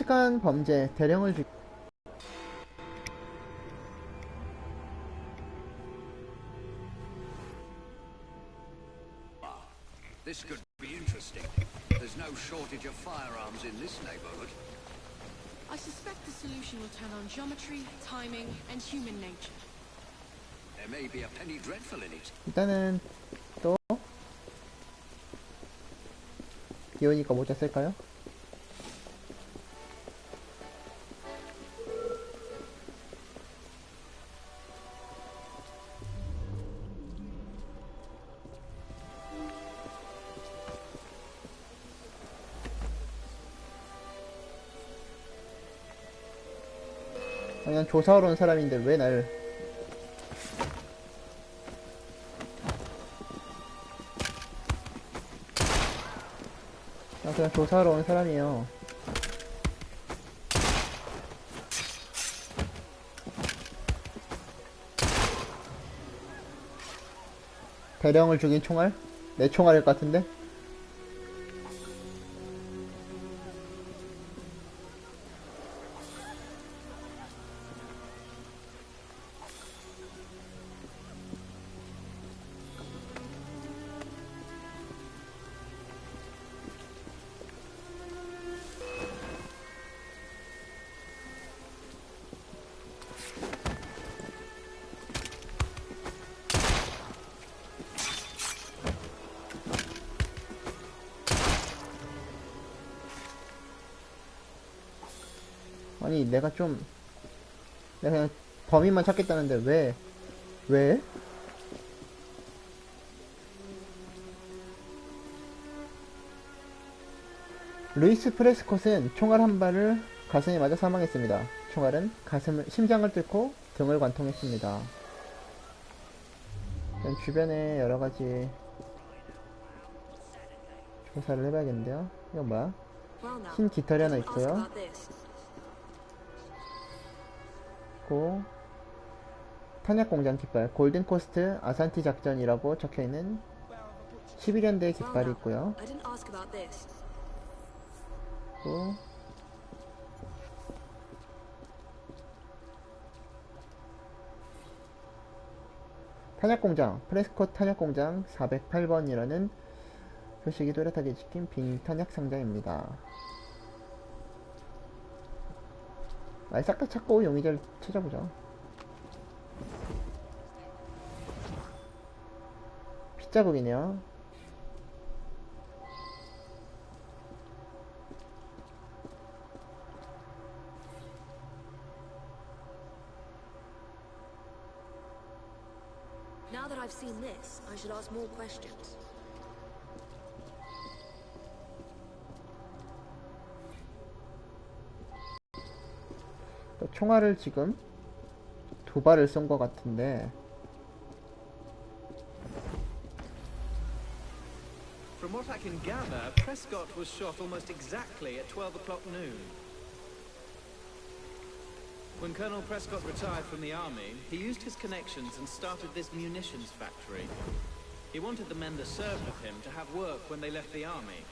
끔찍한 범죄, 대령을 This could be interesting. There's no shortage of firearms in this neighborhood. I suspect the solution will turn on geometry, timing, and human nature. There may be a penny dreadful in it. 일단은 또 비오니까 모자 쓸까요? 그냥 조사하러 온 사람인데 왜 날 그냥 조사하러 온 사람이에요. 대령을 죽인 총알? 내 총알일 것 같은데? 아니 내가 그냥 범인만 찾겠다는데 왜? 루이스 프레스콧은 총알 한 발을 가슴에 맞아 사망했습니다. 총알은 심장을 뚫고 등을 관통했습니다. 주변에 여러가지 조사를 해봐야겠는데요. 이건 뭐야? 흰 깃털이 하나 있고요. 탄약공장 깃발, 골든코스트 아산티 작전이라고 적혀있는 11년대 깃발이 있고요. 탄약공장, 프레스콧 탄약공장 408번이라는 표식이 또렷하게 찍힌 빈 탄약 상자입니다. 싹 다 찾고 용의자를 찾아보자. 핏자국이네요. Now that I've seen this, I should ask more questions. 총알을 지금 두 발을 쏜 것 같은데. From what I can gather, Prescott was shot almost exactly at 12 o'clock noon. When Colonel Prescott retired from the army, he used his connections and started this munitions factory. He wanted the men that served with him to have work when they left the army.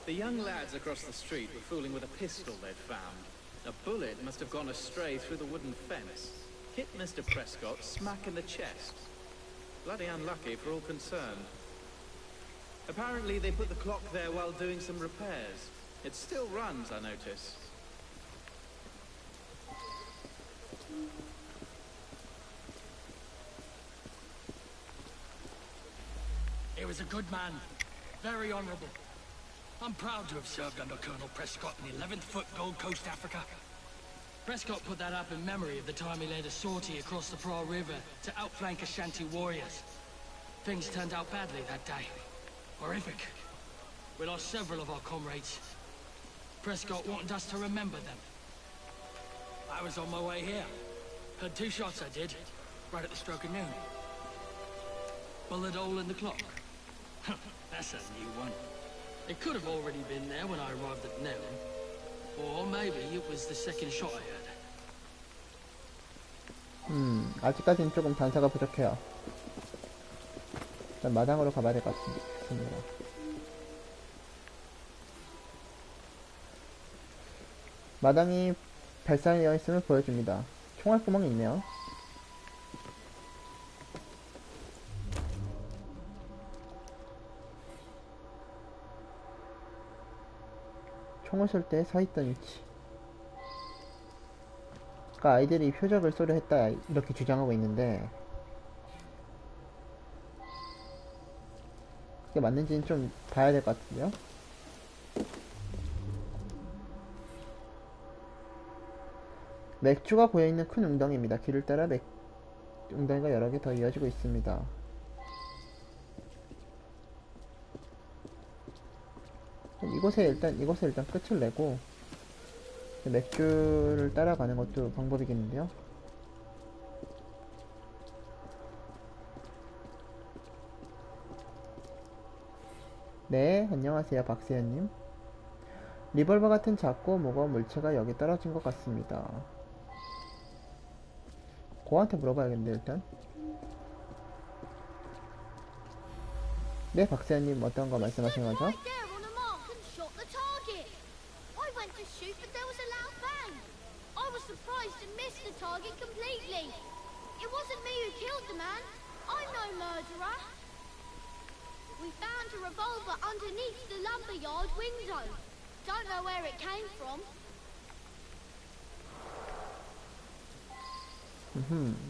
The young lads across the street were fooling with a pistol they'd found. A bullet must have gone astray through the wooden fence, hit Mr. Prescott smack in the chest. Bloody unlucky for all concerned. Apparently they put the clock there while doing some repairs. It still runs, I notice. He was a good man, very honourable. I'm proud to have served under Colonel Prescott in the 11th Foot Gold Coast, Africa. Prescott put that up in memory of the time he led a sortie across the Pra River to outflank Ashanti warriors. Things turned out badly that day. Horrific. We lost several of our comrades. Prescott wanted us to remember them. I was on my way here. Heard 2 shots I did, right at the stroke of noon. Bullet hole in the clock. That's a new one. It could have already been there when I arrived at noon. Or maybe it was the second shot I heard. 아직까지는 조금 단서가 부족해요. 일단 마당으로 가봐야 될 것 같습니다. 마당이 발산되어 있음을 보여줍니다. 총알 구멍이 있네요. 총을 쏠 때 서있던 위치. 아까 아이들이 표적을 쏘려 했다 이렇게 주장하고 있는데 그게 맞는지는 좀 봐야 될 것 같은데요. 맥주가 고여있는 큰 웅덩이입니다. 길을 따라 웅덩이가 여러 개 더 이어지고 있습니다. 이곳에 일단 끝을 내고 맥주를 따라가는 것도 방법이겠는데요. 네, 안녕하세요, 박세현님. 리볼버 같은 작고 무거운 물체가 여기 떨어진 것 같습니다. 고한테 물어봐야겠는데, 일단. 네, 박세현님, 어떤 거 말씀하시는 거죠? Right there on a mark and shot the target. I went to shoot, but there was a loud bang. I was surprised and missed the target completely. It wasn't me who killed the man. I'm no murderer. We found a revolver underneath the lumberyard window. Don't know where it came from.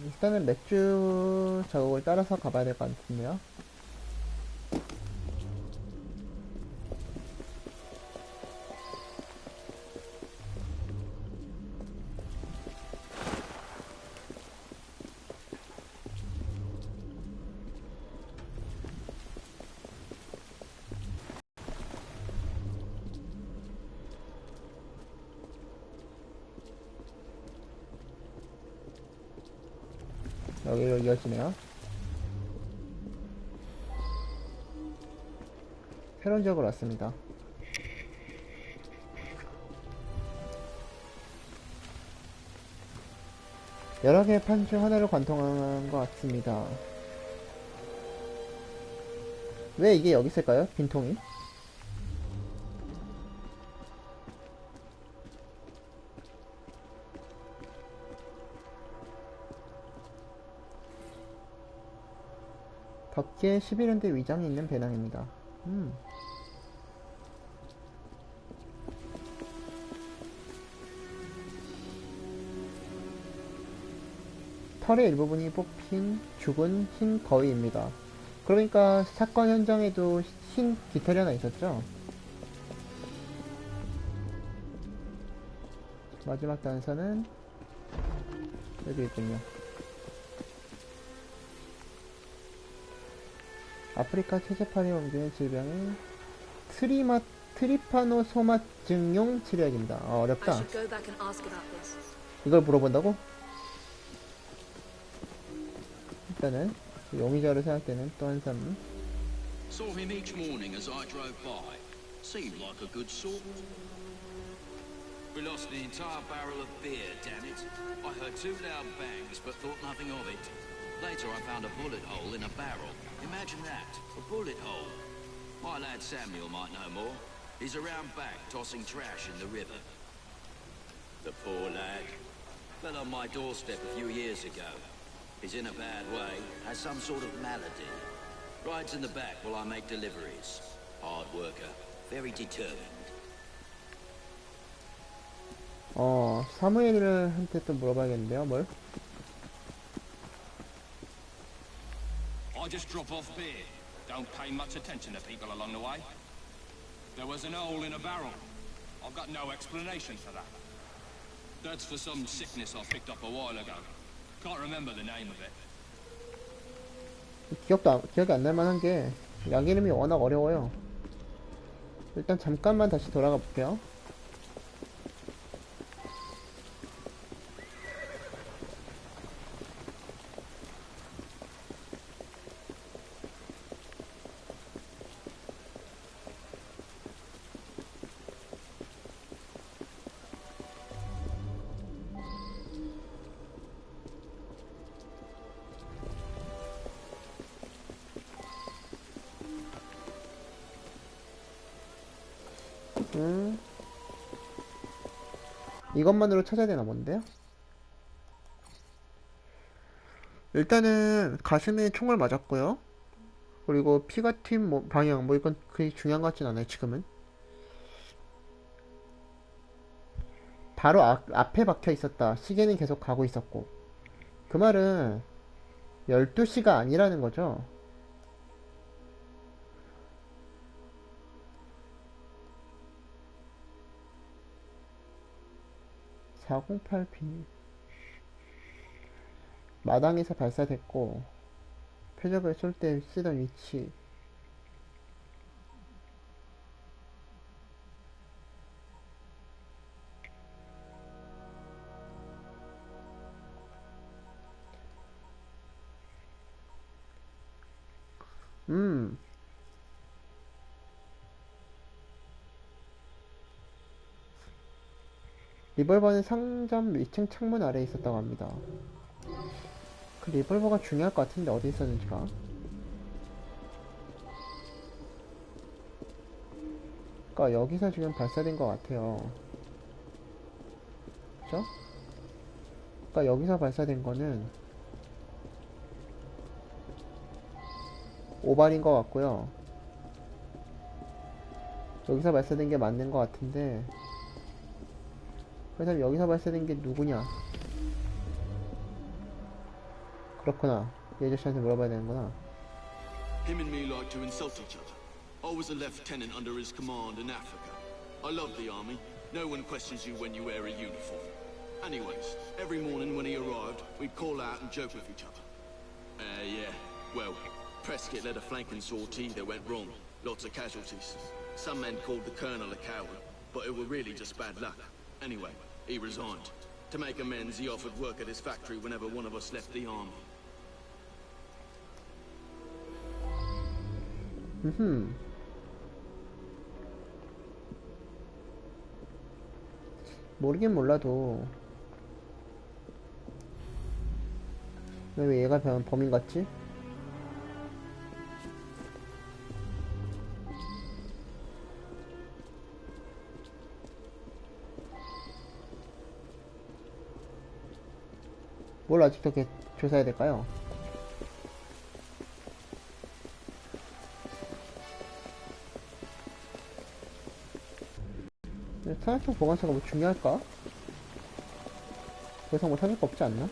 일단은 맥주 자국을 따라서 가봐야 될 것 같은데요. 여기로 이어지네요. 새로운 지역으로 왔습니다. 여러 개의 판 중 하나를 관통한 것 같습니다. 왜 이게 여기 있을까요? 빈통이? 덕기에 11연대 위장이 있는 배낭입니다. 털의 일부분이 뽑힌 죽은 흰 거위입니다. 그러니까 사건 현장에도 흰 깃털이 하나 있었죠? 마지막 단서는 여기 있군요. 아프리카 체제파리에 옮기는 질병인 트리파노소마증용 치료약입니다. 어렵다. I should go back and ask about this. 이걸 물어본다고? 일단은 용의자로 생각되는 또 한 사람. Saw him each morning as I drove by. Seemed like a good sort. We lost an entire barrel of beer, damn it. I heard two loud bangs, but thought nothing of it. Later I found a bullet hole in a barrel. Imagine that, a bullet hole. My lad Samuel might know more. He's around back tossing trash in the river. The poor lad. Fell on my doorstep a few years ago. He's in a bad way, has some sort of malady. Rides in the back while I make deliveries. Hard worker, very determined. 사무엘한테 또 물어봐야겠는데요, 뭘? I just drop off beer. Don't pay much attention to people along the way. There was an hole in a barrel. I've got no explanation for that. That's for some sickness I picked up a while ago. Can't remember the name of it. 기억이 안 날 만한 게 약 이름이 워낙 어려워요. 일단 잠깐만 다시 돌아가 볼게요. 이것만으로 찾아야 되나 본데요? 일단은 가슴에 총을 맞았고요. 그리고 피가 튄 방향 뭐 이건 그리 중요한 것 같진 않아요 지금은. 바로 앞에 박혀 있었다. 시계는 계속 가고 있었고. 그 말은 12시가 아니라는 거죠. (408 비밀) 마당에서 발사됐고 표적을 쏠 때 쓰던 위치. 리볼버는 상점 위층 창문 아래에 있었다고 합니다. 그 리볼버가 중요할 것 같은데 어디 있었는지가. 그니까 여기서 지금 발사된 것 같아요. 그죠? 그니까 여기서 발사된 거는 오발인 것 같고요. 여기서 발사된 게 맞는 것 같은데, 그렇다면 여기서 발사된 게 누구냐? 그렇구나. 이 아저씨한테 물어봐야 되는구나. Him and me like to insult each other. I was a lieutenant under his command in Africa. I love the army. No one questions you when you wear a uniform. Anyways, every morning when he arrived, we'd call out and joke with each other. Yeah. Well, Prescott led a flanking sortie that went wrong. Lots of casualties. Some men called the colonel a coward, but it was really just bad luck. Anyway, he resigned. To make amends, he offered work at his factory whenever one of us left the army. 모르긴 몰라도 왜 얘가 범인 같지? 뭘 아직도 조사해야 될까요? 탄약통 보관소가 뭐 중요할까? 더 이상 뭐 찾을 거 없지 않나?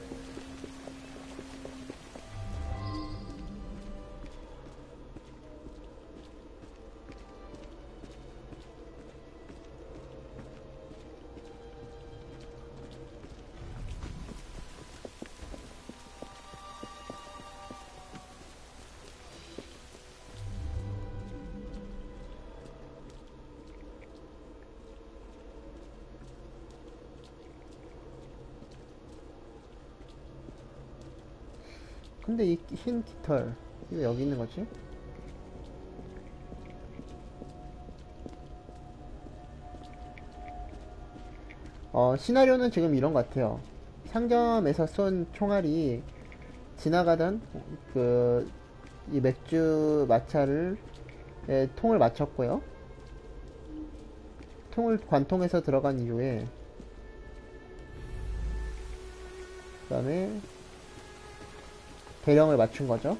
근데 이 흰 깃털 이거 여기 있는 거지? 시나리오는 지금 이런 것 같아요. 상점에서 쏜 총알이 지나가던 이 맥주 마차를 통을 맞췄고요. 통을 관통해서 들어간 이후에 그 다음에 대령을 맞춘 거죠.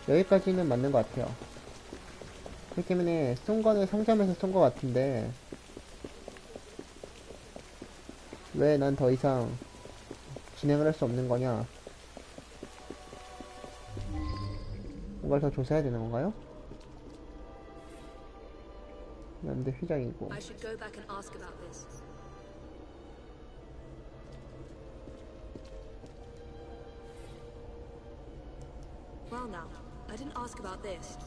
여기까지는 맞는 것 같아요. 그렇기 때문에 쏜 거는 상점에서 쏜 것 같은데 왜 난 더 이상 진행을 할 수 없는 거냐? 뭔가를 더 조사해야 되는 건가요? 근데 휘장이고. I should go back and ask about this. Well now, I didn't ask about this.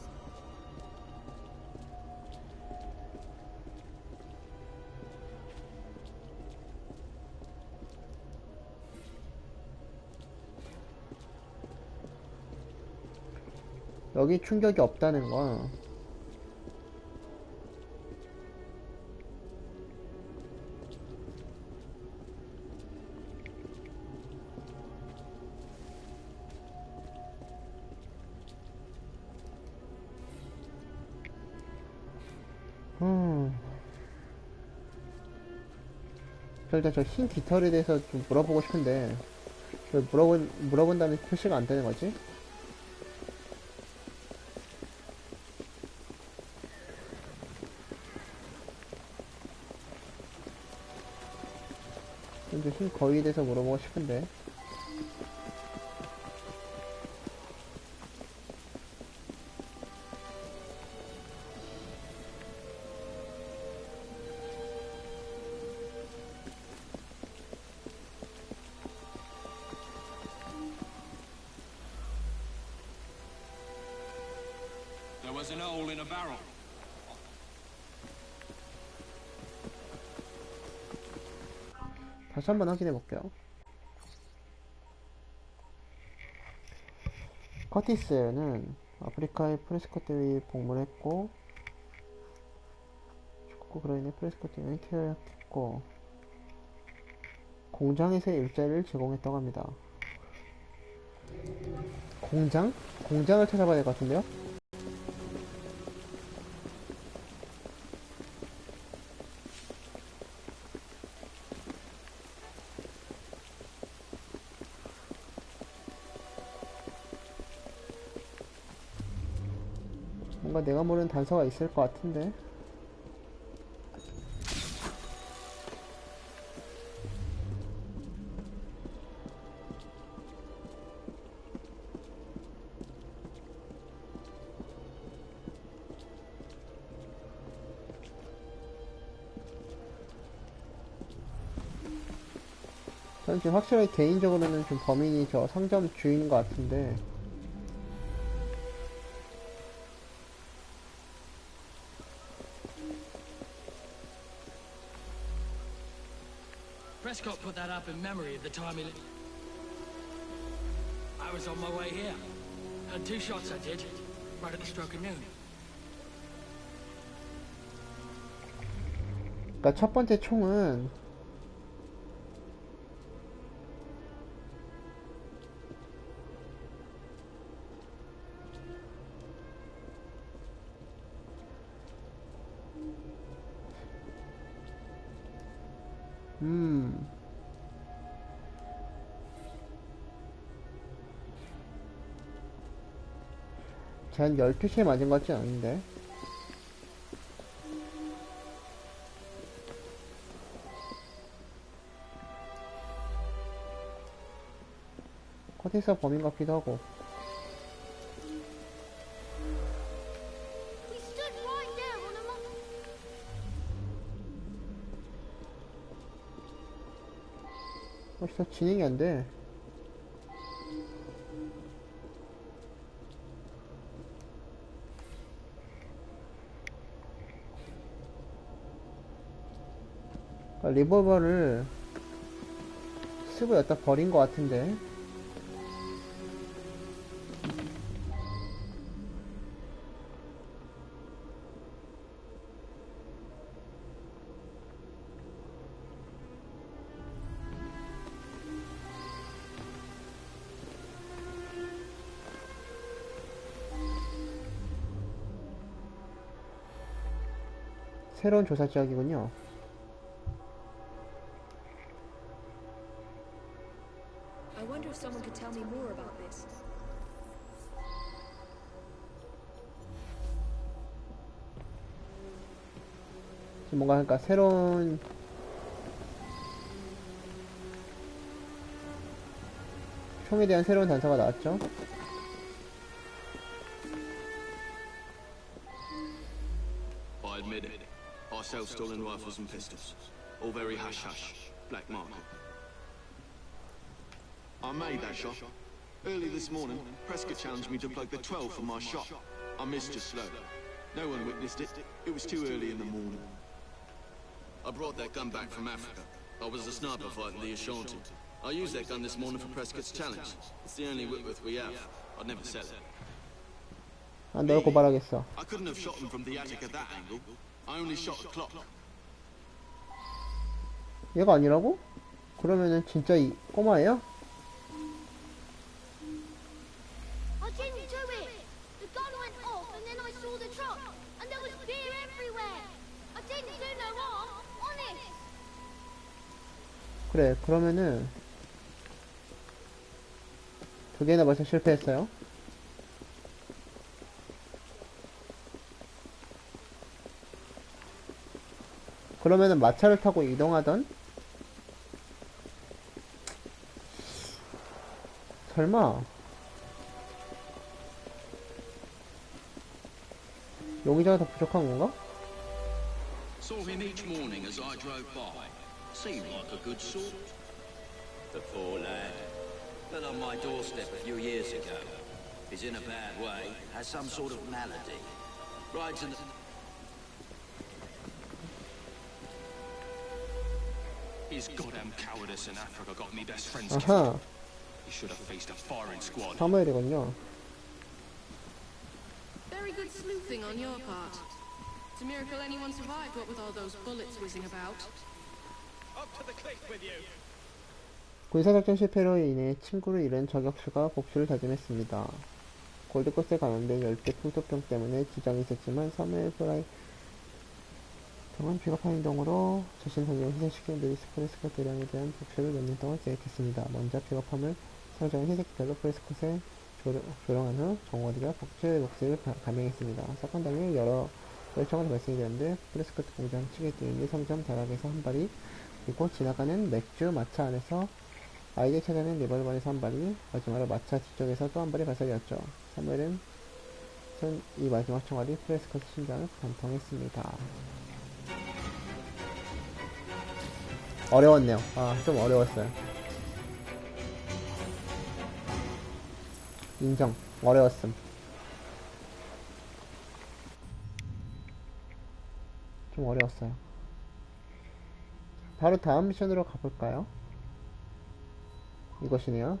여기 충격이 없다는 건 일단 저 흰 깃털에 대해서 좀 물어보고 싶은데 왜 물어본 다음에 표시가 안 되는 거지? 좀 흰 거위에 대해서 물어보고 싶은데. There was an hole in a barrel. 다시 한번 확인해 볼게요. 커티스는 아프리카의 프레스컷 대회에 복무했고 죽고 그로 인해 프레스컷 대회에 퇴역했고 공장에서의 일자리를 제공했다고 합니다. 공장? 공장을 찾아봐야 될 것 같은데요? 뭔가 내가 모르는 단서가 있을 것 같은데. 저는 지금 확실하게 개인적으로는 좀 범인이 저 상점 주인인 것 같은데. Prescott put that up in memory of the time he... I was on my way here. Had 2 shots I did, right at the stroke of noon. 그러니까 첫 번째 총은 한 12시에 맞은 것 같진 않은데. 커티스가 범인 같기도 하고. We stood right there on a 벌써 진행이 안 돼. 리볼버를 쓰고 여기다 버린 것 같은데. 새로운 조사 지역이군요. I wonder if someone could tell me more about this. 지금 뭔가 그러니까 새로운 총에 대한 새로운 단서가 나왔죠. I admit it. I sell stolen rifles and pistols. All very hush-hush. Black market. I made that shot. Early this morning, Prescott challenged me to plug the 12 for my shot. I missed just slow. No one witnessed it. It was too early in the morning. I brought that gun back from Africa. I was a sniper fighting the Ashanti. I used that gun this morning for Prescott's challenge. It's the only Whitworth we have. I'd never sell it. 널 고발하겠어. I couldn't have shot him from the attic at that angle. I only shot the clock. 얘가 아니라고? 그러면은 진짜 이 꼬마예요? I didn't do it. The gun went off and then I saw the truck and there was beer everywhere. I didn't do no harm, honest. 그래, 그러면은 두 개나 벌써 실패했어요. 그러면은 마차를 타고 이동하던? 설마 용의자가 더 부족한 건가? Saw him each morning as I drove by. Seemed like a good sort. The poor lad. Fell on my doorstep a few years ago. He's in a bad way, has some sort of malady. Rides in the... His goddamn cowardice in Africa got me best friends killed. 아하, He should have faced a firing squad. 사무엘이군요. Very good sleuthing on your part. It's a miracle anyone survived, what with all those bullets whizzing about. Up to the cliff with you. 군사작전 실패로 인해 친구를 잃은 저격수가 복수를 다짐했습니다. 골드코스에 감염된 열대 풍토병 때문에 지장이 있었지만 사무엘 프라이 병은 비겁한 행동으로 자신 성경을 희생시킨 루이스 프레스콧 대령에 대한 복수를 몇 년 동안 계획했습니다. 먼저 비겁함을 상정한 흰색 깃털로 프레스콧에 조롱한 후 정원이가 복수의 몫을 감행했습니다. 사건 당일 여러 열청으로 발생이 되었는데 프레스콧 공장 측에 뛰는 성점 다락에서 한 발이, 그리고 지나가는 맥주 마차 안에서 아이들 찾아낸 리벌버에서 한 발이, 마지막으로 마차 뒤쪽에서 또 한 발이 발사되었죠. 사무엘은 이 마지막 총알이 프레스콧의 심장을 관통했습니다. 어려웠네요. 좀 어려웠어요. 인정. 어려웠음. 좀 어려웠어요. 바로 다음 미션으로 가볼까요? 이것이네요.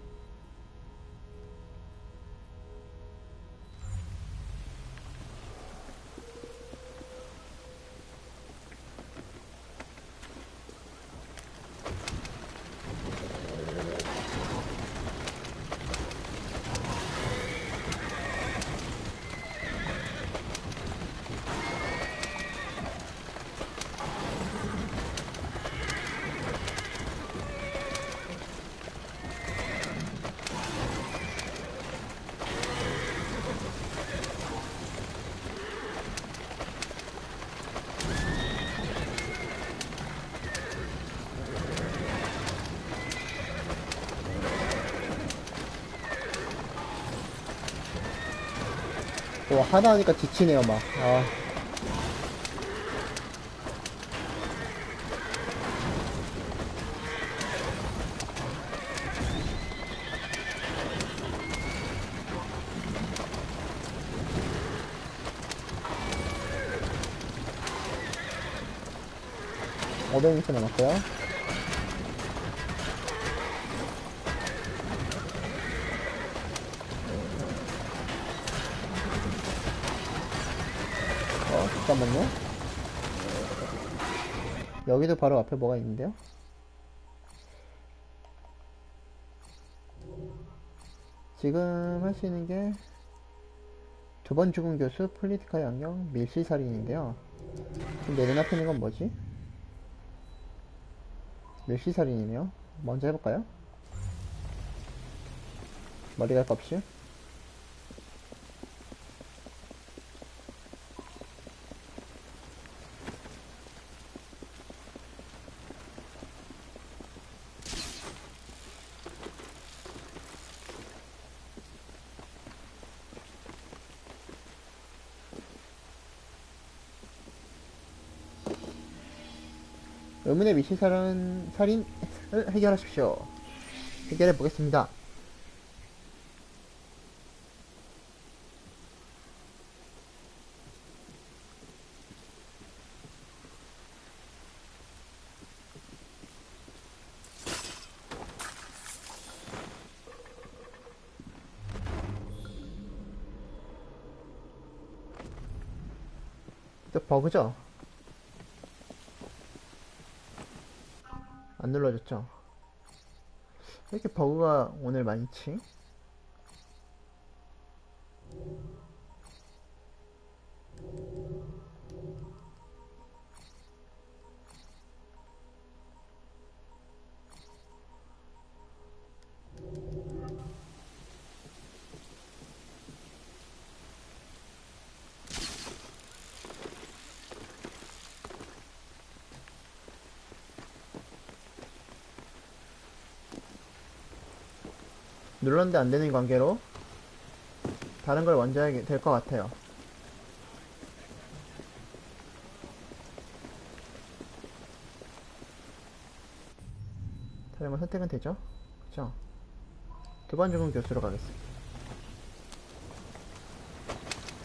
하다 하니까 지치네요, 막. 어, 500m 남았고요. 잠깐만요. 여기도 바로 앞에 뭐가 있는데요? 지금 할 수 있는 게 두 번 죽은 교수, 폴리티카 양형, 밀실살인인데요. 지금 내 눈앞에 있는 건 뭐지? 밀실살인이네요. 먼저 해볼까요? 머리 갈 거 없이. 의문의 살인을 해결하십시오. 해결해 보겠습니다. 또 버그죠? 안 눌러졌죠? 왜 이렇게 버그가 오늘 많지? 눌렀는데 안 되는 관계로 다른 걸 먼저 해야 될 것 같아요. 다른 건 선택은 되죠? 그쵸? 두 번 죽은 교수로 가겠습니다.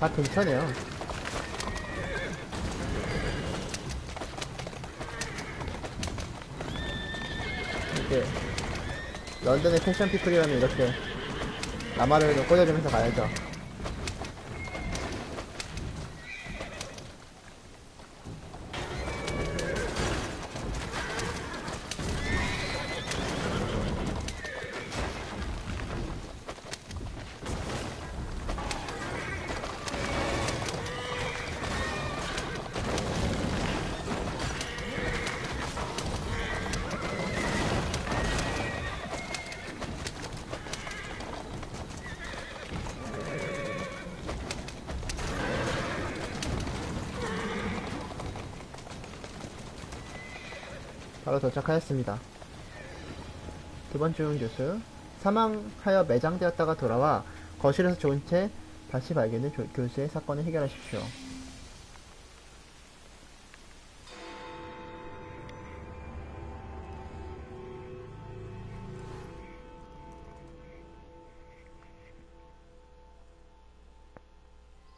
다 근처네요. 이렇게 런던의 패션 피플이라면 이렇게 나마를 좀 꽂아주면서 가야죠. 바로 도착하였습니다. 두 번 죽은 교수. 사망하여 매장되었다가 돌아와 거실에서 좋은 채 다시 발견된 교수의 사건을 해결하십시오.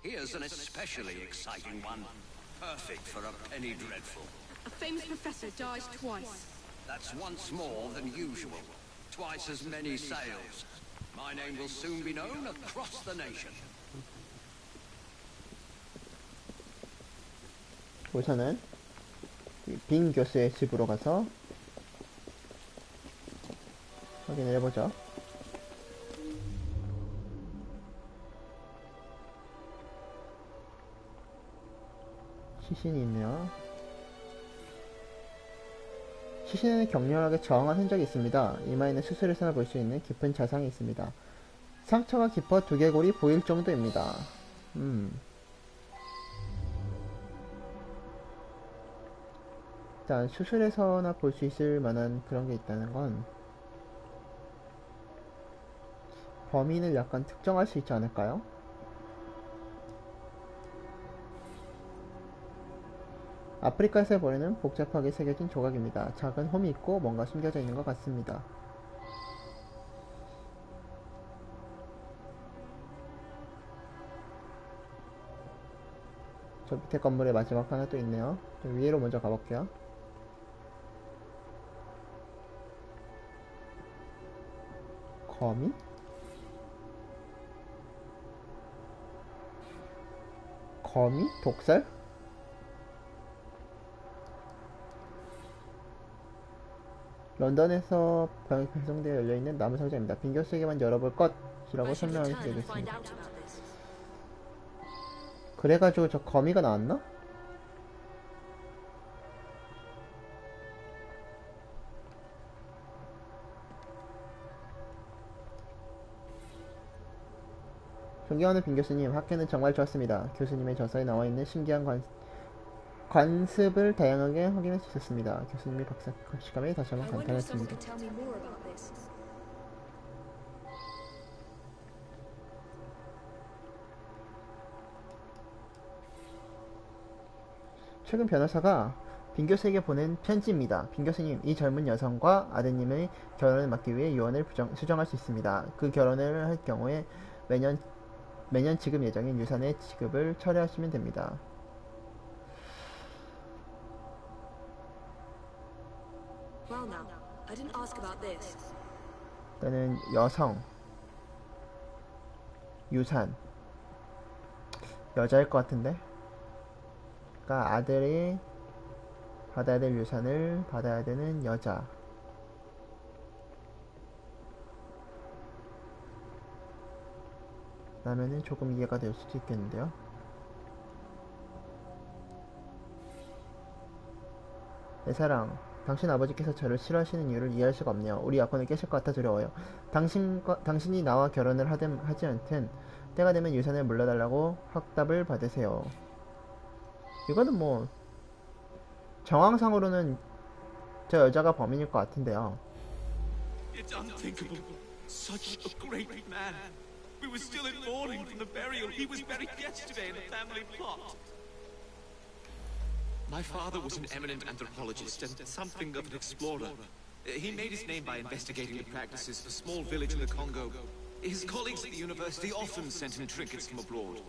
Here's an especially exciting one. Perfect for a penny dreadful. A famous professor dies twice. That's once more than usual. Twice as many sales. My name will soon be known across the nation. 우선은 빈 교수의 집으로 가서 확인을 해보죠. 시신이 있네요. 시신에는 격렬하게 저항한 흔적이 있습니다. 이마에는 수술에서나 볼 수 있는 깊은 자상이 있습니다. 상처가 깊어 두개골이 보일 정도입니다. 일단 수술에서나 볼 수 있을 만한 그런 게 있다는 건 범인을 약간 특정할 수 있지 않을까요? 아프리카에서 보이는 복잡하게 새겨진 조각입니다. 작은 홈이 있고 뭔가 숨겨져 있는 것 같습니다. 저 밑에 건물에 마지막 하나 또 있네요. 위로 먼저 가볼게요. 거미? 거미? 독살? 런던에서 배송되어 열려있는 나무 상자입니다. 빈 교수에게만 열어볼 것이라고 설명하게 되겠습니다. 그래가지고 저 거미가 나왔나? 존경하는 빈 교수님, 학회는 정말 좋았습니다. 교수님의 저서에 나와있는 신기한 관습을 다양하게 확인할 수 있었습니다. 교수님이 박사 시감에 다시 한번 감탄했습니다. 최근 변호사가 빈 교수에게 보낸 편지입니다. 빈 교수님, 이 젊은 여성과 아드님의 결혼을 막기 위해 유언을 수정할 수 있습니다. 그 결혼을 할 경우에 매년 지급 예정인 유산의 지급을 철회하시면 됩니다. 일단은 여성, 유산, 여자일 것 같은데? 그러니까 아들이 받아야 될 유산을 받아야 되는 여자. 라면은 조금 이해가 될 수도 있겠는데요. 내 사랑, 당신 아버지께서 저를 싫어하시는 이유를 이해할 수가 없네요. 우리 약혼을 깨실 것 같아 두려워요. 당신이 나와 결혼을 하지 않든 때가 되면 유산을 물려달라고 확답을 받으세요. 이거는 뭐 정황상으로는 저 여자가 범인일 것 같은데요. It's unthinkable. Such a great man. We were still in mourning from the burial. He was buried yesterday in a family plot. My father was an eminent anthropologist and something of an explorer. He made his name by investigating the practices of a small village in the Congo. His colleagues at the university often sent him trinkets from abroad.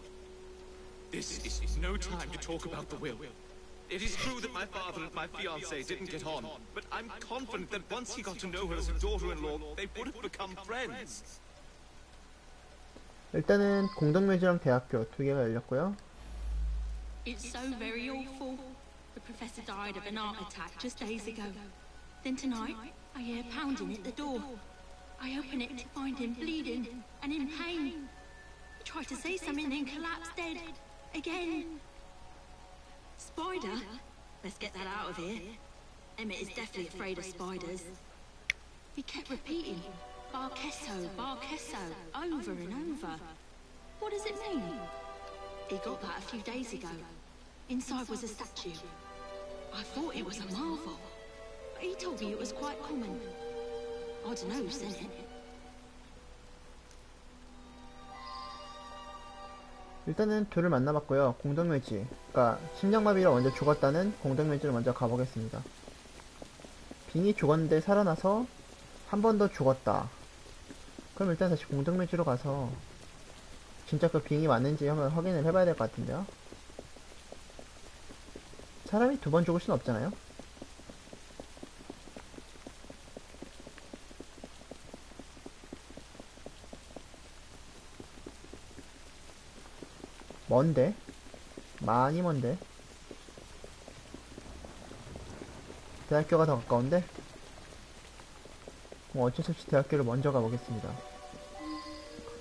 This is no time to talk about the will. It is true that my father and my fiancée didn't get on, but I'm confident that once he got to know her as a daughter-in-law, they would have become friends. 일단은 공동묘지랑 대학교 두 개가 열렸고요. It's so very awful. The professor died of an heart attack just days ago. Then tonight, I hear pounding at the door. I open it to find him bleeding and in pain. He tried to say something and collapsed dead. Again. Spider? Let's get that out of here. Emmett is definitely afraid of spiders. He kept repeating, Barkesso, Barkesso, over and over. What does it mean? He got that a few days ago. Inside was a statue. I thought it was a marvel, but he told me it was quite common. I don't know who sent it. 일단은 둘을 만나봤고요. 공동묘지, 그러니까 심장마비로 먼저 죽었다는 공동묘지를 먼저 가보겠습니다. 빙이 죽었는데 살아나서 한 번 더 죽었다. 그럼 일단 다시 공동묘지로 가서 진짜 그 빙이 맞는지 한번 확인을 해봐야 될 것 같은데요. 사람이 두 번 죽을 순 없잖아요. 먼데? 많이 먼데? 대학교가 더 가까운데? 어쩔 수 없이 대학교를 먼저 가보겠습니다.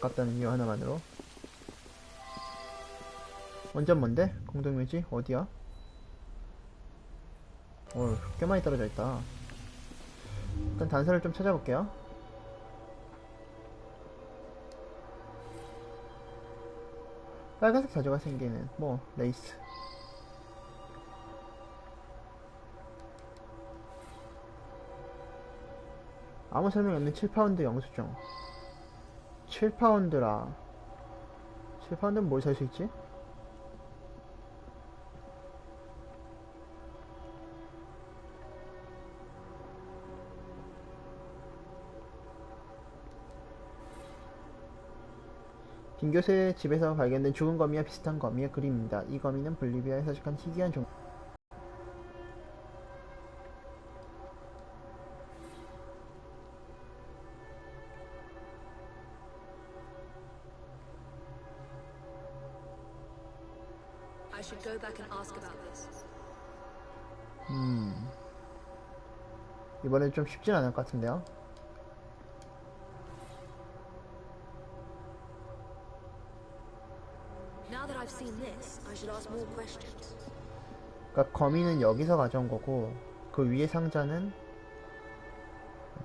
가깝다는 이유 하나만으로. 완전 먼데? 공동묘지? 어디야? 꽤 많이 떨어져 있다. 일단 단서를 좀 찾아볼게요. 빨간색 자주가 생기는 레이스. 아무 설명이 없는 7파운드 영수증. 7파운드라. 7파운드는 뭘 살 수 있지? 김 교수의 집에서 발견된 죽은 거미와 비슷한 거미의 그림입니다. 이 거미는 볼리비아에 서식한 희귀한 종. I should go back and ask about this. 이번엔 좀 쉽진 않을 것 같은데요. Now that I've seen this, I should ask more questions. 그러니까 거미는 여기서 가져온 거고 그 위에 상자는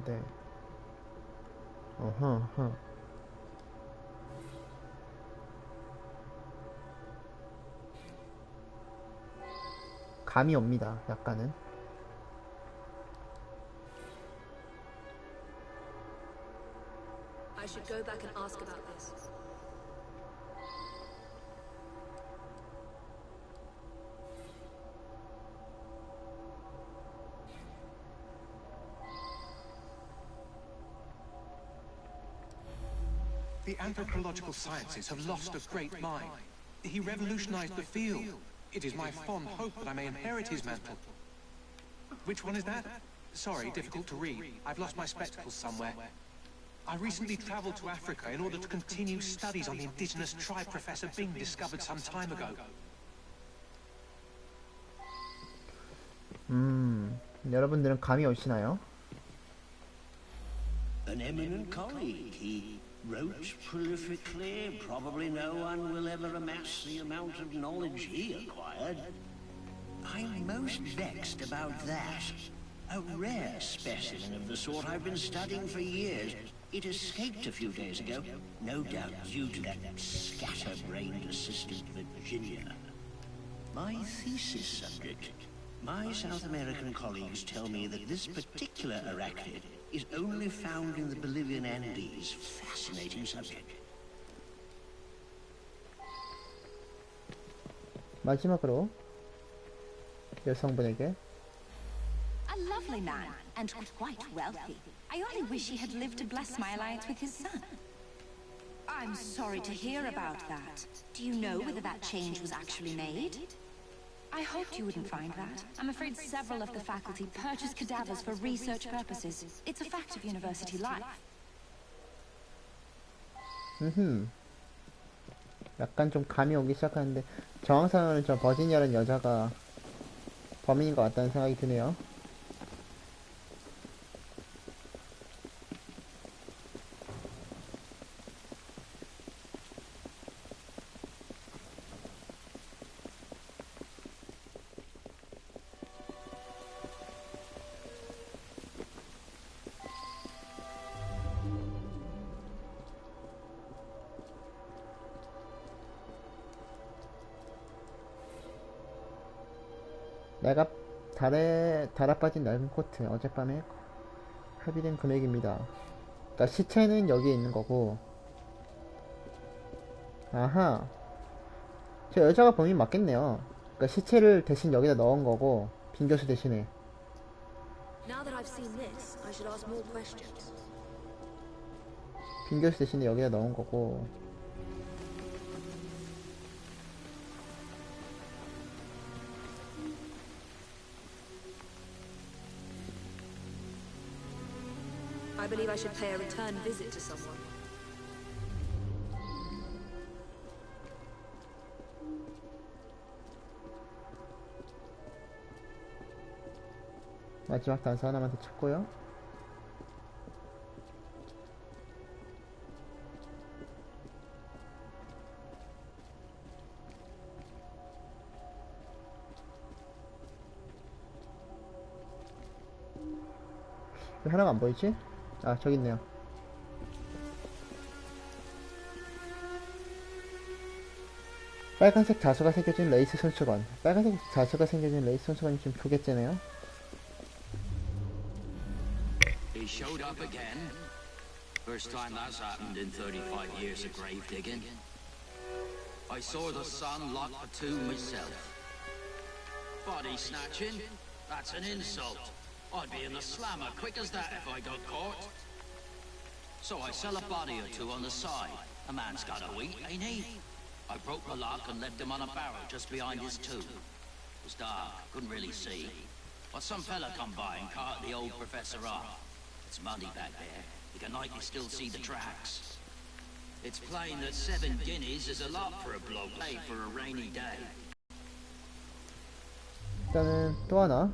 네. 감이 옵니다. 약간은. I should go back and ask about this. The anthropological sciences have lost a great mind. He revolutionized the field. It is my fond hope that I may inherit his mantle. Which one is that? Sorry, difficult to read. I've lost my spectacles somewhere. I recently traveled to Africa in order to continue studies on the indigenous tribe Professor Bing discovered some time ago. 여러분들은 감이 오시나요? An eminent colleague. He wrote prolifically. Probably no one will ever amass the amount of knowledge he acquired. I'm most vexed about that. A rare specimen of the sort I've been studying for years. It escaped a few days ago, no doubt due to that scatterbrained assistant Virginia. My thesis subject, My South American colleagues tell me that this particular arachnid is only found in the Bolivian Andes. Fascinating subject. 마지막으로 여성분에게 A lovely man, and quite wealthy. I only wish he had lived to bless my alliance with his son. I'm sorry to hear about that. Do you know whether that change was actually made? I hoped you wouldn't find that. I'm afraid several of the faculty purchase cadavers for research purposes. It's a fact of university life. 약간 좀 감이 오기 시작하는데 정황상으로는 저 버지니아라는 여자가 범인인 것 같다는 생각이 드네요. 내가 달에 빠진 낡은 코트 어젯밤에 합의된 금액입니다. 그러니까 시체는 여기에 있는 거고. 아하, 저 여자가 범인 맞겠네요. 그러니까 시체를 대신 여기다 넣은 거고 빈 교수 대신에. Now that I've seen this, I should ask more questions. 빈 교수 대신에 여기다 넣은 거고. I believe I should pay a return visit to someone. 마지막 단서 하나만 더 찾고요. 왜 하나가 안 보이지? 아, 저기 있네요. 빨간색 자수가 새겨진 레이스 손수건. 빨간색 자수가 새겨진 레이스 손수건이 지금 두 개째네요. He showed up again. First time that's happened in 35 years of grave digging. I saw the son lock the tomb myself. Body snatching? That's an insult. I'd be in the slammer quick as that if I got caught. So I sell a body or two on the side. A man's got to eat, ain't he? I broke the lock and left him on a barrel just behind his tomb. It was dark, couldn't really see. But some fella come by and carted the old professor off. It's muddy back there. You can likely still see the tracks. It's plain that 7 guineas is a lot for a bloke paid for a rainy day. 일단은 또 하나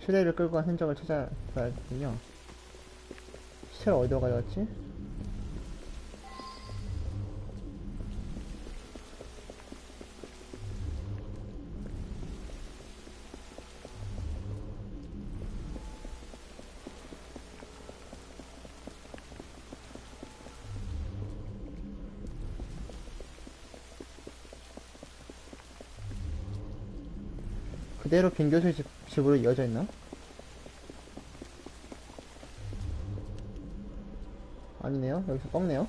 시체를 끌고 간 흔적을 찾아봐야겠군요. 시체를 어디로 가져갔지? 그대로 빈 교수의 집으로 이어져 있나? 아니네요. 여기서 꺾네요.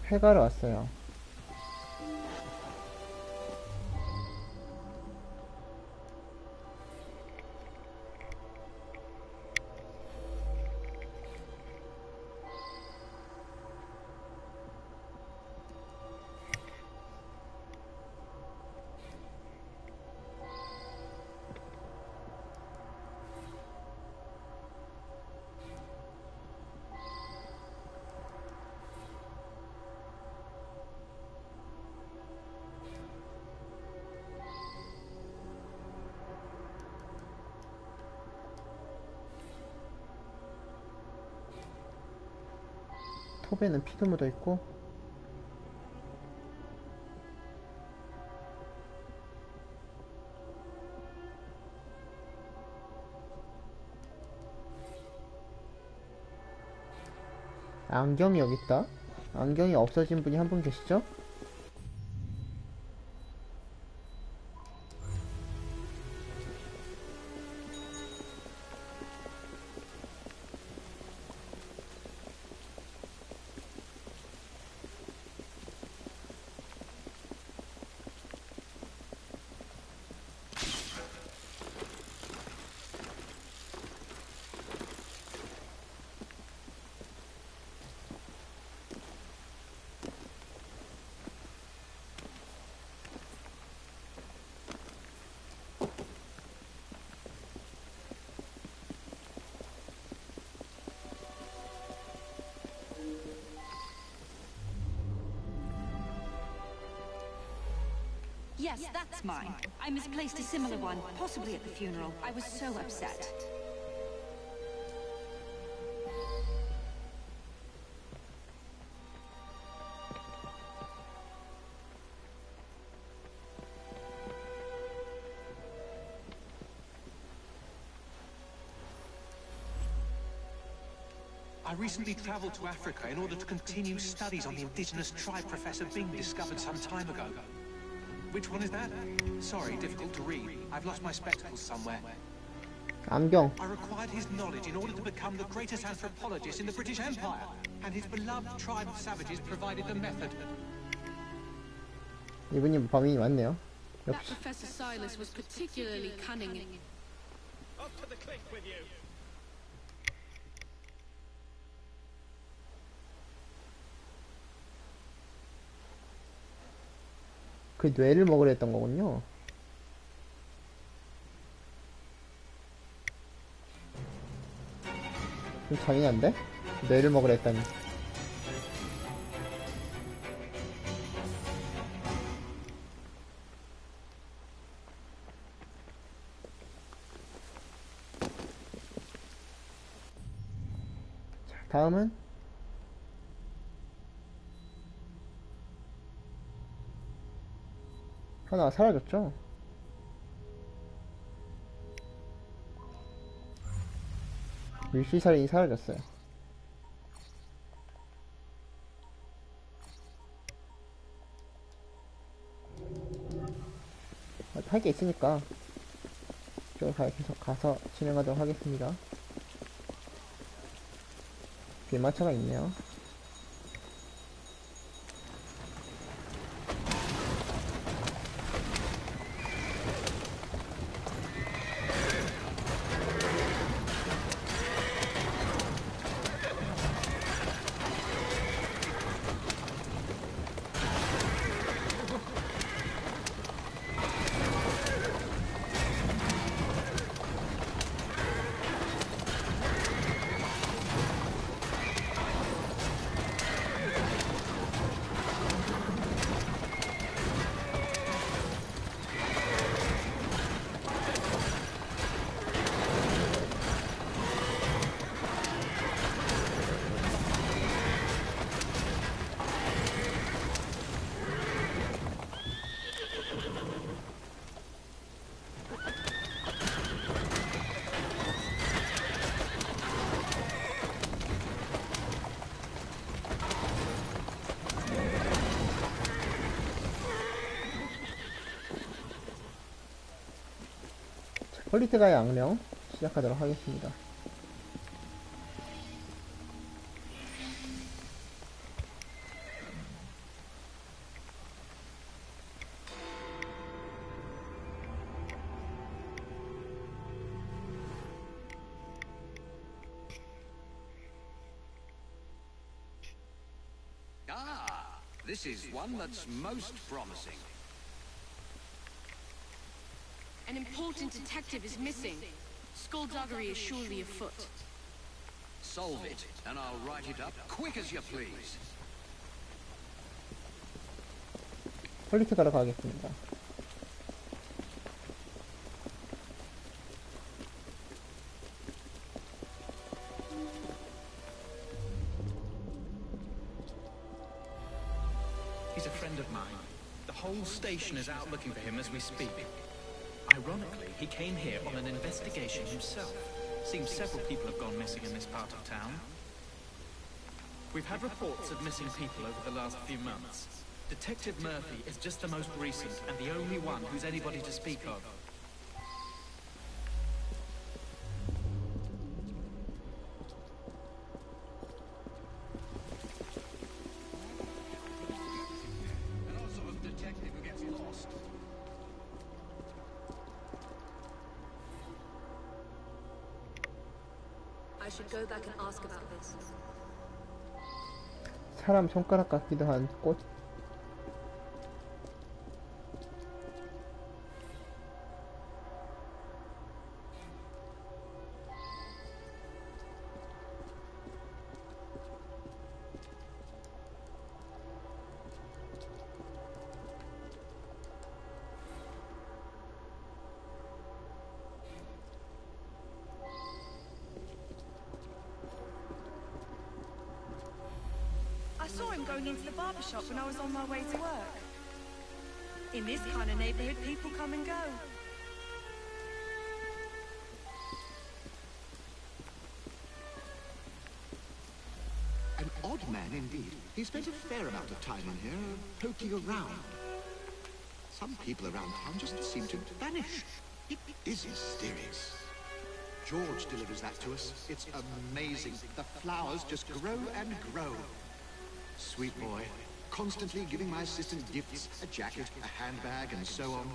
해가러 왔어요. 톱에는 피도 묻어있고 안경이 여기 있다. 안경이 없어진 분이 한 분 계시죠? Yes, that's mine. I misplaced a similar one, possibly at the funeral. I was so upset. I recently traveled to Africa in order to continue studies on the indigenous tribe Professor Bing discovered some time ago. Which one is that? Sorry, difficult to read. I've lost my spectacles somewhere. 안경. I required his knowledge in order to become the greatest anthropologist in the British Empire, and his beloved tribe of savages provided the method. 이분이 범인이 맞네요. That 역시. Professor Silas was particularly cunning. Up to the cliff with you. 그 뇌를 먹으려 했던 거군요. 좀 잔인한데? 뇌를 먹으려 했다니. 자, 다음은 하나 사라졌죠? 밀실살인이 사라졌어요. 할 게 있으니까 이쪽으로 계속 가서 진행하도록 하겠습니다. 빌마차가 있네요. 퀄리티가의 악령 시작하도록 하겠습니다. Ah, this is one that's most promising. An important detective is missing. Skullduggery is surely afoot. Solve it, and I'll write it up quick as you please. 퀄리티가로 가겠습니다. He's a friend of mine. The whole station is out looking for him as we speak. Ironically, he came here on an investigation himself. Seems several people have gone missing in this part of town. We've had reports of missing people over the last few months. Detective Murphy is just the most recent and the only one who's anybody to speak of. And also a detective who gets lost. I should go back and ask about this. 사람 손가락 같기도 한 꽃. I saw him going into the barber shop when I was on my way to work. In this kind of neighborhood, people come and go. An odd man indeed. He spent a fair amount of time in here, poking around. Some people around town just seem to vanish. It is mysterious. George delivers that to us. It's amazing. The flowers just grow and grow. Sweet boy. Constantly giving my assistant gifts, a jacket, a handbag, and so on.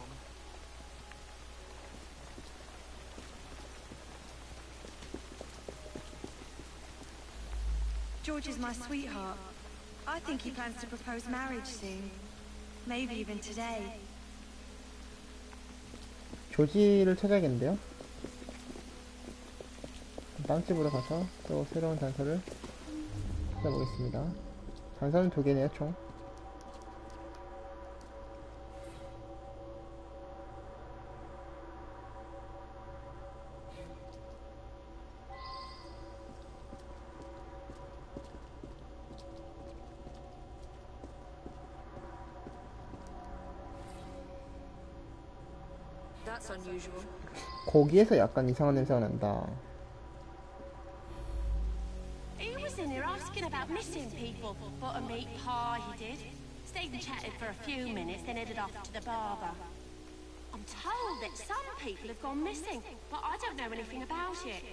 George is my sweetheart. I think he plans to propose marriage soon. Maybe even today. 조지를 찾아야겠는데요? 빵집으로 가서 또 새로운 단서를 찾아보겠습니다. 단서는 2개네요, 총. That's unusual. 고기에서 약간 이상한 냄새가 난다. He was in here asking about missing people. Bought a meat pie, he did. Stayed and chatted for a few minutes, then headed off to the barber. I'm told that some people have gone missing, but I don't know anything about it.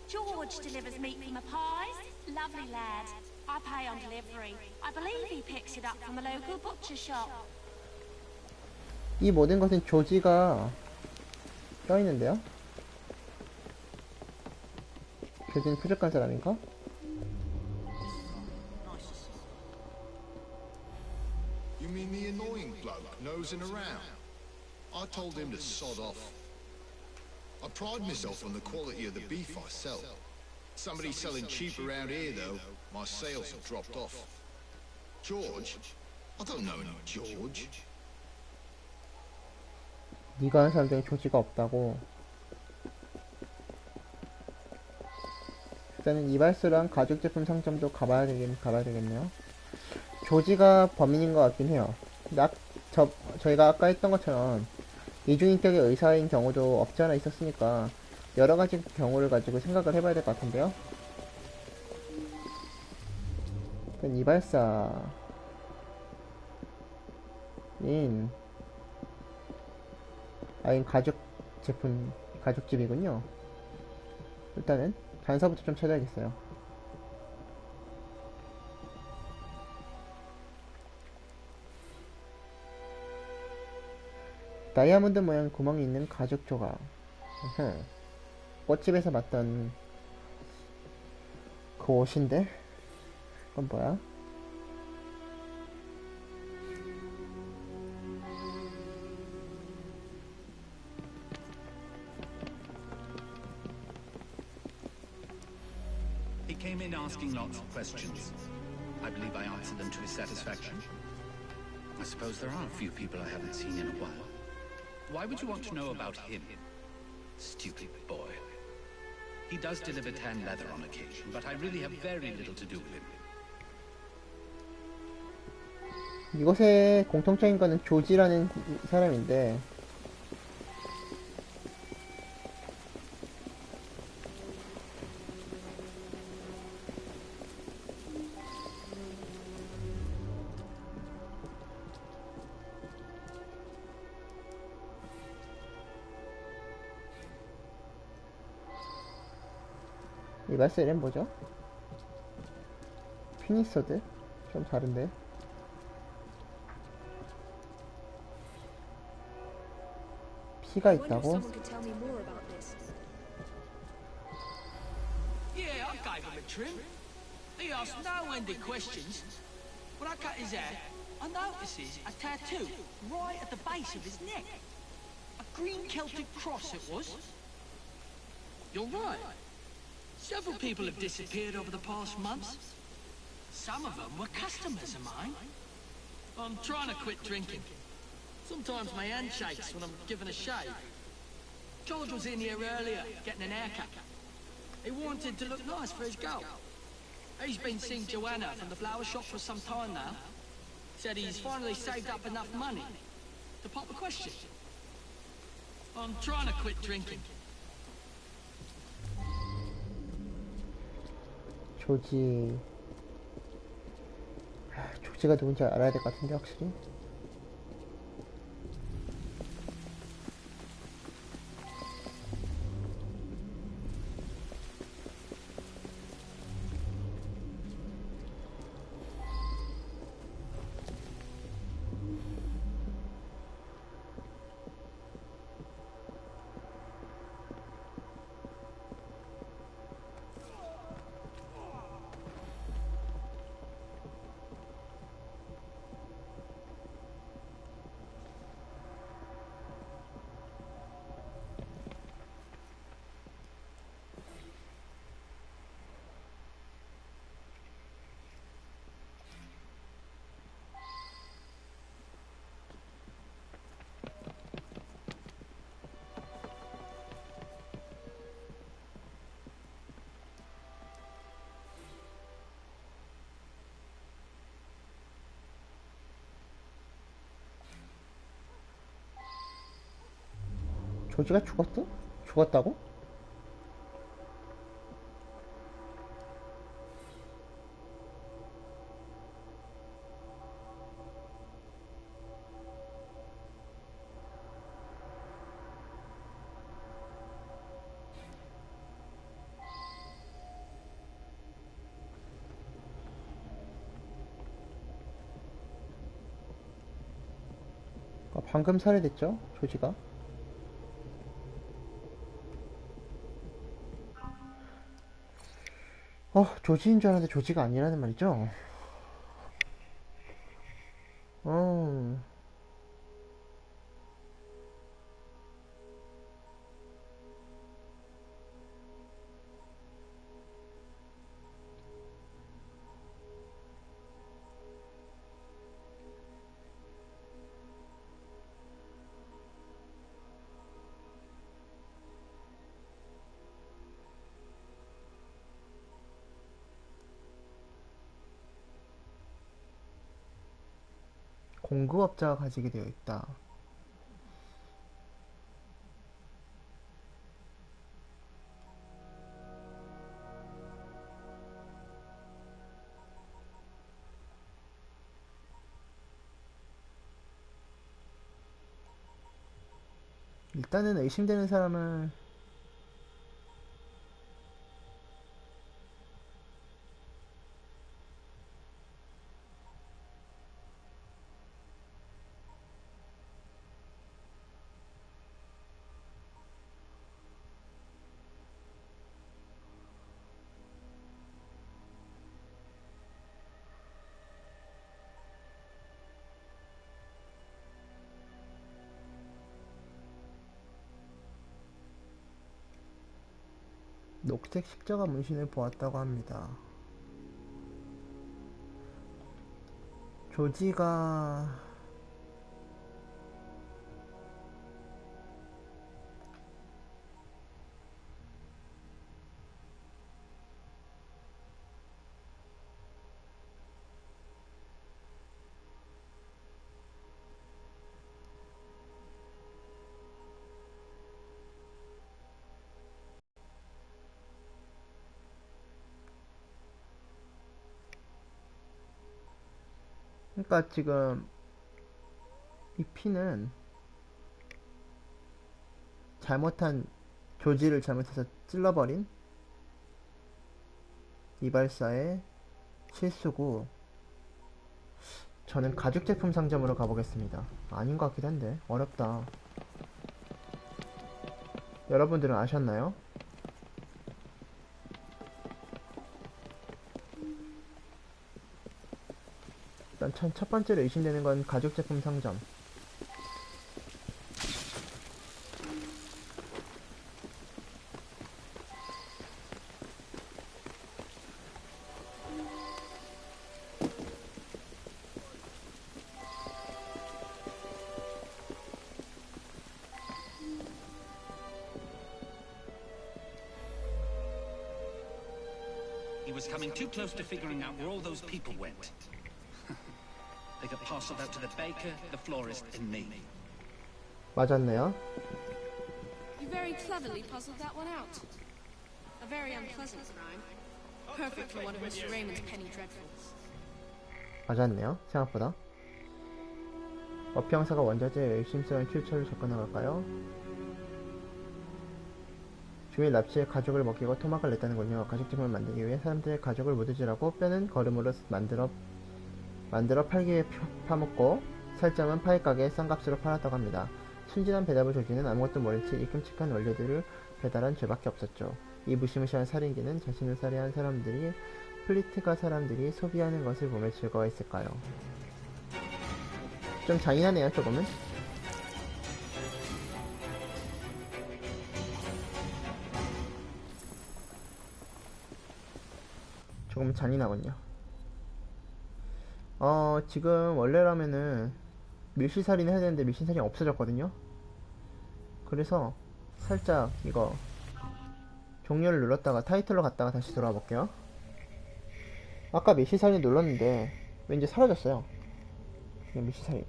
George delivers meat from the pies. Lovely lad. I pay on delivery. I believe he picks it up from the local butcher shop. 이 모든 것은 조지가 껴있는데요? 조지는 부족한 사람인가? You mean the annoying bloke nosing around? I told him to sod off. I pride myself on the quality of the beef I sell. Somebody selling cheap around here, though, my sales have dropped off. George? I don't know any George. 네가 아는 사람 중에 조지가 없다고. 일단은 이발소랑 가죽제품 상점도 가봐야 되겠네요. 조지가 범인인 것 같긴 해요. 저희가 아까 했던 것처럼 이중인격의 의사인 경우도 없지 않아 있었으니까 여러가지 경우를 가지고 생각을 해봐야 될 것 같은데요. 일단 이발사인 가죽집이군요. 일단은 단서부터 좀 찾아야겠어요. 다이아몬드 모양 구멍이 있는 가죽 조각. 꽃집에서 봤던 그 옷인데? 그건 뭐야? He came in asking lots of questions. I believe I answered them to his satisfaction. I suppose there are a few people I haven't seen in a while. Why would you want to know about him? Stupid boy. He does deliver tan leather on occasion, but I really have very little to do with him. 이곳의 공통적인 거는 조지라는 사람인데 이발셀은 뭐죠? 피니서드? 좀 다른데. 피가 있다고? Yeah, I gave him a trim. He asked no-ending questions. When I cut his hair, I notices a tattoo right at the base of his neck. A green Celtic cross it was. You're right. Several people have disappeared over the past months. Some of them were customers of mine. I'm trying to quit drinking. Sometimes my hand shakes when I'm given a shave. George was in here earlier, getting an haircut. He wanted to look nice for his girl. He's been seeing Joanna from the flower shop for some time now. Said he's finally saved up enough money to pop a question. I'm trying to quit drinking. 조지. 조지가 누군지 알아야 될 것 같은데, 확실히. 조지가 죽었어? 죽었다고? 방금 살해됐죠? 조지가. 조지인 줄 알았는데 조지가 아니라는 말이죠? 어, 공급업자가 가지게 되어 있다. 일단은 의심되는 사람을 녹색 십자가 문신을 보았다고 합니다. 조지가 그러니까 지금 이 피는 잘못한 조지를 잘못해서 찔러버린 이발사의 실수고, 저는 가죽제품 상점으로 가보겠습니다. 아닌 것 같기도 한데 어렵다. 여러분들은 아셨나요? 일단 첫 번째로 의심되는 건 가죽제품 상점. He was coming too close to figuring out where all those people went. They got parceled out to the baker, the florist, and me. 맞았네요. You very cleverly puzzled that one out. A very unpleasant rhyme. Perfect for one of Mr. Raymond's penny dreadfuls. 맞았네요. 생각보다. 어피 형사가 원자재의 의심스러운 출처를 접근해갈까요? 주일 납치에 가죽을 먹이고 토막을 냈다는군요. 가죽제품을 만들기 위해 사람들의 가죽을 무드질하고 뼈는 거름으로 만들어 팔기 위해 파먹고 살점은 파이가게에 싼 값으로 팔았다고 합니다. 순진한 배달부 조직은 아무것도 모른 채 이 끔찍한 원료들을 배달한 죄밖에 없었죠. 이 무시무시한 살인귀는 자신을 살해한 사람들이 플리트가 사람들이 소비하는 것을 보며 즐거워했을까요? 좀 잔인하네요, 조금은. 조금 잔인하군요. 지금 원래라면은 밀실살인 해야 되는데 밀실살인이 없어졌거든요. 그래서 살짝 이거 종료를 눌렀다가 타이틀로 갔다가 다시 돌아와 볼게요. 아까 밀실살인 눌렀는데 왠지 사라졌어요. 그냥 밀실살인.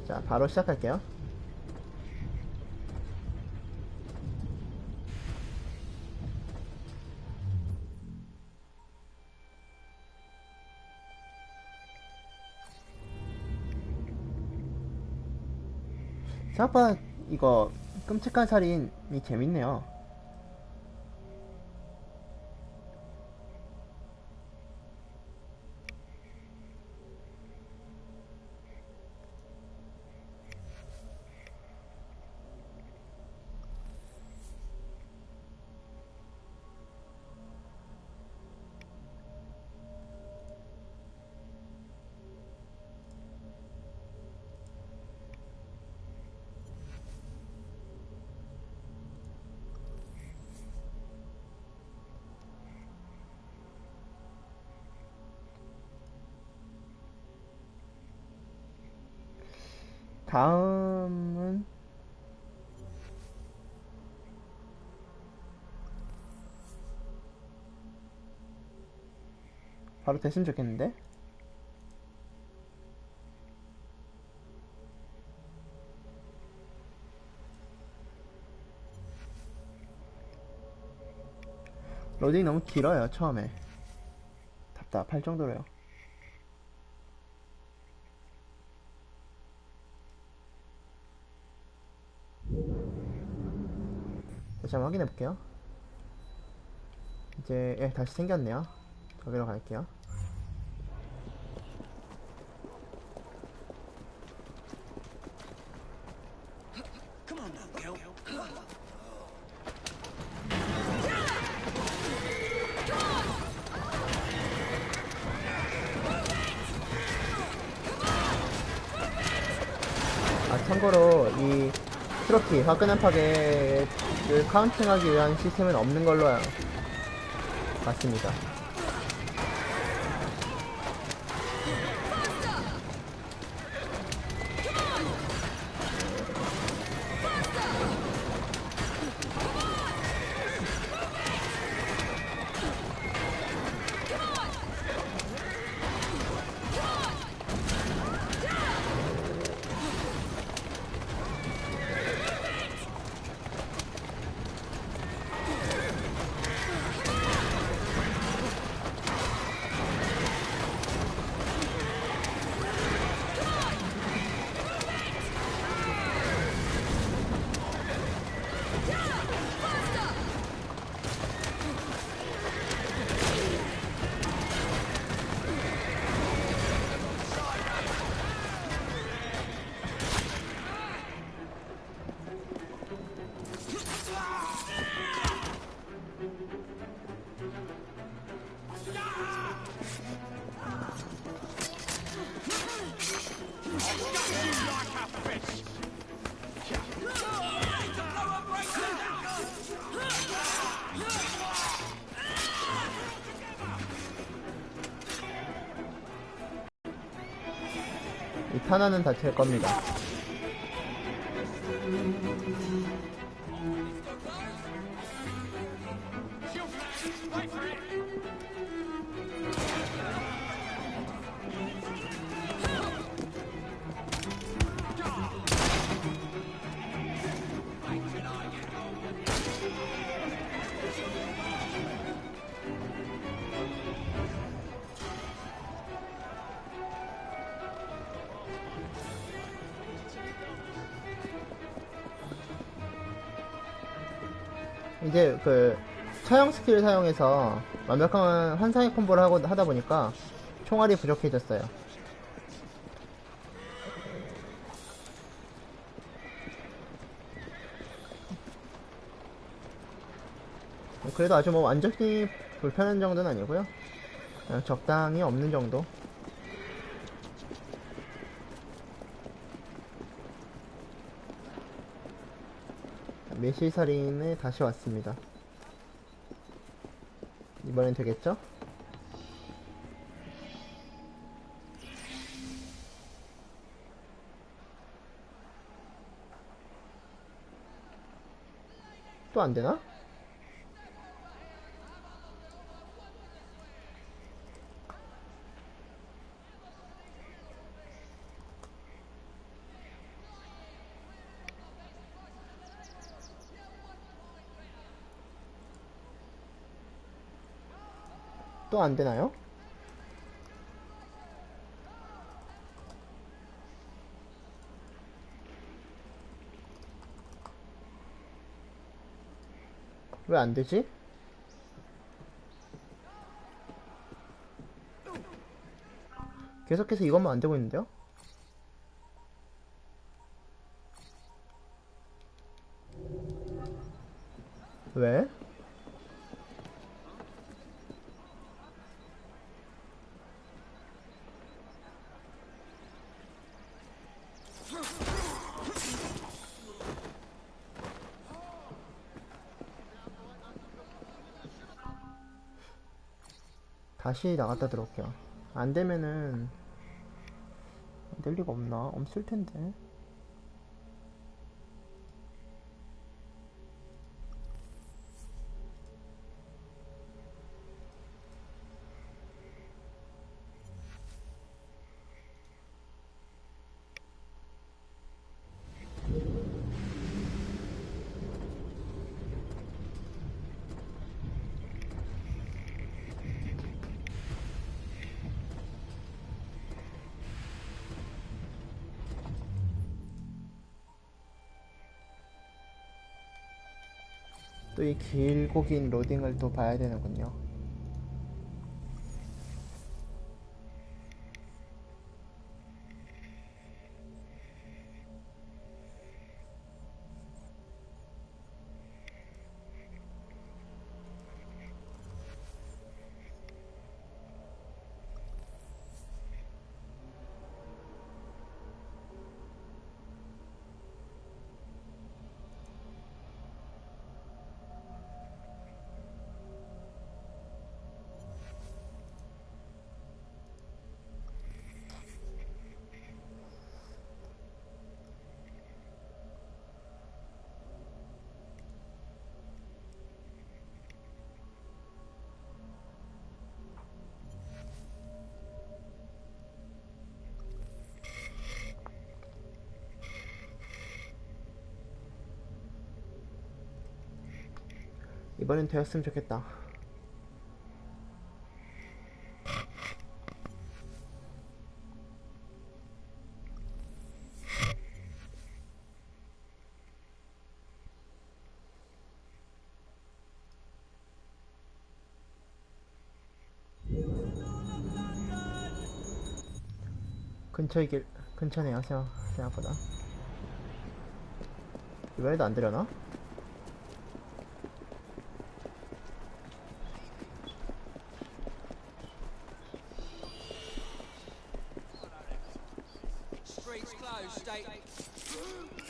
자, 바로 시작할게요. 생각보다 이거 끔찍한 살인이 재밌네요. 다음은 바로 됐으면 좋겠는데? 로딩이 너무 길어요, 처음에. 답답할 정도로요. 다시 한번 확인해 볼게요. 이제 다시 생겼네요. 저기로 갈게요. 참고로 이 트로피 화끈한 파괴를 카운팅하기 위한 시스템은 없는 걸로 봤습니다. 이 탄환은 다 제 겁니다. 이제 그 처형 스킬을 사용해서 완벽한 환상의 콤보를 하다 보니까 총알이 부족해졌어요. 그래도 아주 뭐 완전히 불편한 정도는 아니고요. 그냥 적당히 없는 정도. 매실살인에 다시 왔습니다. 이번엔 되겠죠? 또 안되나? 또 안되나요? 왜 안되지? 계속해서 이것만 안되고 있는데요? 왜? 다시 나갔다 들어올게요. 안되면은 안될 리가 없나? 없을텐데. 또 이 길고 긴 로딩을 또 봐야 되는군요. 이번엔 되었으면 좋겠다. 근처의 길, 근처네요, 생각보다. 이번에도 안 되려나?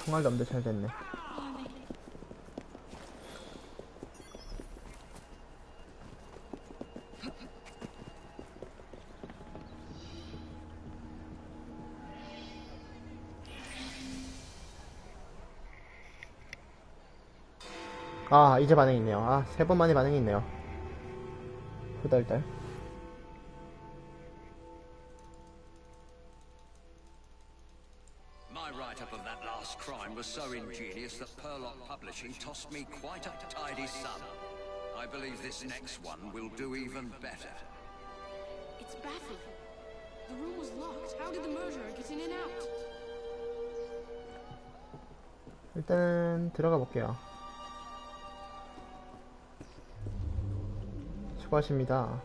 총알도 엄청 잘 됐네. 아, 이제 반응이 있네요. 아, 3번 만에 반응이 있네요. 후덜덜. My write-up of that last crime was so ingenious that Purlock Publishing tossed me quite a tidy sum. I believe this next one will do even better. It's baffling. The room was locked. How did the murderer get in and out? 일단은 들어가 볼게요. 수고하십니다.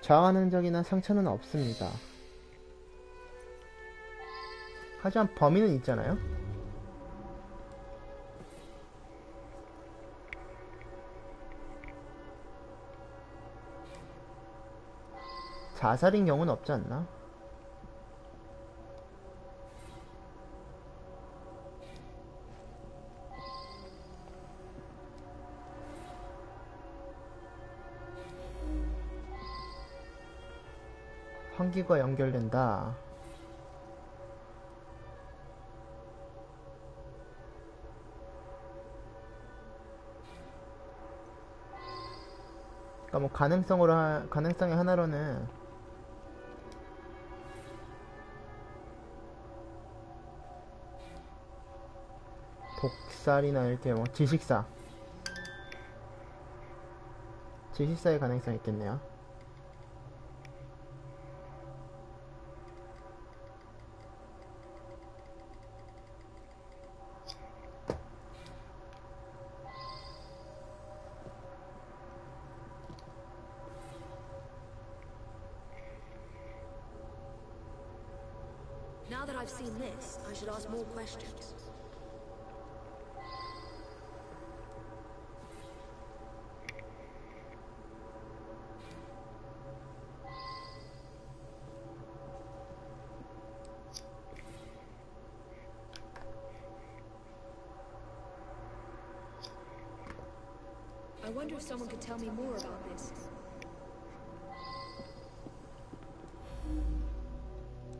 저항 흔적이나 상처는 없습니다. 하지만 범인은 있잖아요? 자살인 경우는 없지 않나? 환기가 연결된다. 그러니까 뭐 가능성의 하나로는 독살이나 이렇게 뭐 지식사의 가능성이 있겠네요. Now that I've seen this, I should ask more questions. I wonder if someone could tell me more about this.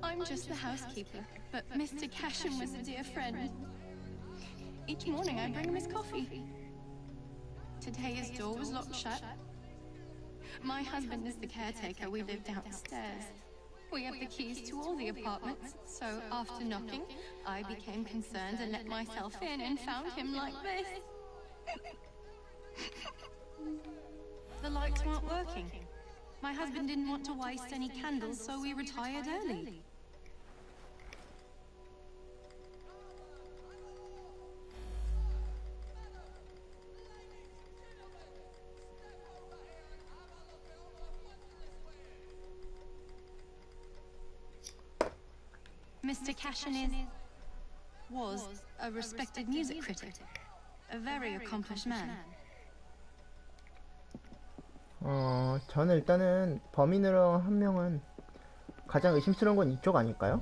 I'm just the housekeeper, but Mr. Cashin was a dear friend. Each morning I bring him his coffee. Today his door was locked shut. My husband is the caretaker. We live downstairs. We have the keys to all the apartments, so after knocking, I became concerned and let myself in and found him like this. The lights weren't working. My husband didn't want to waste any candles, so we retired early. Mr. Cashin was a respected music critic, a very accomplished man. 저는 일단은 범인으로 한 명은 가장 의심스러운 건 이쪽 아닐까요?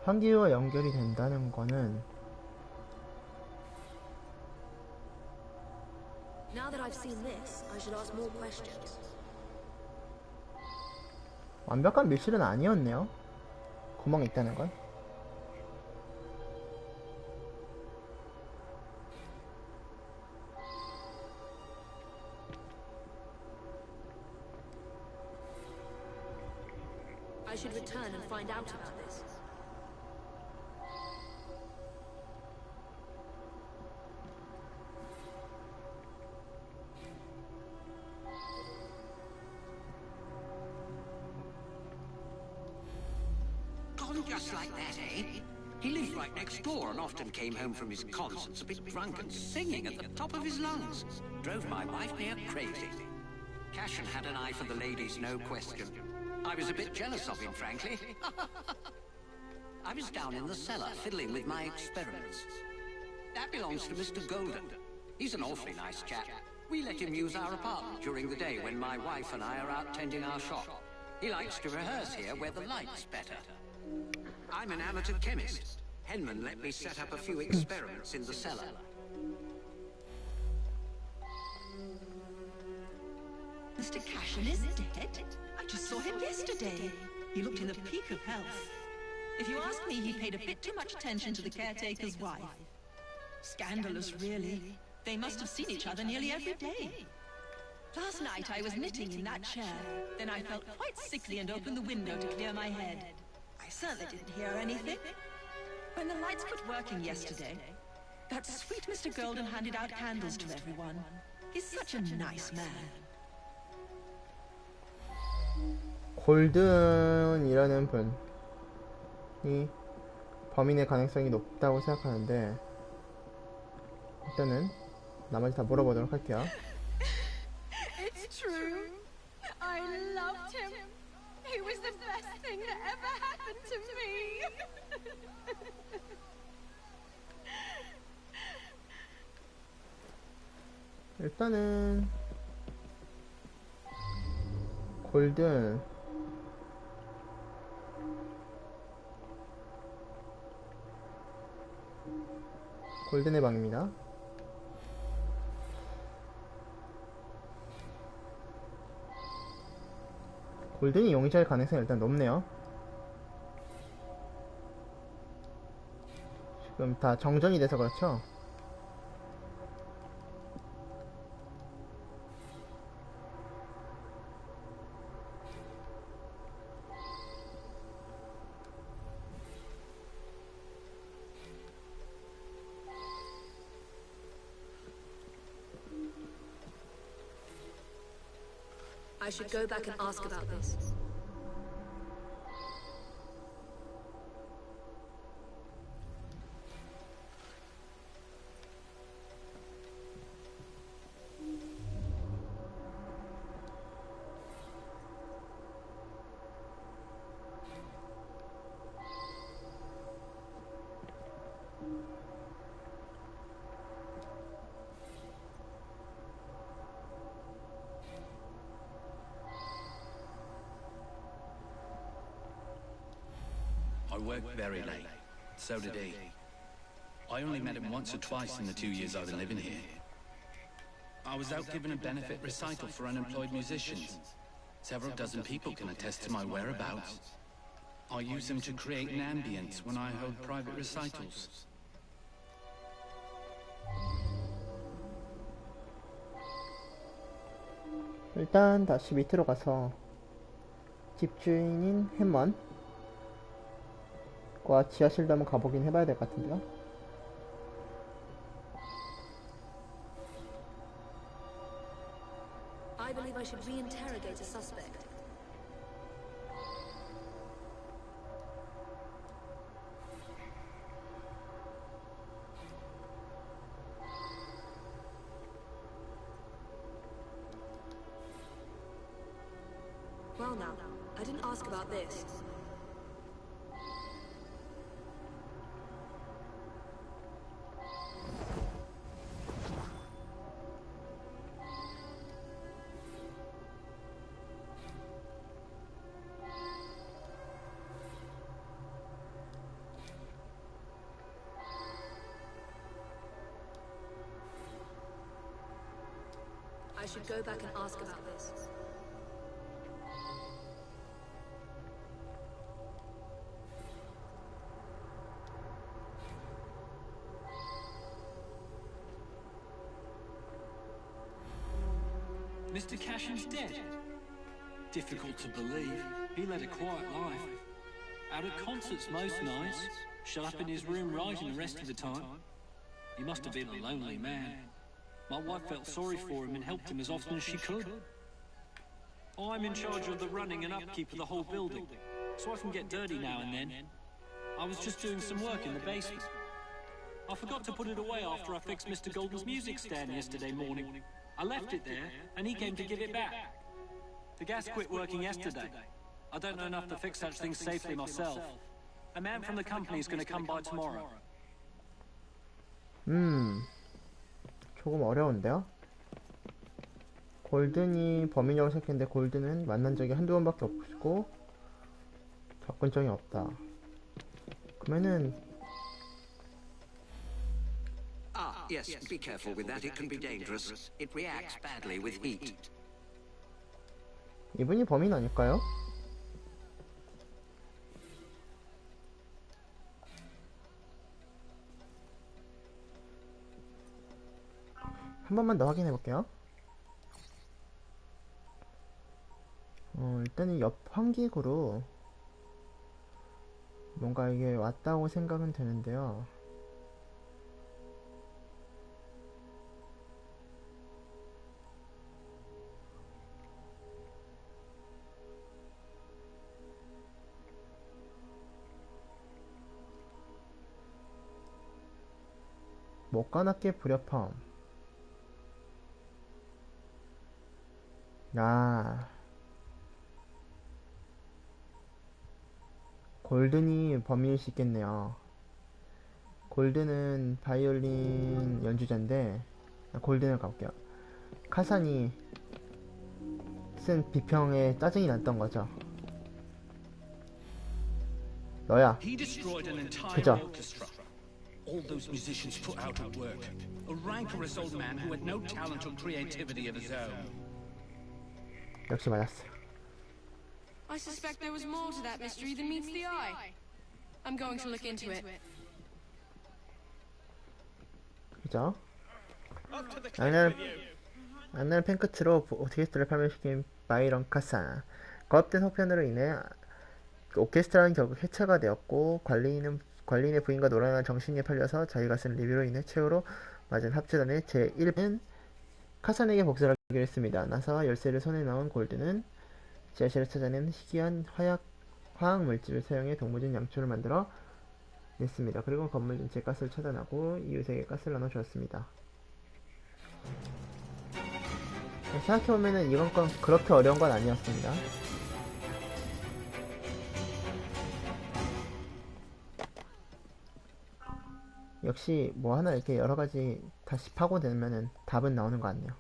환기와 연결이 된다는 거는 Now that I've seen this, I should ask more questions. 완벽한 밀실은 아니었네요. 구멍이 있다는 건. I should return and find out about this. Gone just like that, eh? He lived right next door and often came home from his concerts a bit drunk and singing at the top of his lungs. Drove my wife near crazy. Cashin had an eye for the ladies, no question. I was a bit jealous of him, frankly. I was down in the cellar, fiddling with my experiments. That belongs to Mr. Golden. He's an awfully nice chap. We let him use our apartment during the day when my wife and I are out tending our shop. He likes to rehearse here where the light's better. I'm an amateur chemist. Henman let me set up a few experiments in the cellar. Mr. Cashin is dead? I just saw him yesterday. He looked in the peak of health. If you ask me, he paid a bit too much attention to the caretaker's wife. Scandalous, really. They must have seen each other nearly every day. Last night I was knitting in that chair. Then I felt quite sickly and opened the window to clear my head. I certainly didn't hear anything. When the lights quit working yesterday, that sweet Mr. Golden handed out candles to everyone. He's such a nice man. 골든이라는 분이 범인의 가능성이 높다고 생각하는데 일단은 나머지 다 물어보도록 할게요. It's true. I loved him. He was the best thing that ever happened to me. 일단은 골든의 방입니다. 골든이 용의자일 가능성이 일단 높네요. 지금 다 정전이 돼서 그렇죠? I should go back and ask about this. I worked very late. So did he. I only met him once or twice in the 2 years I've been living here. I was out giving a benefit recital for unemployed musicians. Several dozen people can attest to my whereabouts. I use them to create an ambience when I hold private recitals. 일단 다시 밑으로 가서 집주인인 햄먼과 지하실도 한번 가보긴 해봐야 될 것 같은데요. I believe I should re-interrogate a suspect. Well now, I didn't ask about this. I should go back and ask about this. Mr. Cashin's dead. Difficult to believe. He led a quiet life. Out at concerts most nights, shut up in his room writing the rest of the time. He must have been a lonely man. My wife felt sorry for him and helped him as often as she could. I'm in charge of the running and upkeep of the whole building, so I can get dirty now and then. I was just doing some work in the basement. I forgot to put it away after I fixed Mr. Golden's music stand yesterday morning. I left it there, and he came to give it back. The gas quit working yesterday. I don't know enough to fix such things safely myself. A man from the company's going to come by tomorrow. 조금 어려운데요? 골든이 범인이라고 생각했는데 골든은 만난 적이 한두 번밖에 없고 접근성이 없다. 그러면은 Yes, be careful with that. It can be dangerous. It reacts badly with heat. 이분이 범인 아닐까요? 한 번만 더 확인해 볼게요. 일단은 옆 환기구로 뭔가 이게 왔다고 생각은 되는데요. 못 가납게 불협화. 골든이 범인일 수 있겠네요. 골든은 바이올린 연주자인데, 골든을 가볼게요. 카산이 쓴 비평에 짜증이 났던 거죠. 너야. 그죠? All those musicians put out of work. A rancorous old man who had no talent or creativity of his own. 역시 맞았어요. I suspect there was more to that mystery than meets the eye. I'm going to look into it. 그죠? 안나는 팬끝으로 오케스트라를 판매시킨 바이런 카산. 거업된 소편으로 인해 오케스트라는 결국 해체가 되었고 관리인의 부인과 노란한 정신이 팔려서 자기가 쓴 리뷰로 인해 최후로 맞은 합체단의 제1은 카산에게 복수를 하기로 했습니다. 나사와 열쇠를 손에 넣은 골드는 지하실을 찾아낸 희귀한 화학 물질을 사용해 동무진 양초를 만들어 냈습니다. 그리고 건물 전체에 가스를 차단하고 이웃에게 가스를 나눠주었습니다. 생각해보면은 이건 그렇게 어려운 건 아니었습니다. 역시 뭐 하나 이렇게 여러가지 다시 파고들면은 답은 나오는 것 같네요.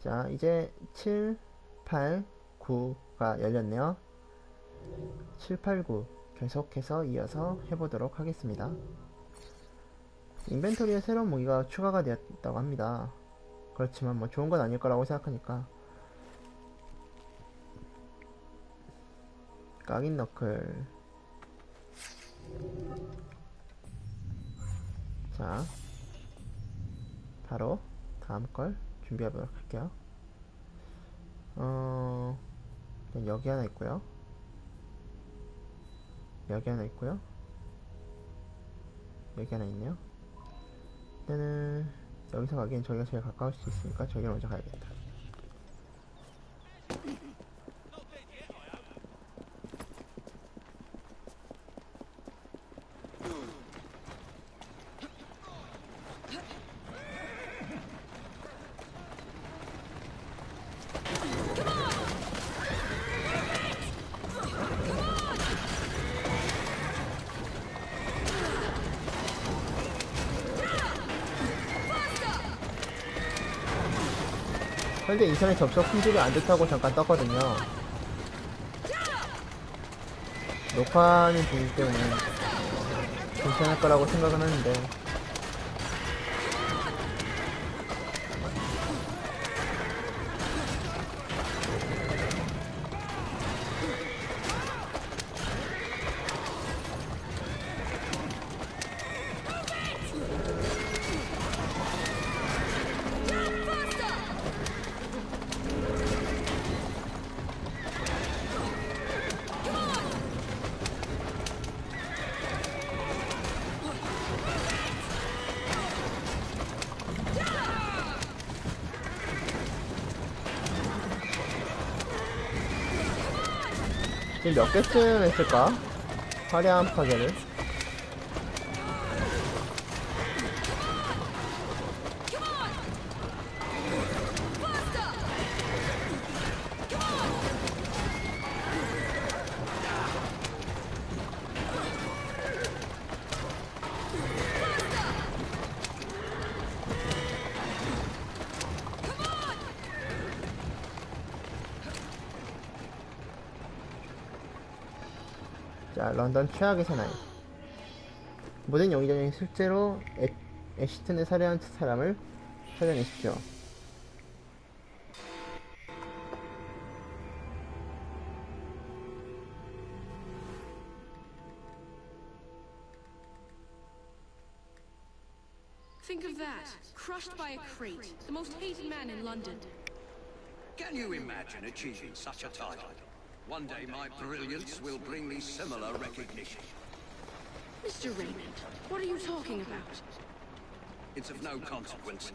자, 이제 7, 8, 9가 열렸네요. 7, 8, 9 계속해서 이어서 해보도록 하겠습니다. 인벤토리에 새로운 무기가 추가가 되었다고 합니다. 그렇지만 뭐 좋은 건 아닐 거라고 생각하니까. 깍인 너클. 자, 바로 다음 걸 준비해보도록 할게요. 여기 하나 있고요. 여기 하나 있고요. 여기 하나 있네요. 일단은 여기서 가기엔 저희가 제일 가까울 수 있으니까 저기로 먼저 가야겠다. 현재 인터넷 접속 품질이 안 좋다고 잠깐 떴거든요. 녹화하는 중이기 때문에 괜찮을 거라고 생각은 하는데 지금 몇 개쯤 했을까? 화려한 파괴를. 자, 런던 최악의 사나이. 모든 용의자 중에 실제로 애시튼을 살해한 사람을 찾아내십시오. Think of that. Crushed by a crate. The most hated man in London. Can you imagine achieving such a title? One day my brilliance will bring me similar recognition. Mr. Raymond, what are you talking about? It's of no consequence.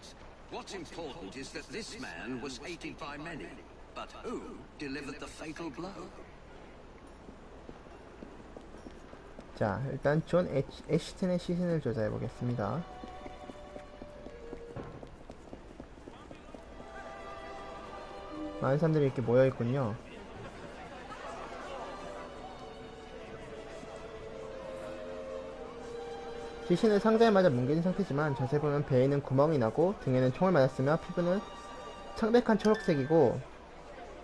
What's important is that this man was hated by many. But who delivered the fatal blow? 자, 일단 존 애시튼의 시신을 조사해 보겠습니다. 많은 사람들이 이렇게 모여 있군요. 시신을 상자에 맞아 뭉개진 상태지만 자세히 보면 배에는 구멍이 나고 등에는 총을 맞았으며 피부는 창백한 초록색이고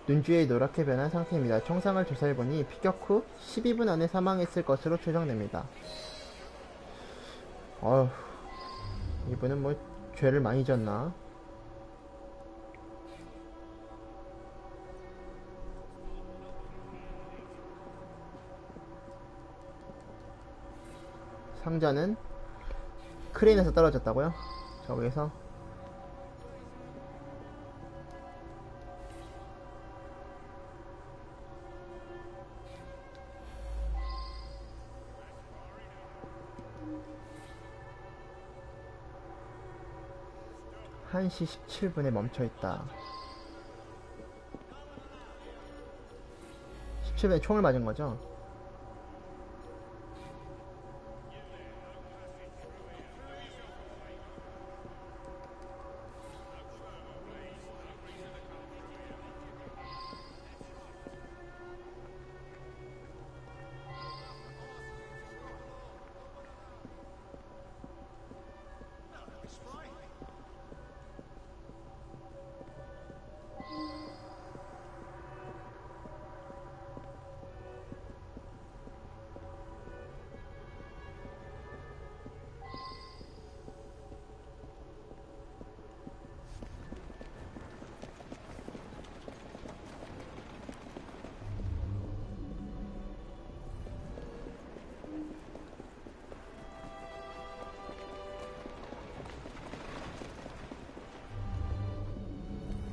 눈주위에 노랗게 변한 상태입니다. 총상을 조사해보니 피격 후 12분 안에 사망했을 것으로 추정됩니다. 어휴, 이분은 뭐 죄를 많이 졌나? 상자는 크레인에서 떨어졌다고요? 저기에서 (1시 17분에) 멈춰있다. 17분에 총을 맞은 거죠?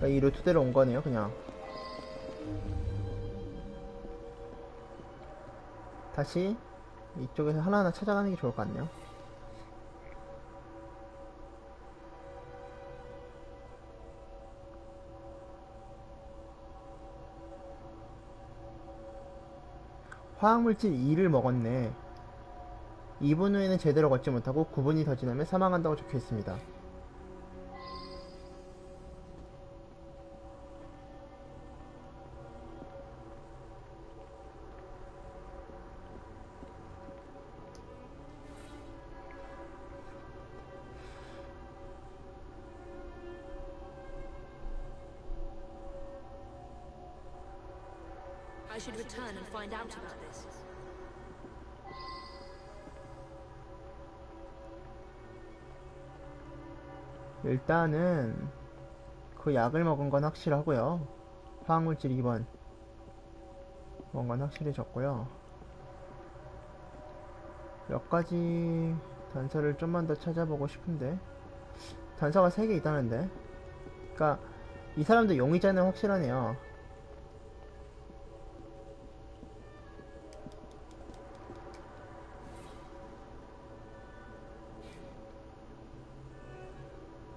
이 루트대로 온 거네요, 그냥. 다시 이쪽에서 하나하나 찾아가는 게 좋을 것 같네요. 화학물질 2를 먹었네. 2분 후에는 제대로 걷지 못하고 9분이 더 지나면 사망한다고 적혀 있습니다. I should return and find out about this. 일단은 그 약을 먹은 건 확실하고요. 화학물질 2번 먹은 건 확실해졌고요. 몇 가지 단서를 좀만 더 찾아보고 싶은데, 단서가 3개 있다는데, 그니까 이 사람도 용의자는 확실하네요.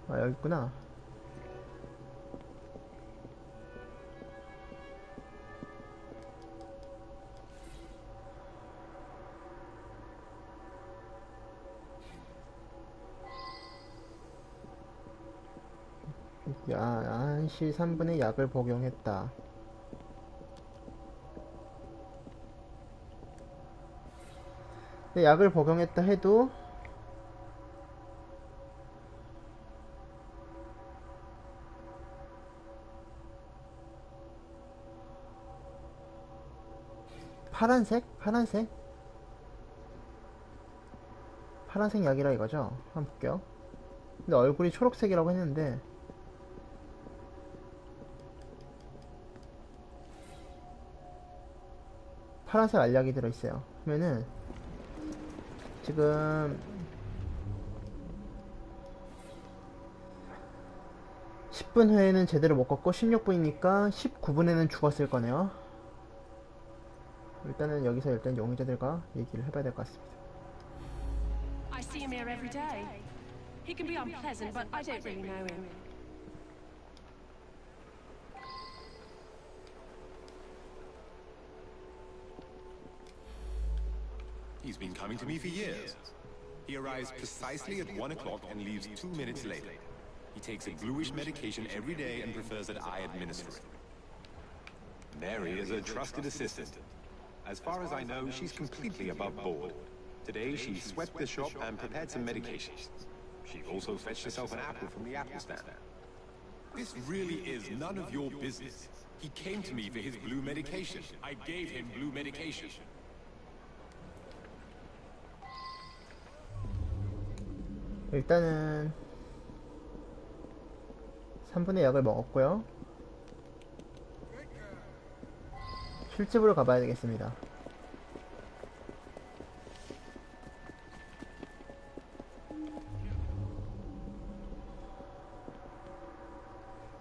아, 여기 있구나. 야, 1시 3분에 약을 복용했다. 근데 약을 복용했다 해도 파란색? 파란색? 파란색 약이라 이거죠? 한번 볼게요. 근데 얼굴이 초록색이라고 했는데 파란색 알약이 들어있어요. 그러면은 지금 10분 후에는 제대로 못 걷고 16분이니까 19분에는 죽었을 거네요. 일단은 여기서 일단 용의자들과 얘기를 해봐야 될 것 같습니다. I see him here every day. He can be unpleasant, but I don't really know him. He's been coming to me for years. He arrives precisely at 1 o'clock and leaves 2 minutes later. He takes a bluish medication every day and prefers that I administer it. Mary is a trusted assistant. As far as I know, she's completely above board. Today, she swept the shop and prepared some medications. She also fetched herself an apple from the apple stand. This really is none of your business. He came to me for his blue medication. I gave him blue medication. 일단은 3분의 약을 먹었고요. 술집으로 가봐야 되겠습니다.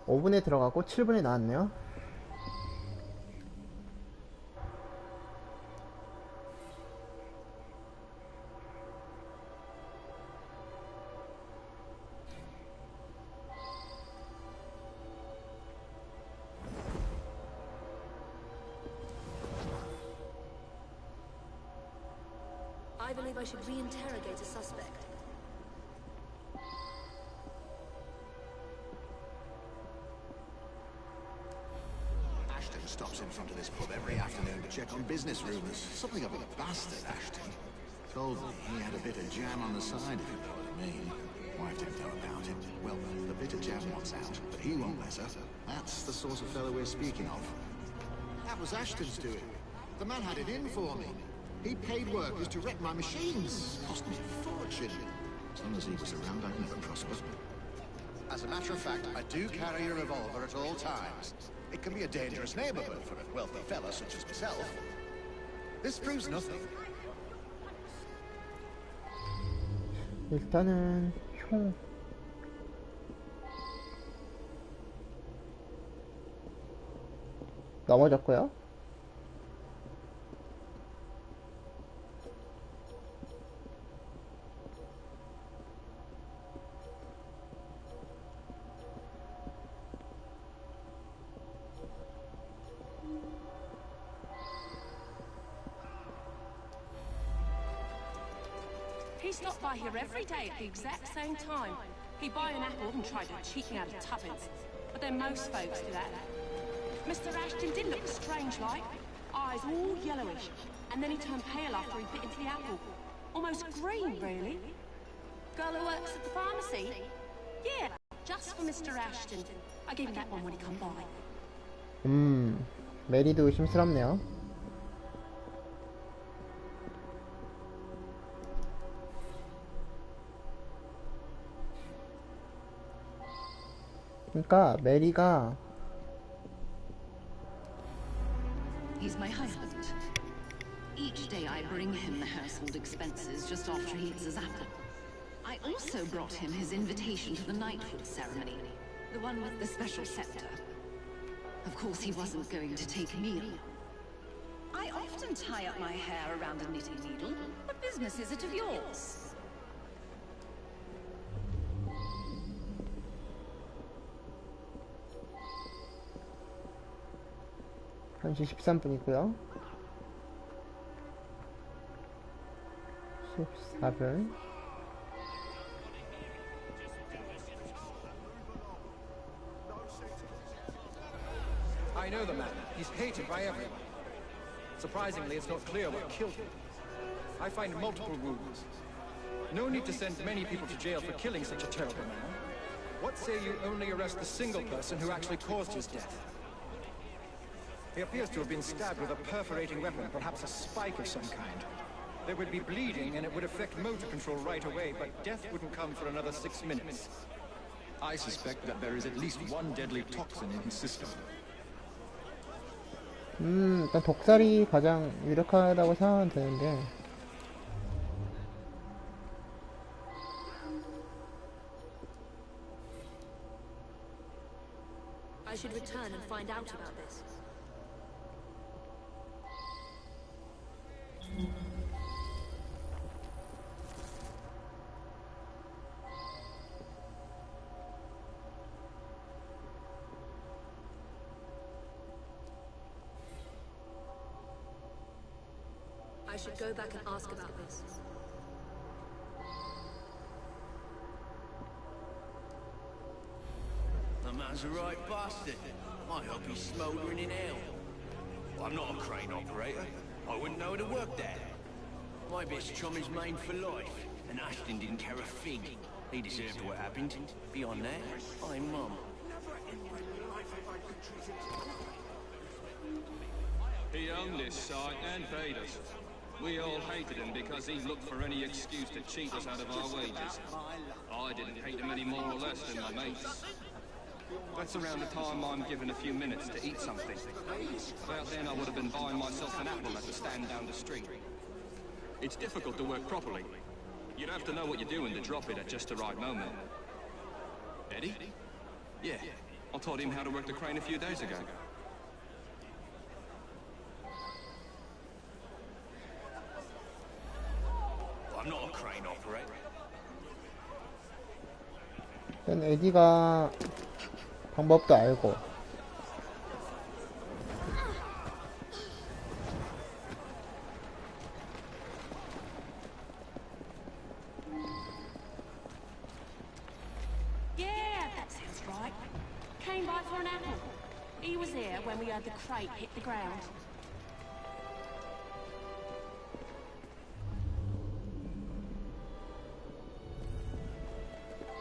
(5분에) 들어가고 7분에 나왔네요. I believe I should re-interrogate a suspect. Ashton stops in front of this pub every afternoon to check on business rumours. Something of a bastard, Ashton. Told me he had a bit of jam on the side, if you know what I mean. Wife didn't know about it. Well, the bit of jam wants out, but he won't let her. That's the sort of fellow we're speaking of. That was Ashton's doing. The man had it in for me. He paid workers to wreck my machines. Cost me a fortune. As long as he was around, I'd never prosper. As a matter of fact, I do carry a revolver at all times. It can be a dangerous neighborhood for a wealthy fella such as myself. This proves nothing. 일단은 총 넘어졌고요. He stopped by here every day at the exact same time. He'd buy an apple and try to cheat me out of tuppence. But then most folks do that. Mr. Ashton did look strange like. Eyes all yellowish. And then he turned pale after he bit into the apple. Almost green, really. Girl who works at the pharmacy? Yeah, just for Mr. Ashton. I gave him that one when he come by. 메리도 의심스럽네요. 그러니까 메리가 He's my husband. Each day I bring him the household expenses just after he eats his apple. I also brought him his invitation to the knighthood ceremony, the one with the special scepter. Of course, he wasn't going to take me along. I often tie up my hair around a knitting needle. What business is it of yours? 1시 13분이고요. 14분. I know the man. He's hated by everyone. Surprisingly, it's not clear what killed him. I find multiple wounds. No need to send many people to jail for killing such a terrible man. What say you only arrest the single person who actually caused his death? He appears to have been stabbed with a perforating weapon, perhaps a spike of some kind. There would be bleeding and it would affect motor control right away, but death wouldn't come for another 6 minutes. I suspect that there is at least one deadly toxin in his system. 일단 독살이 가장 유력하다고 생각하면 되는데. I should return and find out about this. I should go back and ask about this. The man's a right bastard. I hope he's smouldering in hell. I'm not a crane operator. I wouldn't know how to work that. My best chum is maimed for life, and Ashton didn't care a fig. He deserved what happened. Beyond that, I'm mum. He owned this site and paid us. We all hated him because he looked for any excuse to cheat us out of our wages. I didn't hate him any more or less than my mates. That's around the time I'm given a few minutes to eat something. About then I would have been buying myself an apple at the stand down the street. It's difficult to work properly. You'd have to know what you're doing to drop it at just the right moment. Eddie? Yeah, I taught him how to work the crane a few days ago. I'm not a crane operator. 일단 에디가 방법도 알고. Yeah, that sounds right. Came by for an apple. He was here when we heard the crate hit the ground.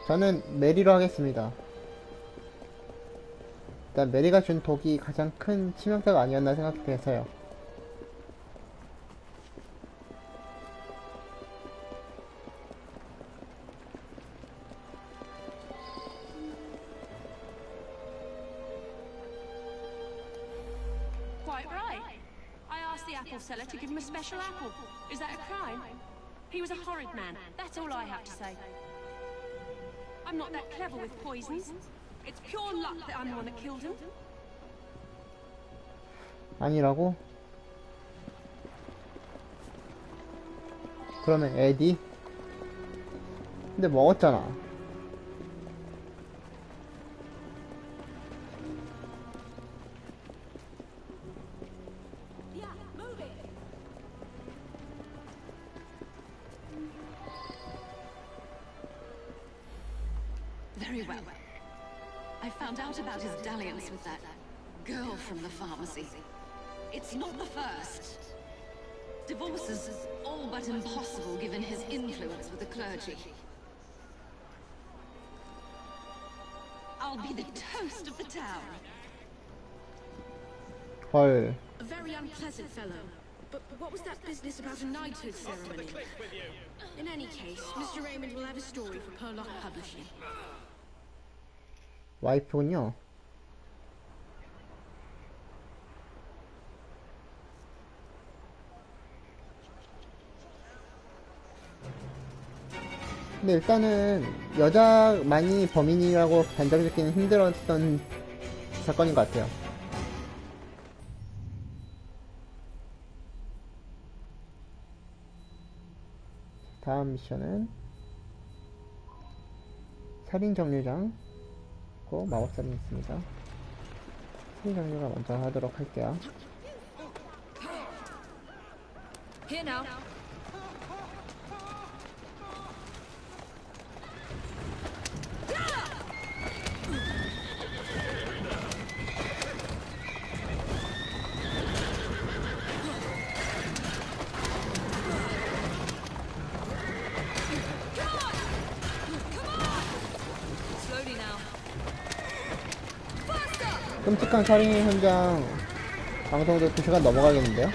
저는 메리로 하겠습니다. 일단 메리가 준 독이 가장 큰 치명타가 아니었나 생각돼서요. Quite right. I asked the apple seller to give him a special apple. Is that a crime? He was a horrid man. That's all I have to say. I'm not that clever with poisons. It's pure luck that I'm the one that killed him. 아니라고? 그러면 에디? 근데 먹었잖아. Very well. I found out about his dalliance with that girl from the pharmacy. It's not the first. Divorce is all but impossible given his influence with the clergy. I'll be the toast of the town. 헐. A very unpleasant fellow. But what was that business about a knighthood ceremony? In any case, Mr. Raymond will have a story for Perlock Publishing. 와이프군요. 근데 일단은 여자만이 범인이라고 단정짓기는 힘들었던 사건인 것 같아요. 다음 미션은 살인정류장 고 마법살인 있습니다. 살인정류장 먼저 하도록 할게요. Here now. 끔찍한 살인 현장 방송도 2시간 넘어가겠는데요?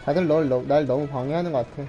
다들 날 너무 방해하는 것 같아.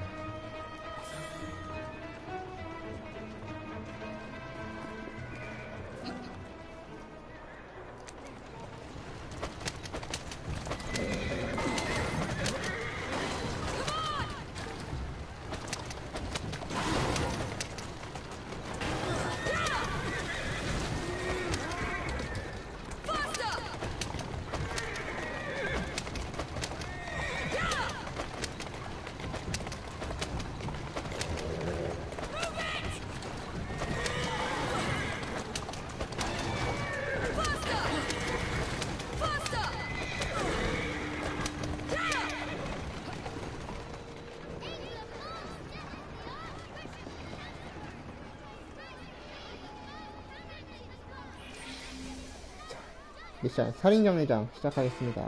미션 살인경매장 시작하겠습니다.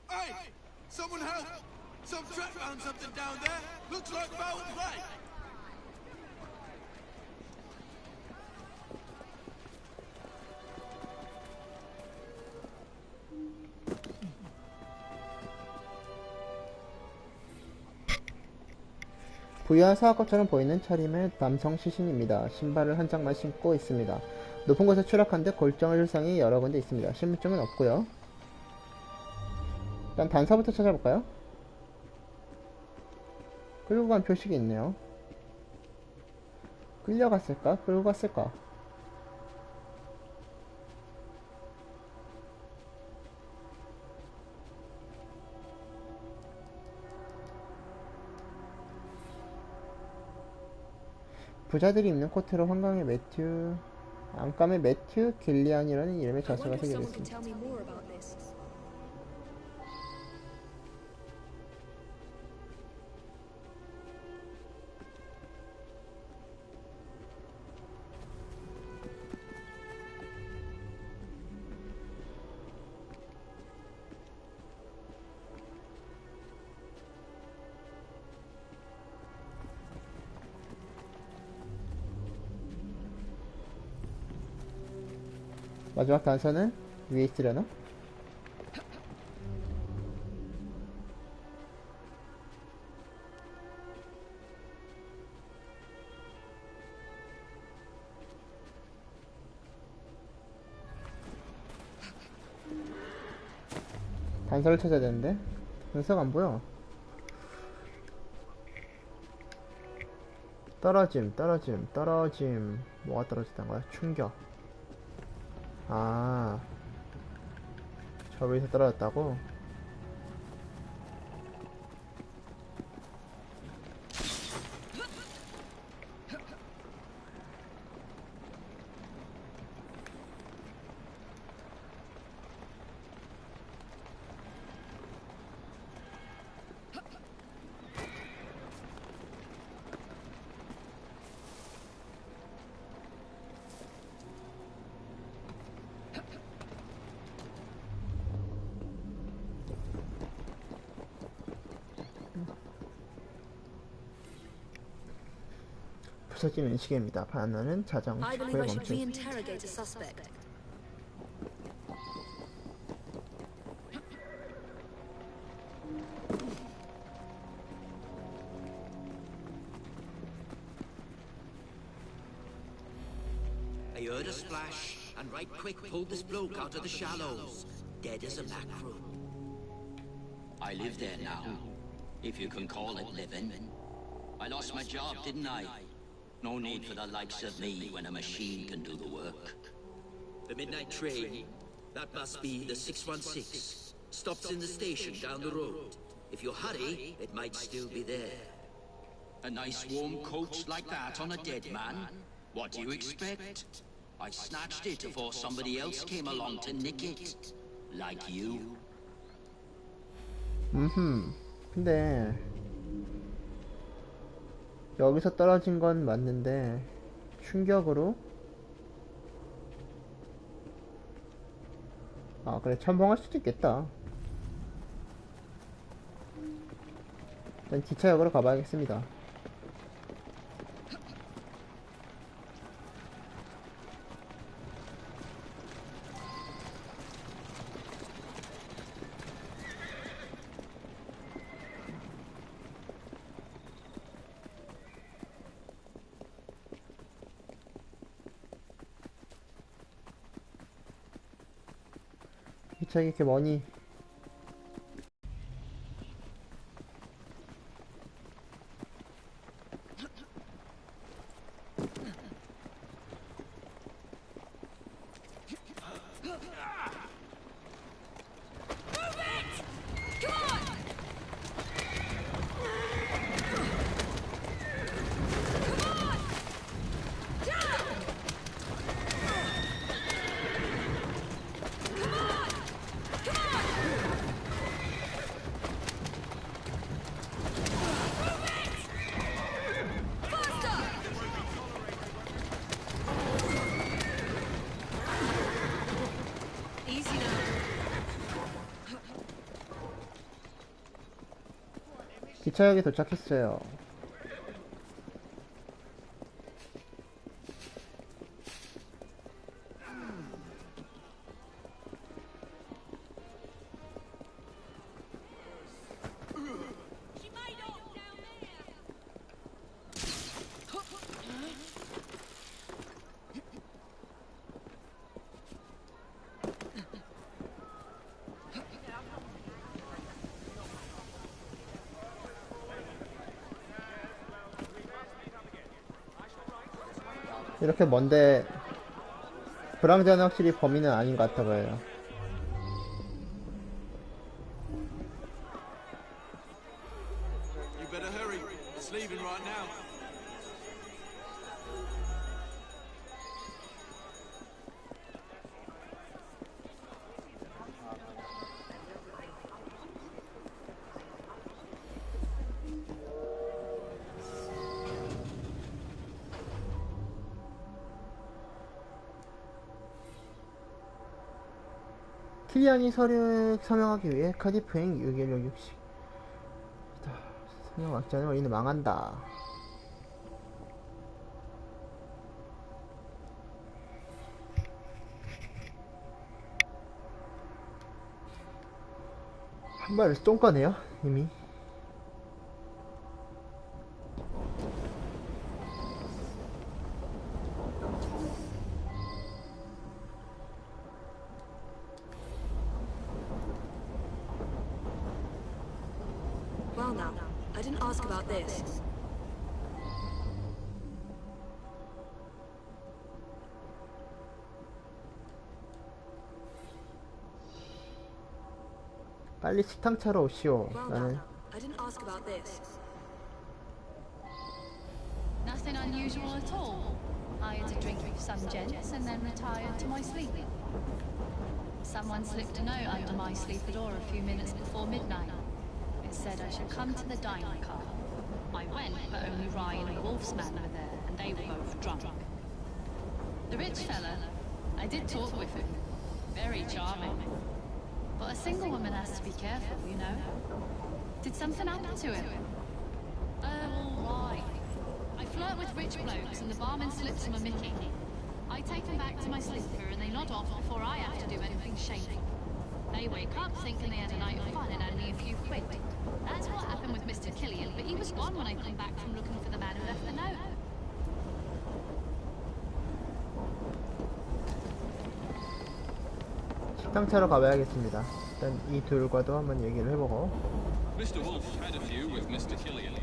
Hey! Someone help! Some trap found something down there! Looks like foul play! 부유한 사업가처럼 보이는 차림의 남성 시신입니다. 신발을 한 짝만 신고 있습니다. 높은 곳에 추락한 듯 골정을 일상이 여러 군데 있습니다. 신분증은 없고요. 일단 단서부터 찾아볼까요? 끌고 간 표식이 있네요. 끌려갔을까? 끌고 갔을까? 부자들이 입는 코트로 한강의 매튜, 안감의 매튜 길리안이라는 이름의 저수가 새겨져 있습니다. 마지막 단서는 위에 있으려나? 단서를 찾아야 되는데 단서가 안 보여. 떨어짐, 떨어짐, 떨어짐. 뭐가 떨어졌단 거야? 충격. 아, 저 위에서 떨어졌다고? 부서지는 시계입니다. 바나나는 자정 I 직후에 believe I should 멈춰 있습니다. re-interrogate a suspect. I heard a splash, and right quick pulled this bloke out of the shallows, dead as a mackerel. I live there now, if you can call it living. I lost my job, didn't I? No need for the likes of me when a machine can do the work. The midnight train, that must be the 616. Stops in the station down the road. If you hurry, it might still be there. A nice warm coach like that on a dead man? What do you expect? I snatched it before somebody else came along to nick it. Like you. 근데 여기서 떨어진 건 맞는데 충격으로 아 그래 첨벙할 수도 있겠다. 일단 기차역으로 가봐야겠습니다. 기차역이 이렇게 머니. 기차역에 도착했어요. 이렇게 먼데 불황자는 확실히 범인은 아닌 것 같아 보여요. You better hurry. It's leaving right now. 킬리안이 서류에 서명하기 위해 카디프행 61660 서명 막지 않으면 우리는 망한다. 한 마리 똥까네요 이미. Well now, I didn't ask about this. 빨리 식당 차로 오시오. Well 나는 now, I didn't ask about this. Nothing unusual at all. I had a drink with some gents and then retired to my sleep. Someone slipped a note under my sleeper door a few minutes before midnight. It said I should come to the dining car. I went, but only Ryan and Wolfsman were there, and they were both drunk. The rich fella, I did talk with him. Very charming. But a single woman has to be careful, you know. Did something happen to him? Oh, all right. I flirt with rich blokes and the barman slips him a mickey. I take them back to my sleeper and they nod off before I have to do anything shameful. They wake up thinking they had a night of fun and only a few quid. That's what happened with Mr. Killian, but he was gone when I come back from looking for the man who left the note. 식당 차로 가봐야겠습니다. 일단 이 둘과도 한번 얘기를 해보고. Mr. Wolf had a few with Mr. Killian.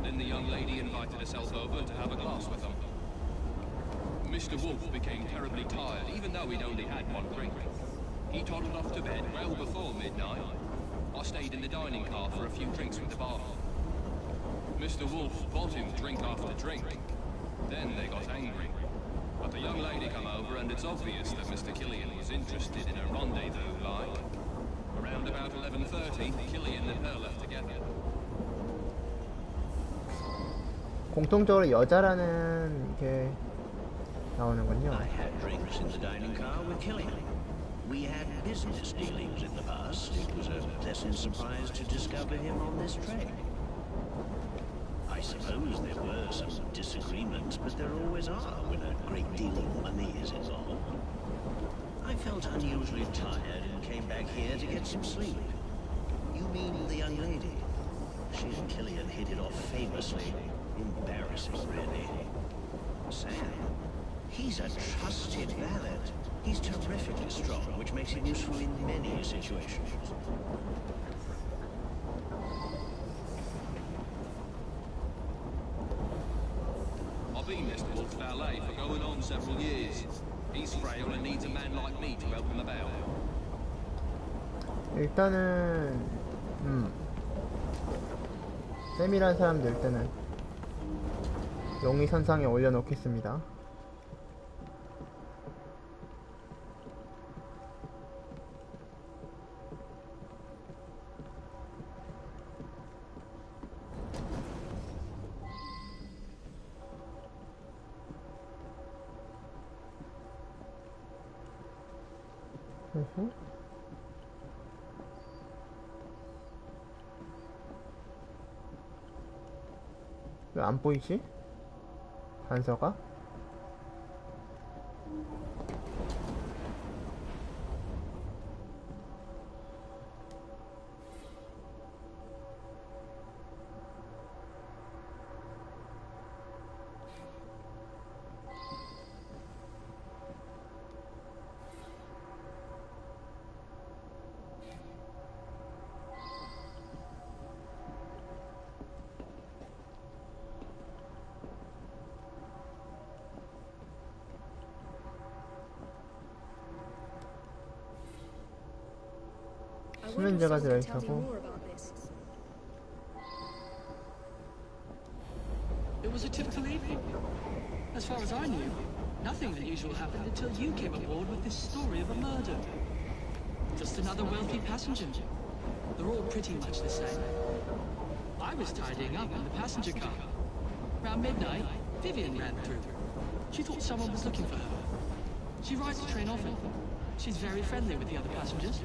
Then the young lady invited herself over to have a glass with them. Mr. Wolf became terribly tired, even though he'd only had one drink. He toddled off to bed well before midnight. I stayed in the dining car for a few drinks with the barman. Mr. Wolf bought him drink after drink. Then they got angry. But the young lady come over, and it's obvious that Mr. Killian was interested in a rendezvous line. Around about 11:30, Killian and her left together. 공통적으로 여자라는 게 나오는군요. I had drinks in the dining car with Killian. We had business dealings in the past. It was a pleasant surprise to discover him on this train. I suppose there were some disagreements, but there always are when a great deal of money is involved. I felt unusually tired and came back here to get some sleep. You mean the young lady? She and Killian hit it off famously. Embarrassing, really. Sam, he's a trusted valet. He's terrifically strong, which makes him useful in many situations. I've been Mr. Wolf's valet for going on several years. He's frail and needs a man like me to help him about. 일단은 쌤이라는 사람도 일단은 용의 선상에 올려놓겠습니다. 왜 안 보이지? 단서가? 수면제가 들어있다고. It was a typical evening. As far as I knew, nothing unusual happened until you came aboard with this story of a murder. Just another wealthy passenger. They're all pretty much the same. I was tidying up in the passenger car. Around midnight, Vivian ran through. She thought someone was looking for her. She rides the train often. She's very friendly with the other passengers.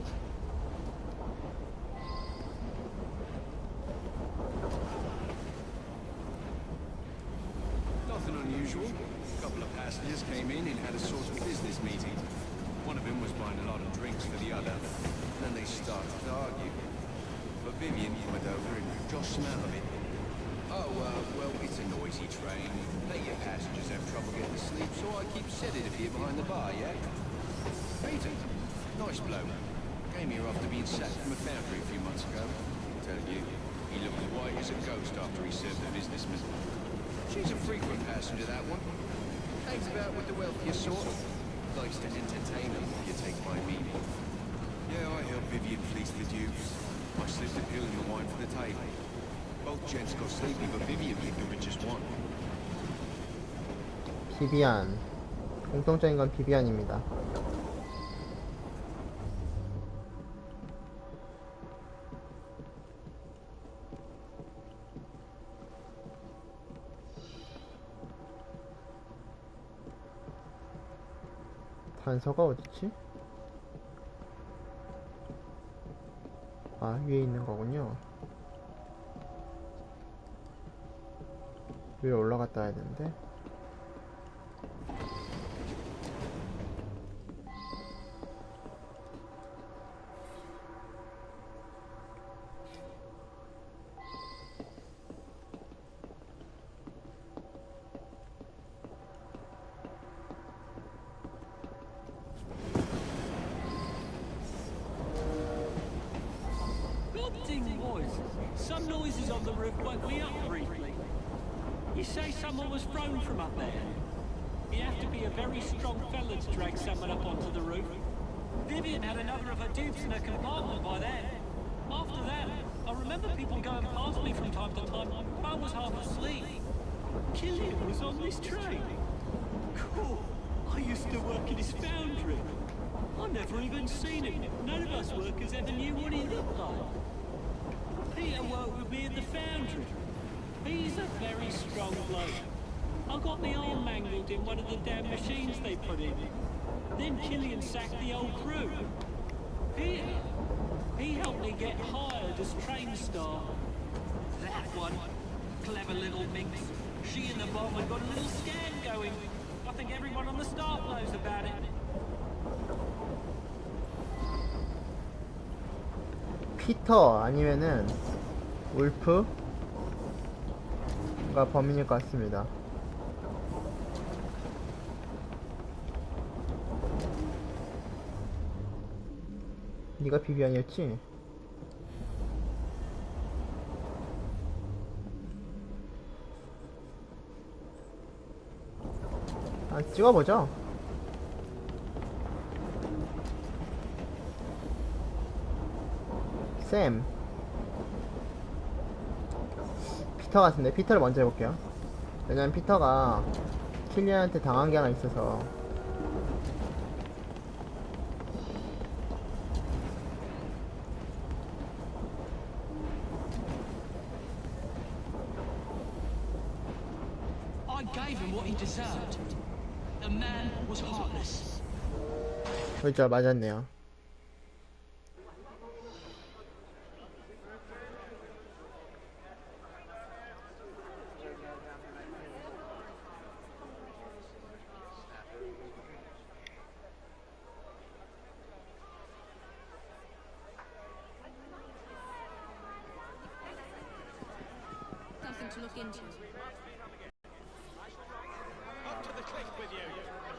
Nothing unusual. A couple of passengers came in and had a sort of business meeting. One of them was buying a lot of drinks for the other, and then they started to argue. but Vivian coming over and Josh smell of it. Oh, well, it's a noisy train. Let your passengers have trouble getting to sleep, so I keep sedative here behind the bar, yeah? Peter, nice bloke. Came here after being sacked from a foundry a few months ago. Tell you, he looked as white as a ghost after he served the businessman. She's a frequent passenger, that one. Hangs about with the wealthier sort. Likes to entertain them, if you take my meaning. Yeah, I helped Vivian fleece the dupes. I slipped a pill in the wine for the table. Both gents got sleepy, but Vivian picked up at just one. 비비안. 공통적인 건 비비안입니다. 단서가 어디지? 아, 위에 있는 거군요. 위로 올라갔다 와야 되는데. Some noises on the roof woke me up briefly. You say someone was thrown from up there? You have to be a very strong fella to drag someone up onto the roof. Vivian had another of her dupes in her compartment by then. After that, I remember people going past me from time to time. I was half asleep. Killian was on this train. Cool. I used to work in his foundry. I've never even seen him. None of us workers ever knew what he looked like. Peter worked with me in the foundry. He's a very strong bloke. I got my arm mangled in one of the damn machines they put in. Then Killian sacked the old crew. Peter, he helped me get hired as train staff. That one, clever little minx. She and the bomb had got a little scam going. I think everyone on the staff knows about it. 피터 아니면은 울프가 범인일 것 같습니다. 네가 비비안이었지? 아, 찍어보죠. 샘 피터 같은데 피터를 먼저 해볼게요. 왜냐면 피터가 킬리안한테 당한 게 하나 있어서. I gave him what he deserved. The man was heartless. 그렇죠, 맞았네요.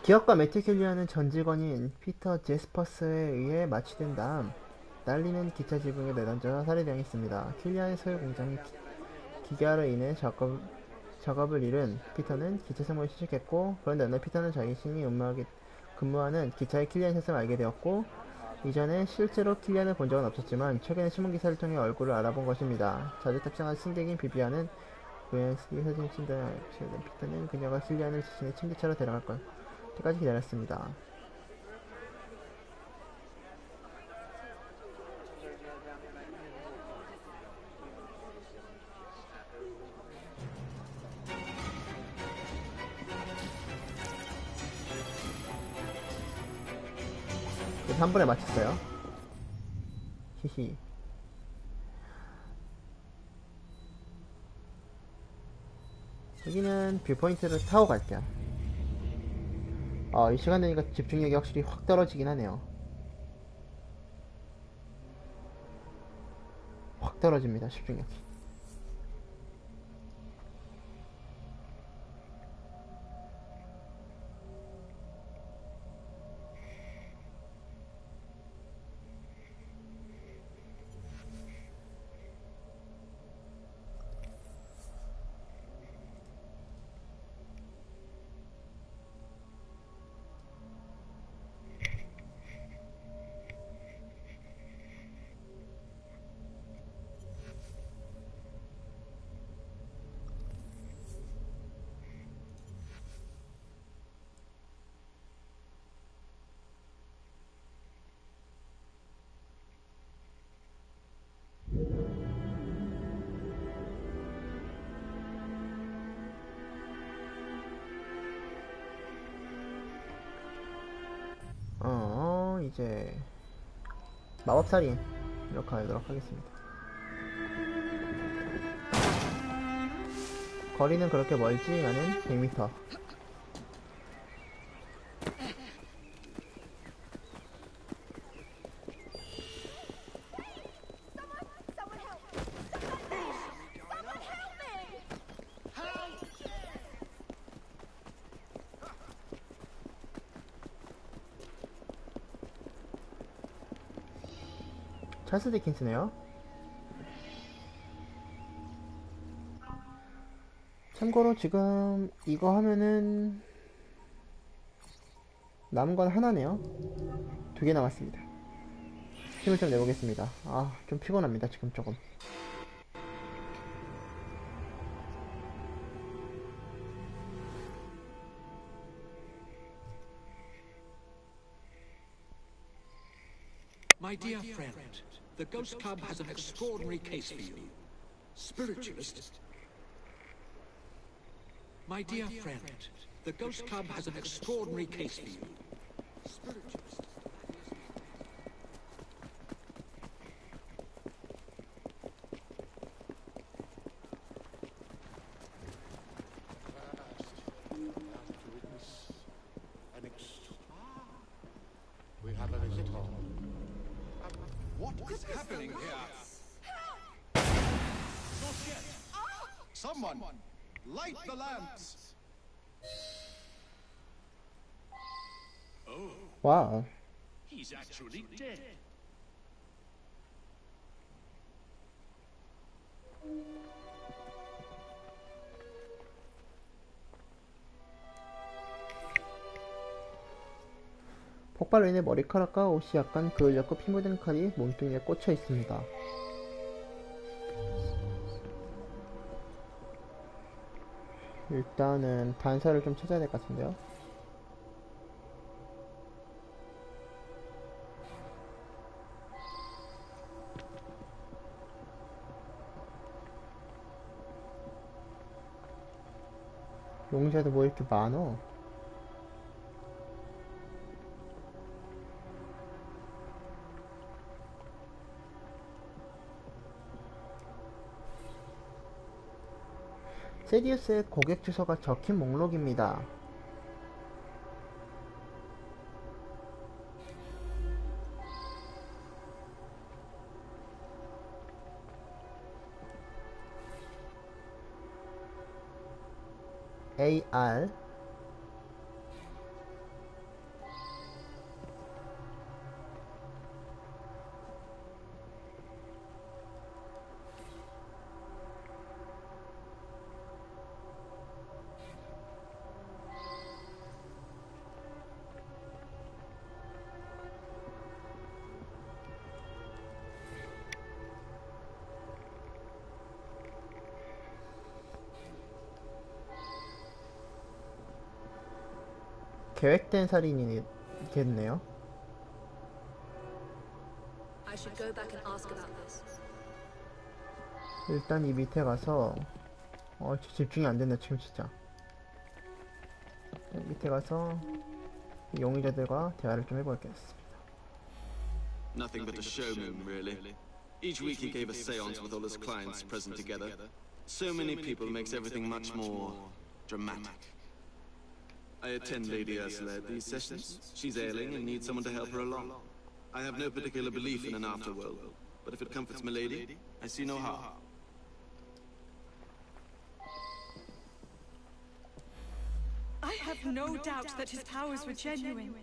기업가 매튜 킬리안은 전 직원인 피터 제스퍼스에 의해 마취된 다음 날리는 기차 지붕에 내던져 살해당했습니다. 킬리안의 소유 공장이 기계화로 인해 작업을 잃은 피터는 기차 승무원을 취직했고, 그런데 어느 날 피터는 자신이 근무하는 기차의 킬리안 셋을 알게 되었고, 이전에 실제로 킬리안을 본 적은 없었지만 최근에 신문기사를 통해 얼굴을 알아본 것입니다. 자주 탑승한 승객인 비비안은 고양이 사진을 친다. 피터는 그녀가 킬리안을 자신의 침대차로 데려갈 때까지 기다렸습니다. 그래서 한 번에 맞췄어요. 히히. 여기는 뷰포인트를 타고 갈게요. 이 시간 되니까 집중력이 확실히 확 떨어지긴 하네요. 확 확 떨어집니다. 집중력이. 이제 마법살인 이렇게 하도록 하겠습니다. 거리는 그렇게 멀지 않은 100m. 찰스 디킨스네요. 참고로 지금 이거 하면은 남은 건 하나네요. 2개 남았습니다. 힘을 좀 내보겠습니다. 좀 피곤합니다 지금 조금. My dear friend, the Ghost Club has an extraordinary case for you. Spiritualist. My dear friend, the Ghost Club has an extraordinary case for you. Spiritualist. We have a visitor. What is happening here? Not yet. Someone, light the lamps. Oh, 와우. he's actually dead. 폭발로 인해 머리카락과 옷이 약간 그을렸고 피 묻은 칼이 몸뚱이에 꽂혀 있습니다. 일단은 단서를 좀 찾아야 될 것 같은데요. 용자도 뭐 이렇게 많어? 세디우스의 고객 주소가 적힌 목록입니다. AR 계획된 살인이겠네요. I should go back and ask about this. 일단 이 밑에 가서 집중이 안 된다 지금 진짜. 밑에 가서 용의자들과 대화를 좀 해보겠습니다. Nothing but a showman, really. Each week he gave a seance with all his clients present together. So many people makes everything much more dramatic. I attend Lady Ursula at these sessions. She's ailing and needs someone to help her along. I have no particular belief in an afterworld. but if it comforts milady, I see no harm. I have no doubt that his powers were genuine.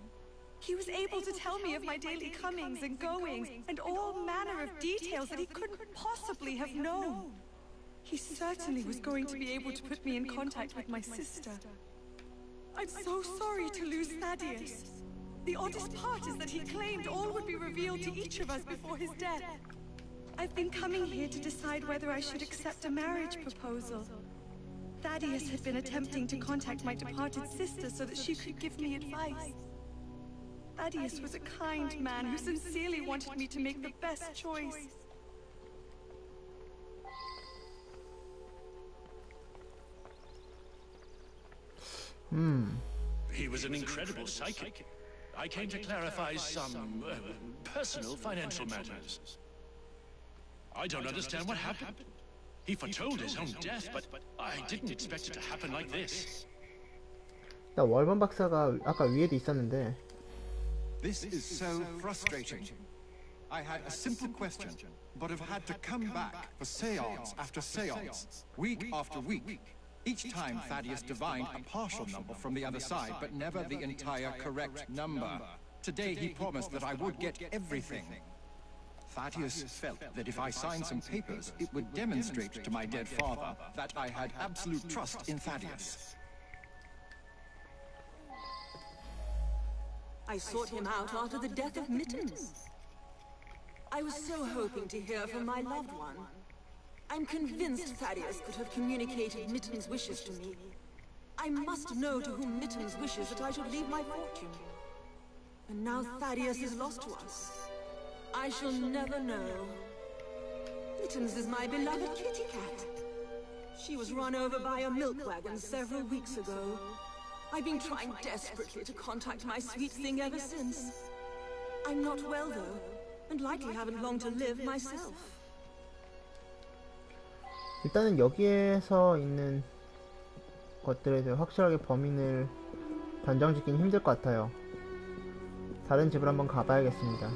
He was able to tell me of my daily comings and goings, and all manner of details that he couldn't possibly have known. He certainly was going to be able to put me in contact with my sister. I'm so sorry to lose Thaddeus. The oddest part is that he claimed all would be revealed to each of us before his death. I've been coming here to decide whether I should accept a marriage proposal. Thaddeus had been attempting to contact my departed sister so that she could give me advice. Thaddeus was a kind man who sincerely wanted me to make the best choice. He was an incredible psychic. I came to clarify some personal financial matters. I don't understand what happened. He foretold his own death, but I didn't expect it to happen like this. 나 월번 박사가 아까 위에도 있었는데. This is so frustrating. I had a simple question, but have had to come back for seance after seance, week after week. Each time Thaddeus divined a partial number from the other side, but never the entire correct number. Today he promised that I would get everything. Thaddeus felt that if I signed some papers, it would demonstrate to my dead father that I had absolute trust in Thaddeus. I sought him out after the death of Mittens. I was so hoping to hear from my loved one. I'm convinced Thaddeus could have communicated Mittens' wishes to me. I must know to whom Mittens wishes that I should leave my fortune. And now Thaddeus is lost to us. I shall never know. Mittens is my beloved kitty cat. She was run over by a milk wagon several weeks ago. I've been trying desperately to contact my sweet thing ever since. I'm not well though, and likely haven't long to live myself. 일단은 여기에서 있는 것들에 대해 확실하게 범인을 단정짓기는 힘들 것 같아요. 다른 집을 한번 가봐야겠습니다.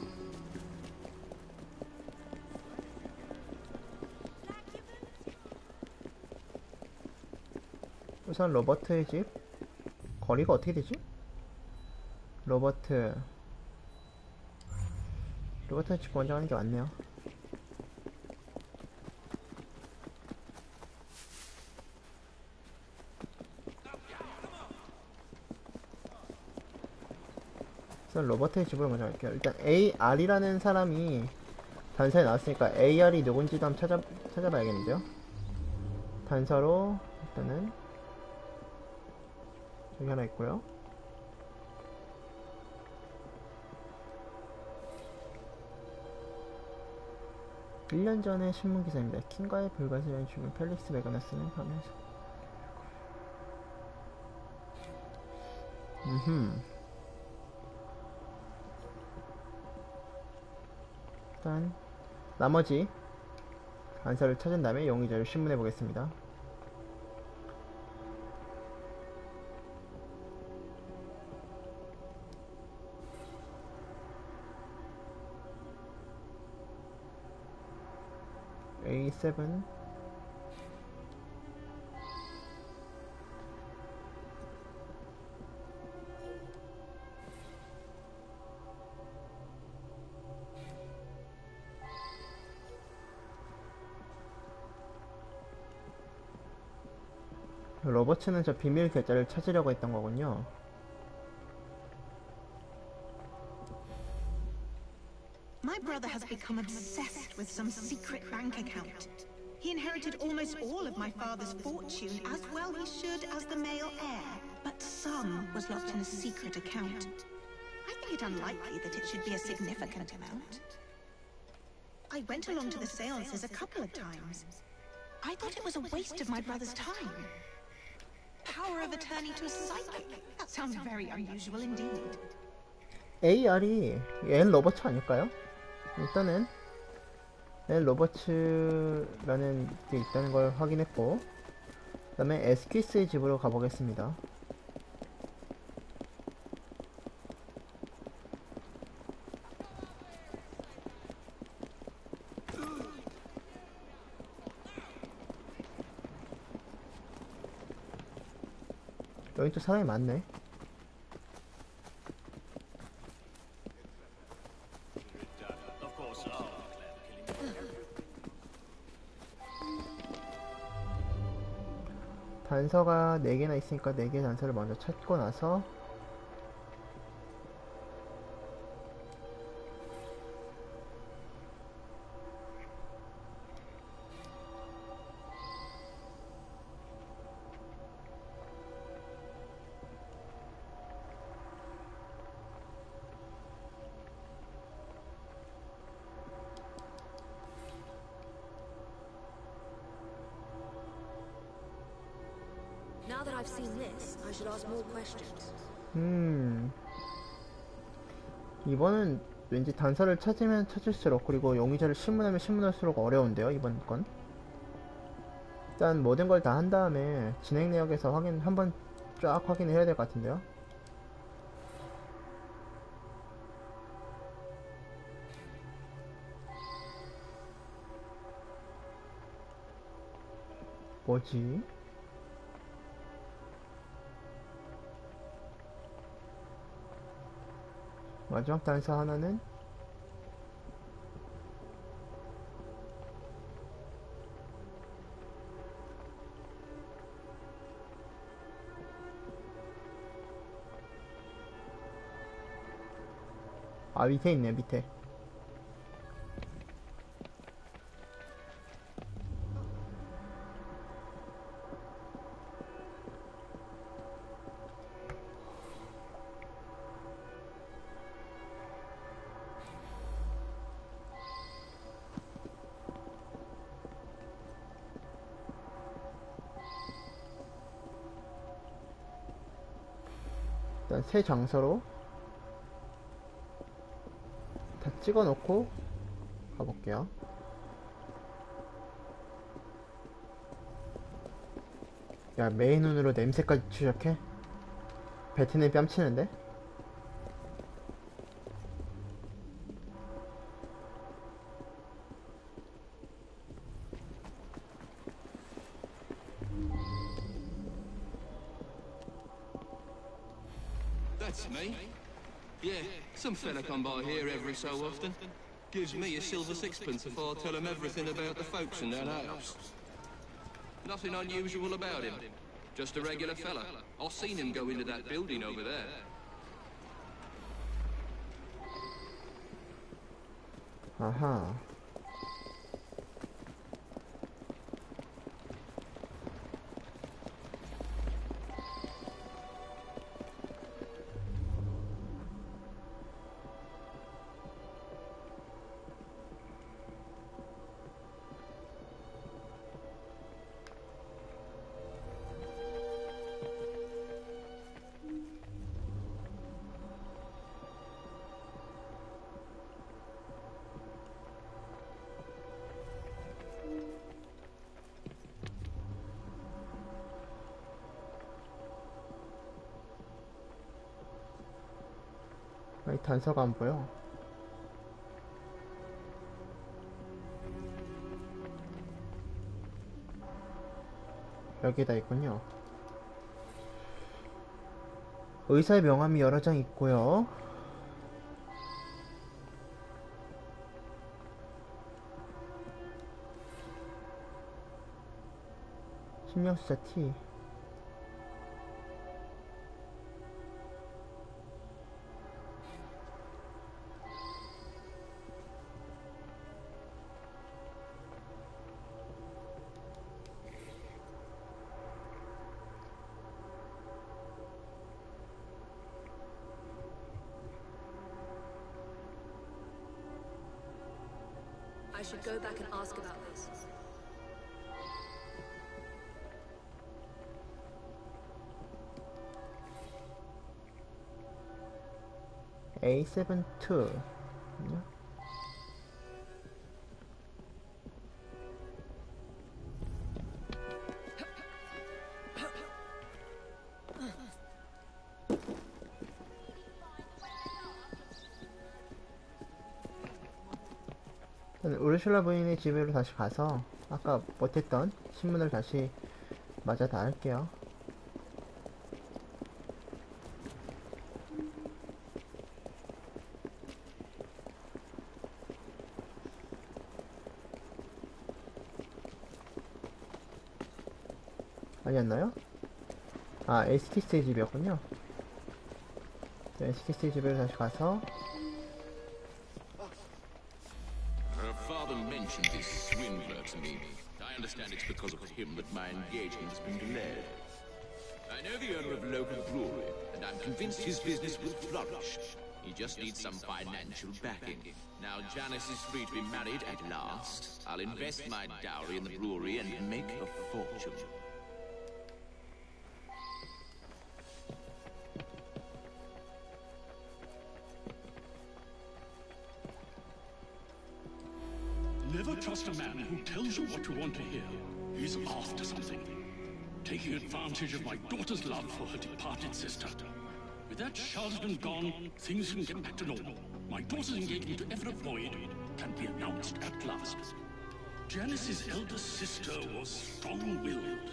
우선 로버트의 집. 거리가 어떻게 되지? 로버트의 집 먼저 가는 게 맞네요. 우선 로버트의 집으로 먼저 갈게요. 일단 AR이라는 사람이 단서에 나왔으니까 AR이 누군지도 한번 찾아봐야겠는데요. 단서로 일단은 여기 하나 있고요. (1년) 전의 신문기사입니다. 킹과의 불가사리한 죽은 펠릭스 메가너스는 하면서 일단 나머지 단서를 찾은 다음에 용의자를 신문해 보겠습니다. A7 로버츠는 저 비밀 계좌를 찾으려고 했던 거군요. My brother has become obsessed with some secret bank account. He inherited almost all of my father's fortune, as well he should as the male heir. But some was locked in a secret account. I think it unlikely that it should be a significant amount. I went along to the seances a couple of times. I thought it was a waste of my brother's time. Power of attorney to a psychic. That sounds very unusual indeed. AR이 앤 로버츠 아닐까요? 일단은 앤 로버츠라는 게 있다는 걸 확인했고, 그 다음에 에스퀴스의 집으로 가보겠습니다. 여기 또 사람이 많네. 단서가 4개나 있으니까 4개의 단서를 먼저 찾고 나서 Now that I've seen this, I should ask more questions. 이번은 왠지 단서를 찾으면 찾을수록, 그리고 용의자를 신문하면 신문할수록 어려운데요, 이번 건. 일단 모든 걸 다 한 다음에 진행 내역에서 한번 쫙 확인을 해야 될 것 같은데요. 뭐지? 마지막 단서 하나는 밑에 있네, 밑에. 일단 새 장소로 다 찍어 놓고 가볼게요. 야, 메인 눈으로 냄새까지 추적해? 배트는 뺨치는데? That's me. Yeah, some fella come by here every so often. Gives me a silver sixpence if I tell him everything about the folks in that house. Nothing unusual about him. Just a regular fella. I've seen him go into that building over there. 아하. 이 단서가 안 보여. 여기다 있군요. 의사의 명함이 여러 장 있고요. 신명수사 T. I should go back and ask about this. A72. 우르슐라 부인의 집으로 다시 가서 아까 못했던 신문을 다시 맞아 다 할게요. 아니었나요? 아, 에스키스의 집이었군요. 에스키스의 집으로 다시 가서 Her father mentioned this swindler to me. I understand it's because of him that my engagement has been delayed. I know the owner of a local brewery, and I'm convinced his business will flourish. He just needs some financial backing. Now Janice is free to be married at last. I'll invest my dowry in the brewery and make a fortune. Never trust a man who tells you what you want to hear. He's after something. Taking advantage of my daughter's love for her departed sister. With that charlatan gone, things can get back to normal. My daughter's engagement to Everett Boyd can be announced at last. Janice's elder sister was strong-willed.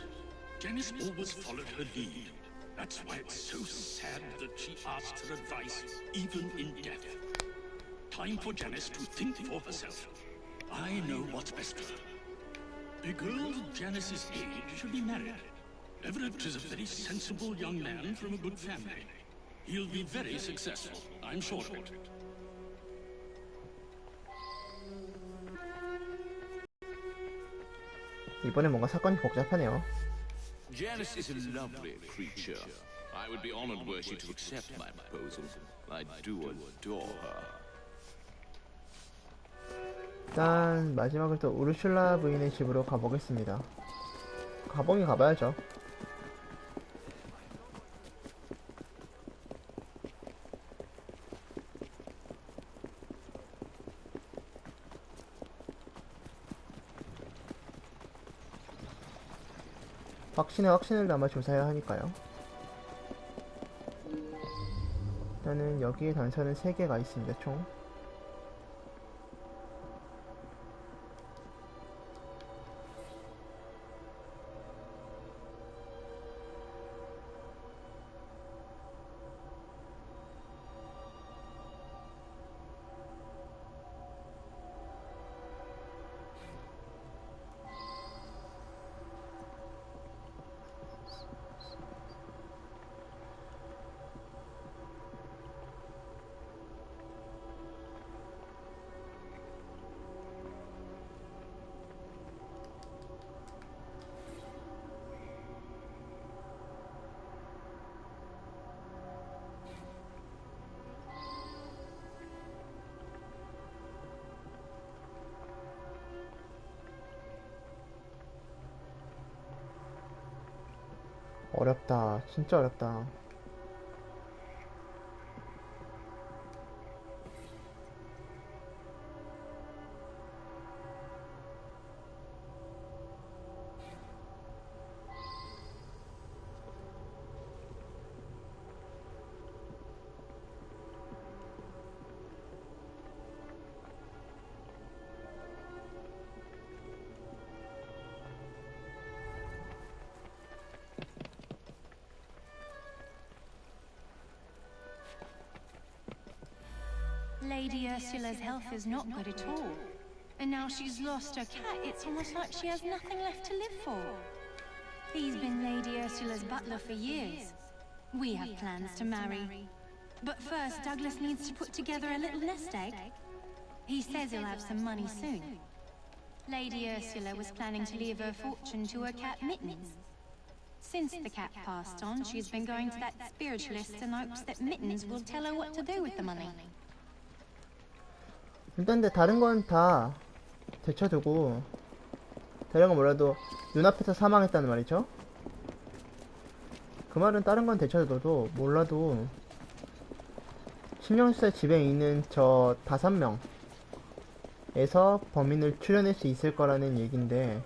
Janice always followed her lead. That's why it's so sad that she asks her advice, even in death. Time for Janice to think for herself. I know what's best for her. A girl of Janice's age should be married. Everett is a very sensible young man from a good family. He'll be very successful, I'm sure of it. 이번에 뭔가 사건이 복잡하네요. Janice is a lovely creature. I would be honored were she to accept my proposal. I do adore her. 일단 마지막으로 또 우르슐라 부인의 집으로 가보겠습니다. 가보긴 가봐야죠. 확신을 담아 조사해야 하니까요. 일단은 여기에 단서는 3개가 있습니다, 총. 어렵다. 진짜 어렵다. Lady Ursula's health is not good at all. And now she's lost her cat, it's almost like she has nothing left to live for. He's been Lady Ursula's butler for years. We have plans to marry. But first, Douglas needs to put together a little nest egg. He says he'll have some money soon. Lady Ursula was planning to leave her fortune to her cat Mittens. Since the cat passed on, she's been going to that spiritualist in hopes that Mittens will tell her what to do with the money. 일단 근데 다른 건 다 제쳐두고 다른 건 몰라도 눈앞에서 사망했다는 말이죠. 그 말은 다른 건 제쳐둬도 몰라도 신명수사 집에 있는 저 5명에서 범인을 추려낼 수 있을 거라는 얘긴데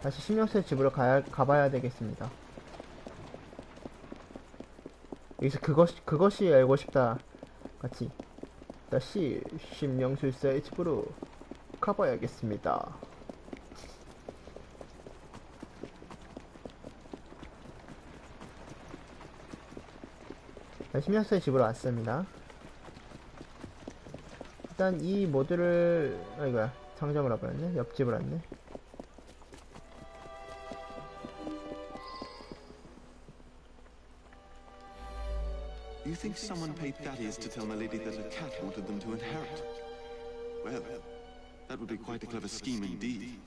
다시 신명수사 집으로 가봐야 되겠습니다. 여기서 그것이 알고 싶다 같이 다시 신명술사의 집으로 가봐야겠습니다. 신명술사의 집으로 왔습니다. 일단 이 모드를 이거야 상점을 와버렸네. 옆집을 왔네. you think someone paid Thaddeus to tell my lady that a cat wanted them to inherit? Well, that would be quite a clever scheme indeed.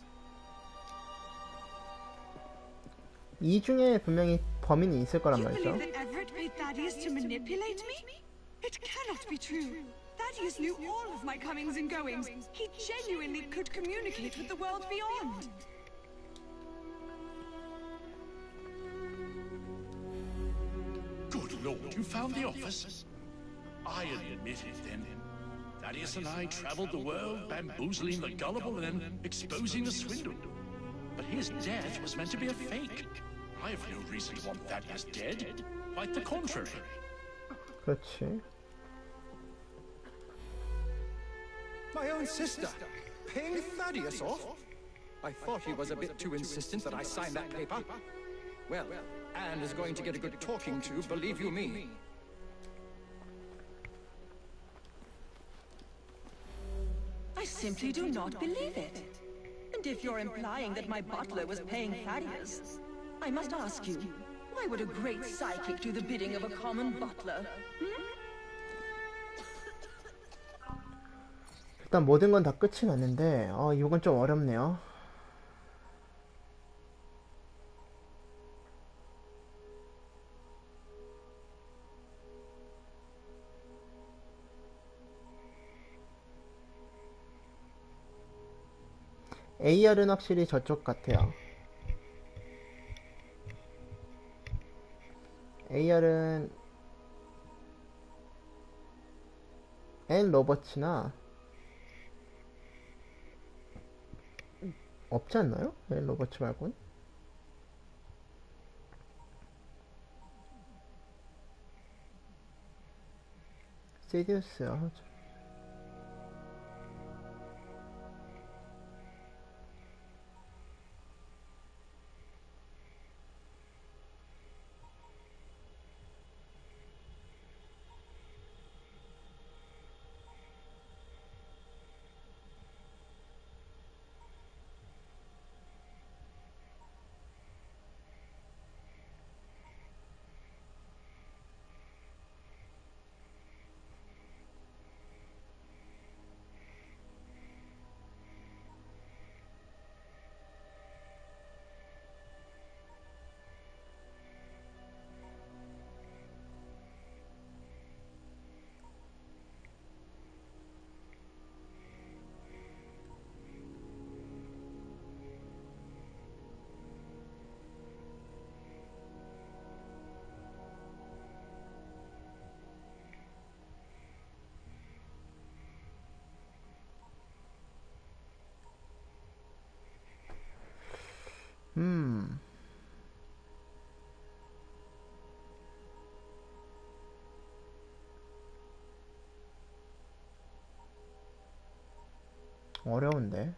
이 중에 분명히 범인이 있을 거란 You 말이죠. believe that Everett paid Thaddeus to manipulate me? It cannot be true. Thaddeus knew all of my comings and goings. He genuinely could communicate with the world beyond. Good Lord, you found the office? I admit it then. Thaddeus and I traveled the world, bamboozling the gullible and then exposing the swindle. But his death was meant to be a fake. I have no reason to want Thaddeus dead. Quite the contrary. 그렇지. My own sister, paying Thaddeus off? I thought he was a bit too insistent that I sign that paper. Well, Anne is going to get a good talking to, believe you me. I simply do not believe it. And if you're implying that my butler was paying Thaddeus, I must ask you, why would a great psychic do the bidding of a common butler? 일단 모든 건 다 끝이 났는데 이건 좀 어렵네요. AR은 확실히 저쪽 같아요. AR은 앤 로버츠나 없지 않나요? 앤 로버츠 말고는? 시디우스요. 어려운데.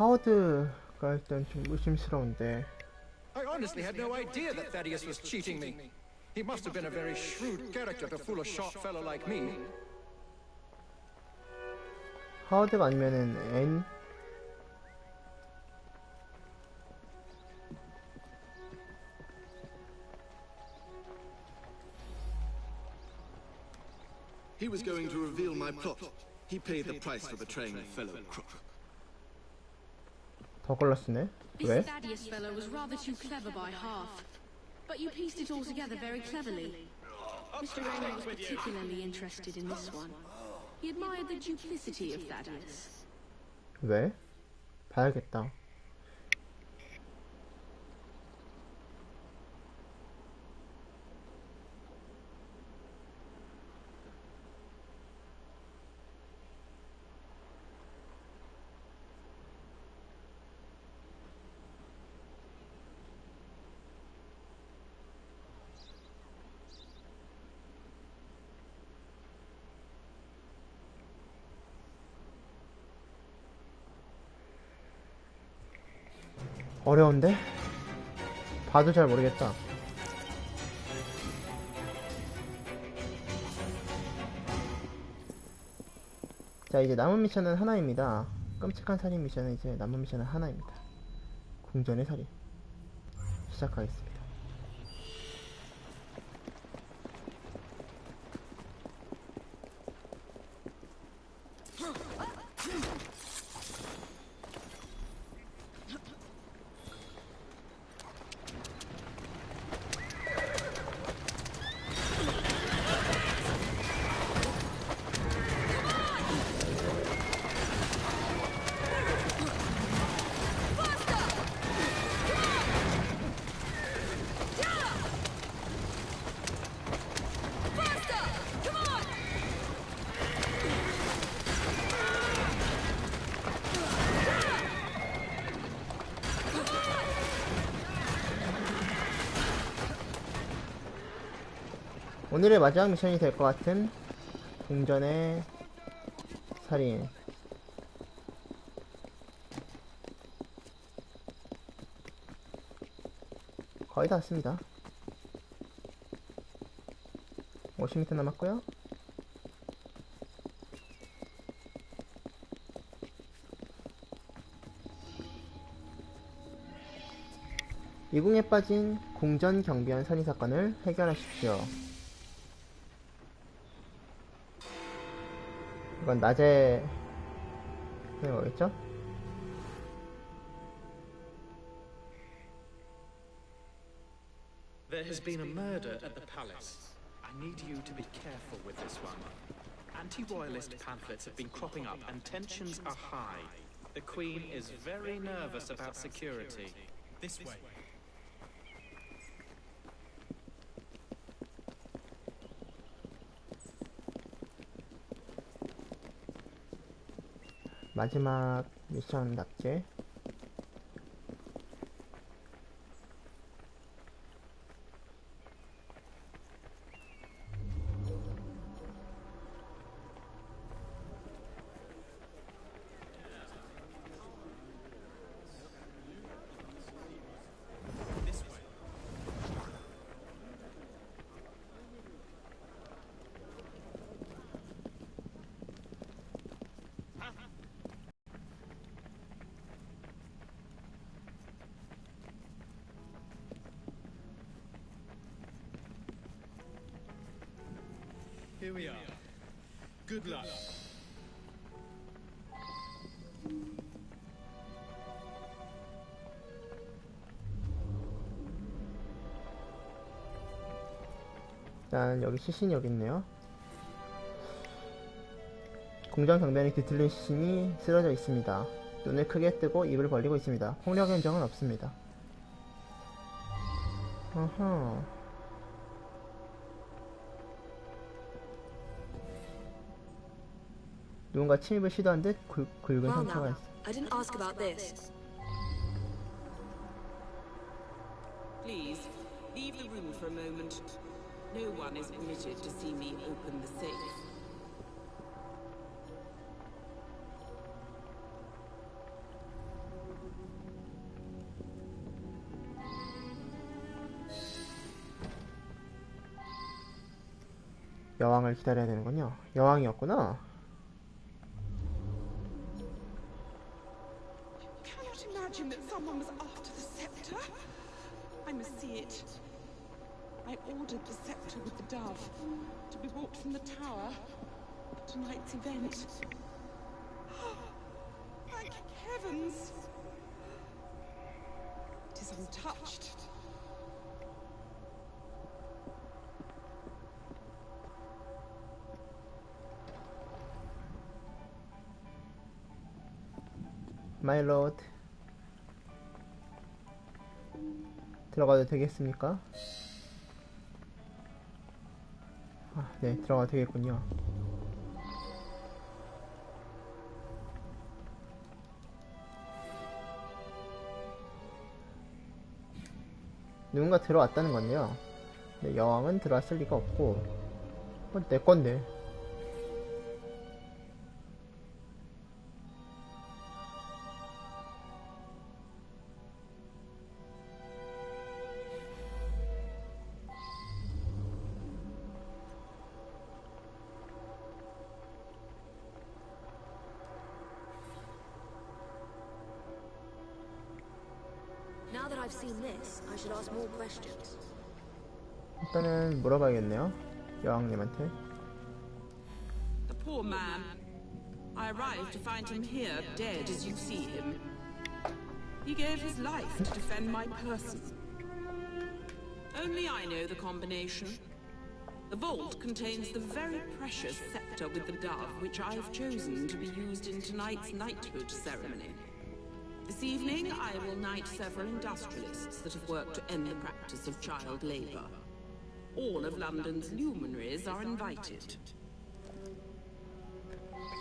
하워드가 일단 좀 의심스러운데. I honestly had no idea that Thaddeus was cheating me. He must have been a very shrewd character to fool a sharp fellow like me. 하워드가 아니면은 앤? He was going to reveal my plot. He paid the price for betraying a fellow crook. 더 걸렸으네. This 왜? Thaddeus fellow was rather too clever by half. But you pieced it all together very cleverly. Mr. Raymond was particularly interested in this one. He admired the duplicity of Thaddeus. 왜? 봐야겠다. 어려운데? 봐도 잘 모르겠다. 자, 이제 남은 미션은 하나입니다. 끔찍한 살인 미션은 이제 남은 미션은 하나입니다. 궁전의 살인. 시작하겠습니다. 오늘의 마지막 미션이 될 것 같은 궁전의 살인. 거의 다 왔습니다. 50m 남았고요. 이궁에 빠진 궁전 경비원 살인 사건을 해결하십시오. 이건 낮에 하는 거겠죠? There has been a murder at the palace. I need you to be careful with this one. Anti-royalist pamphlets have been cropping up and tensions are high. The Queen is very nervous about security. This way. 마지막 미션 납제. Here we are. Good luck. 일단 여기 시신이 여기 있네요. 궁전 경비원이 뒤틀린 시신이 쓰러져 있습니다. 눈을 크게 뜨고 입을 벌리고 있습니다. 폭력 현정은 없습니다. 어허. 누군가 침입을 시도한 듯 굵은 Well 상처가 now, 있어. I didn't ask about this. Please, leave the room for a moment. No one is permitted to see me open the safe. 여왕을 기다려야 되는군요. 여왕이었구나. Cannot imagine that someone was after the scepter. I must see it. I ordered the scepter with the dove to be brought from the tower at tonight's event. Thank heavens! It is untouched. My lord. 들어가도 되겠습니까? 아, 네, 들어가도 되겠군요. 누군가 들어왔다는 건데요. 네, 여왕은 들어왔을 리가 없고, 내 건데. I've seen this, I should ask more questions. 일단은 물어봐야겠네요. 여왕님한테. The poor man. I arrived to find him here, dead as you see him. He gave his life to defend my person. Only I know the combination. The vault contains the very precious scepter with the dove, which I have chosen to be used in tonight's knighthood ceremony. This evening, I will knight several industrialists that have worked to end the practice of child labor. All of London's luminaries are invited.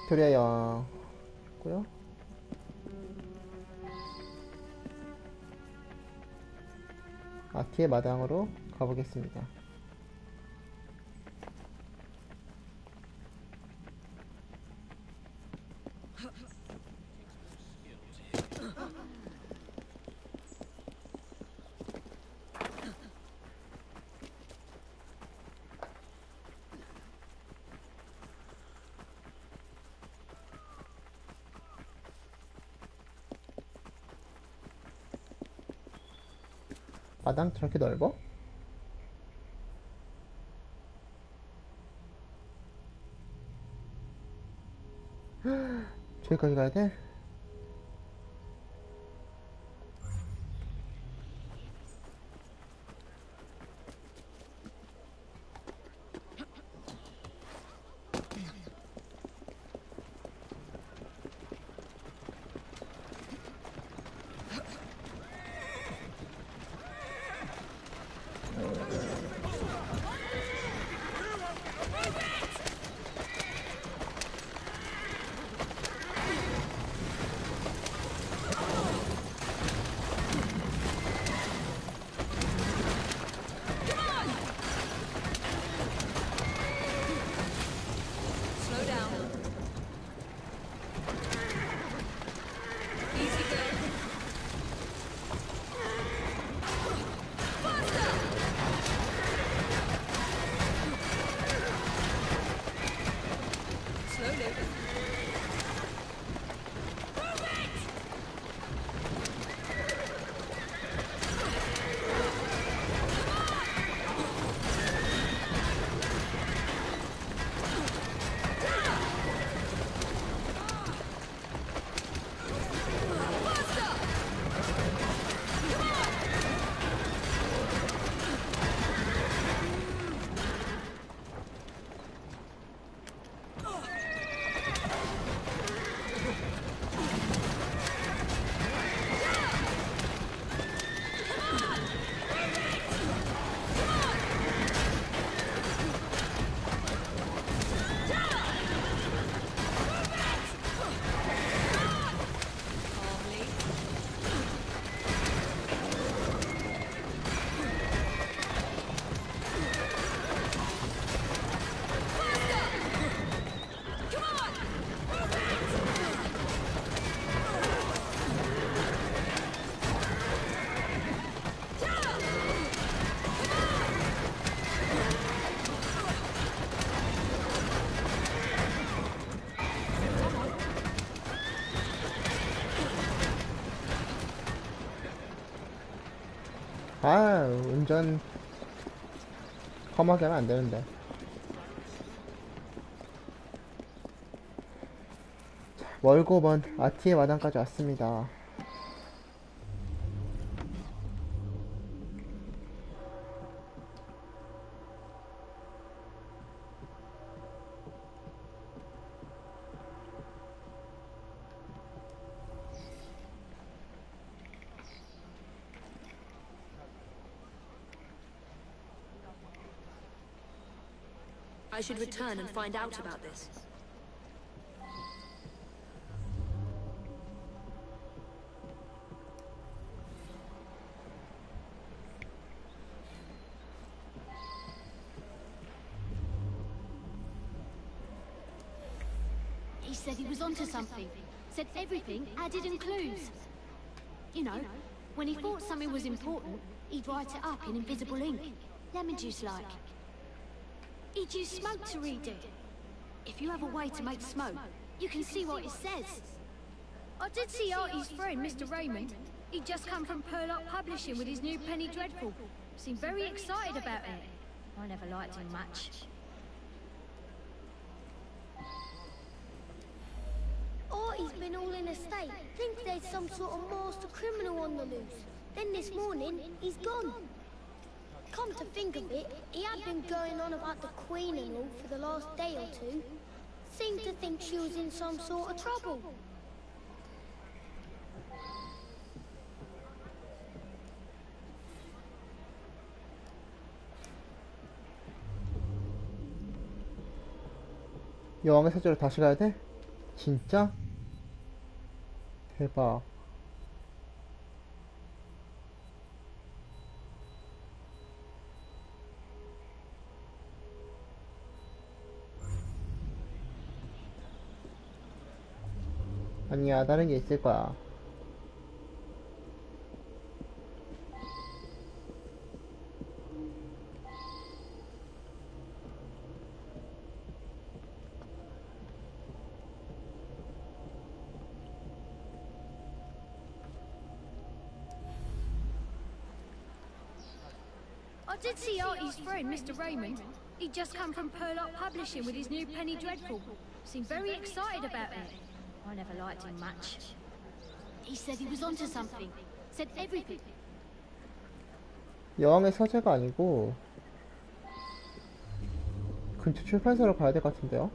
빅토리아 여왕고요. 아티의 마당으로 가보겠습니다. 마당 저렇게 넓어? 저기까지 가야 돼? 아, 운전 험하게 하면 안 되는데. 멀고 먼 아티의 마당까지 왔습니다. I should return and find out about this. He said he was onto something. Said everything added in clues. You know, when he thought something was important, he'd write it up in invisible ink. Lemon juice like. He'd use smoke to read it. If you have a way to make smoke, you can see what it says. I did see Artie's friend, Mr. Raymond. He'd just come from Purlock Publishing with his new Penny Dreadful. Seemed very excited about it. I never liked him much. Artie's been all in a state. Thinks there's some sort of master criminal on the loose. Then this morning, he's gone. Come to think of it, he had been going on about the Queen and all for the last day or two. Seemed to think she was in some sort of trouble. 여왕의 사주로 다시 가야 돼? 진짜? 대박. 아니야, 다른 게 있을 거야. I did see Artie's friend, Mr. Raymond. He'd just come from Purlock Publishing with his new Penny Dreadful. Seemed very excited about it. I never liked him much. He said he was onto something. Said everything. 여왕의 서재가 아니고 근처 출판사로 가야 될 것 같은데요?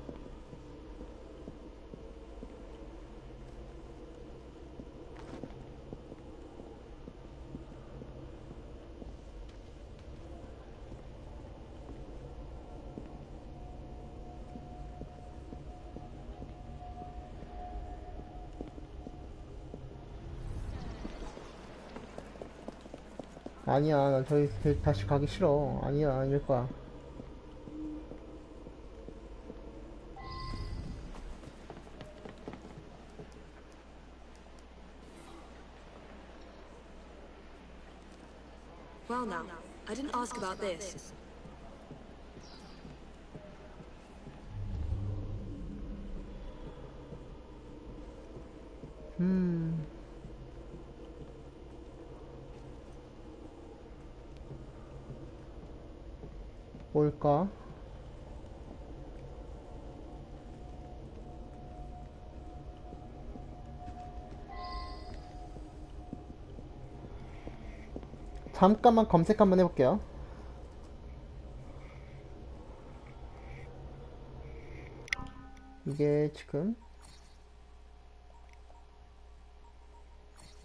아니야, 난 저기 다시 가기 싫어. 아니야, 아닐 거야. Well now, I didn't ask about this. 뭘까? 잠깐만 검색 한번 해볼게요. 이게 지금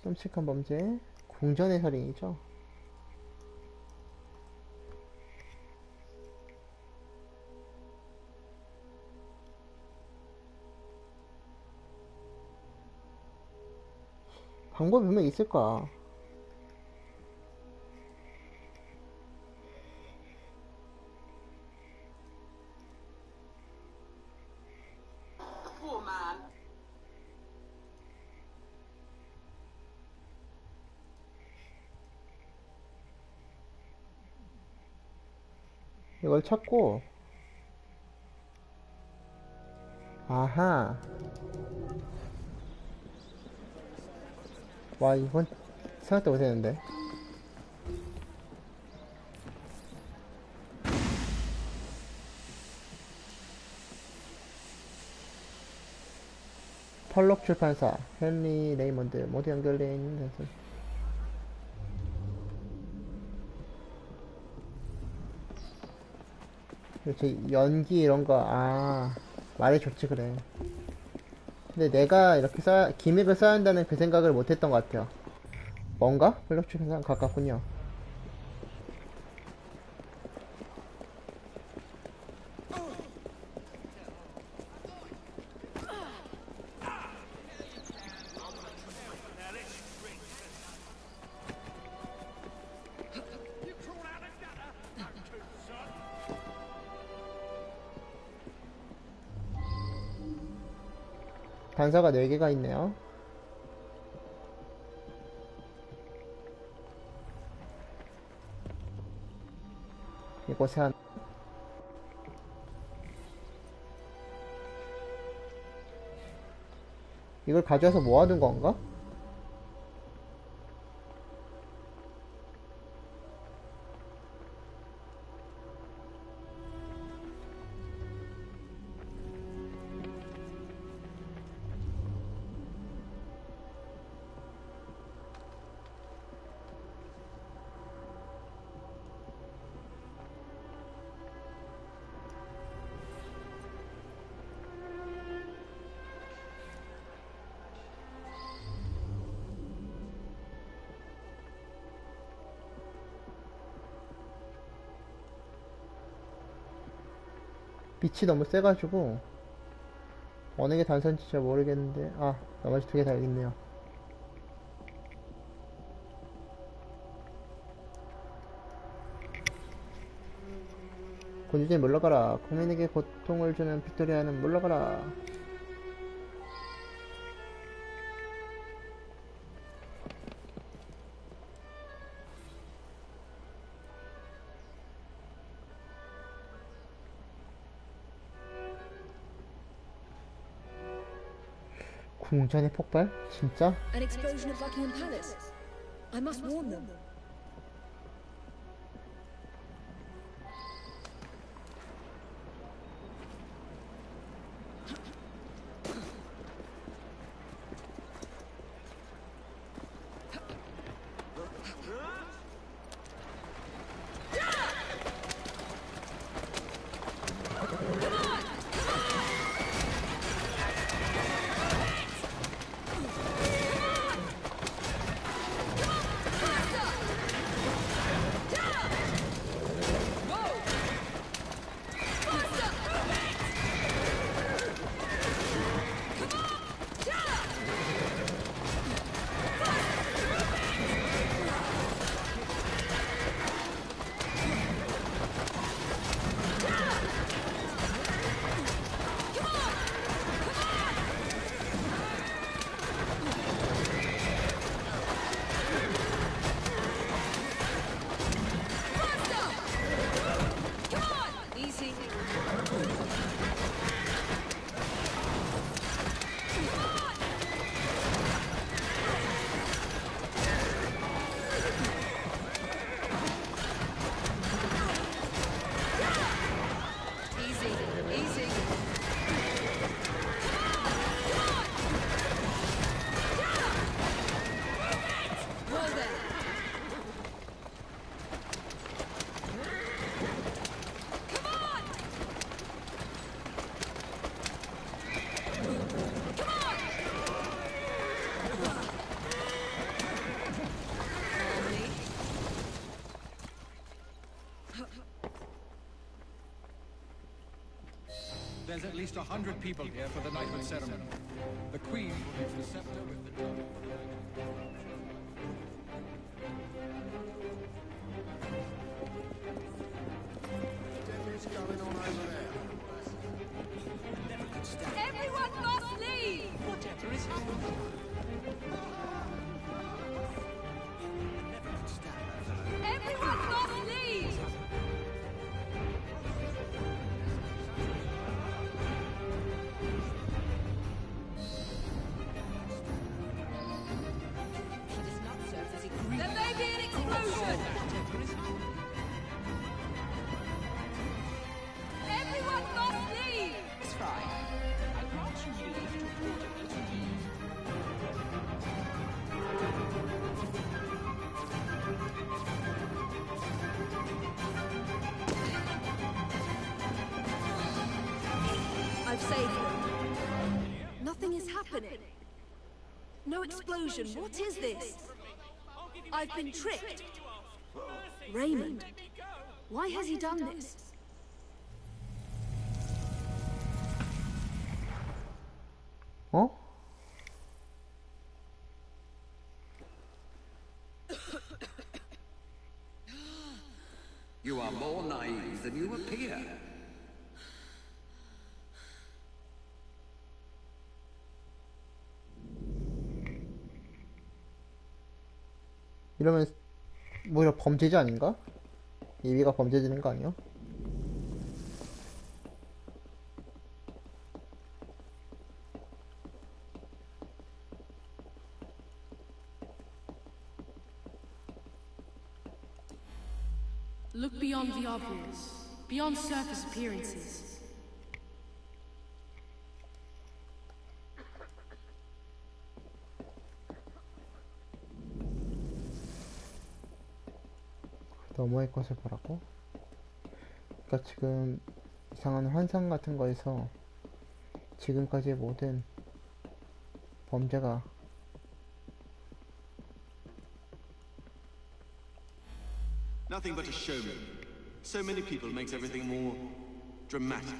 끔찍한 범죄 궁전의 살인이죠. 방법이 분명 있을 거야. Poor man. 이걸 찾고, 아하. 와, 이건 생각도 못했는데. 펄록 출판사, 헨리 레이먼드 모두 연결되어 있는 데서 그렇지, 연기 이런 거, 아, 말해줬지, 그래. 근데 내가 이렇게 기믹을 써야 한다는 그 생각을 못했던 것 같아요. 뭔가? 펄록 출판사랑 가깝군요. 단서가 4개가 있네요. 이곳에 한 이걸 가져와서 모아둔 건가? 빛이 너무 세가지고 어느 게 단서인지 잘 모르겠는데, 아, 나머지 두 개 다 여기 있네요. 군주님 물러가라. 국민에게 고통을 주는 빅토리아는 물러가라. 궁전의 폭발? 진짜? An explosion at Buckingham Palace. I must warn them. There's at least 100 people here for the knighthood ceremony. The Queen will use the scepter with the tongue. What's going on over there? Everyone must leave! Whatever is happening? Everyone must leave! There may be an explosion! Everyone must leave! It's fine. I grant you leave to report a meeting. I've saved them. Nothing is happening. No explosion. What is this? I've been tricked. Raymond. Why has he done this? 어? You are more naive than you appear. 이러면 오히려 범죄자 아닌가? 이위가 범죄지는 거 아니야? Look beyond the obvious, beyond surface appearances. 너머의 것을 보라고? 그러니까 지금 이상한 환상 같은 거에서 지금까지의 모든 범죄가 Nothing but a showman. So many people makes everything more dramatic.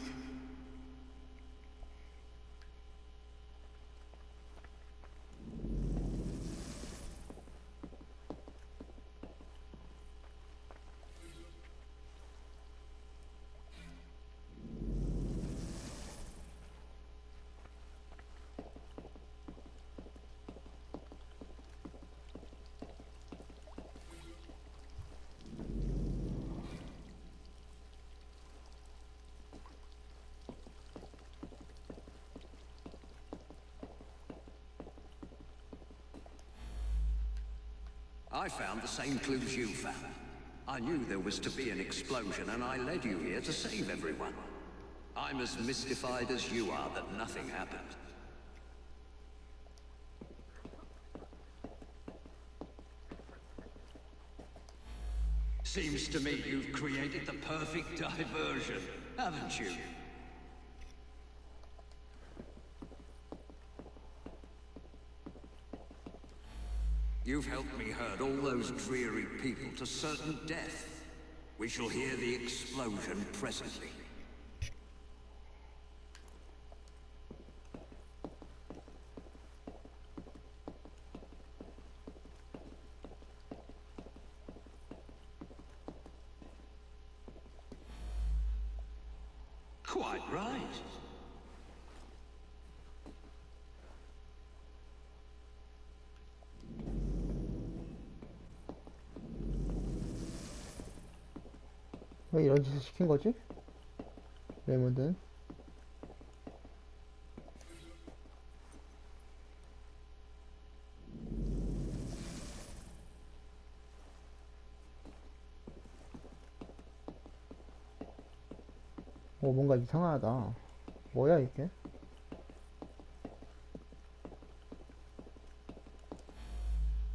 I found the same clues you found. I knew there was to be an explosion, and I led you here to save everyone. I'm as mystified as you are that nothing happened. Seems to me you've created the perfect diversion, haven't you? You've helped me herd all those dreary people to certain death. We shall hear the explosion presently. Quite right. 왜 이런 짓을 시킨 거지? 레몬드는? 뭔가 이상하다. 뭐야 이게?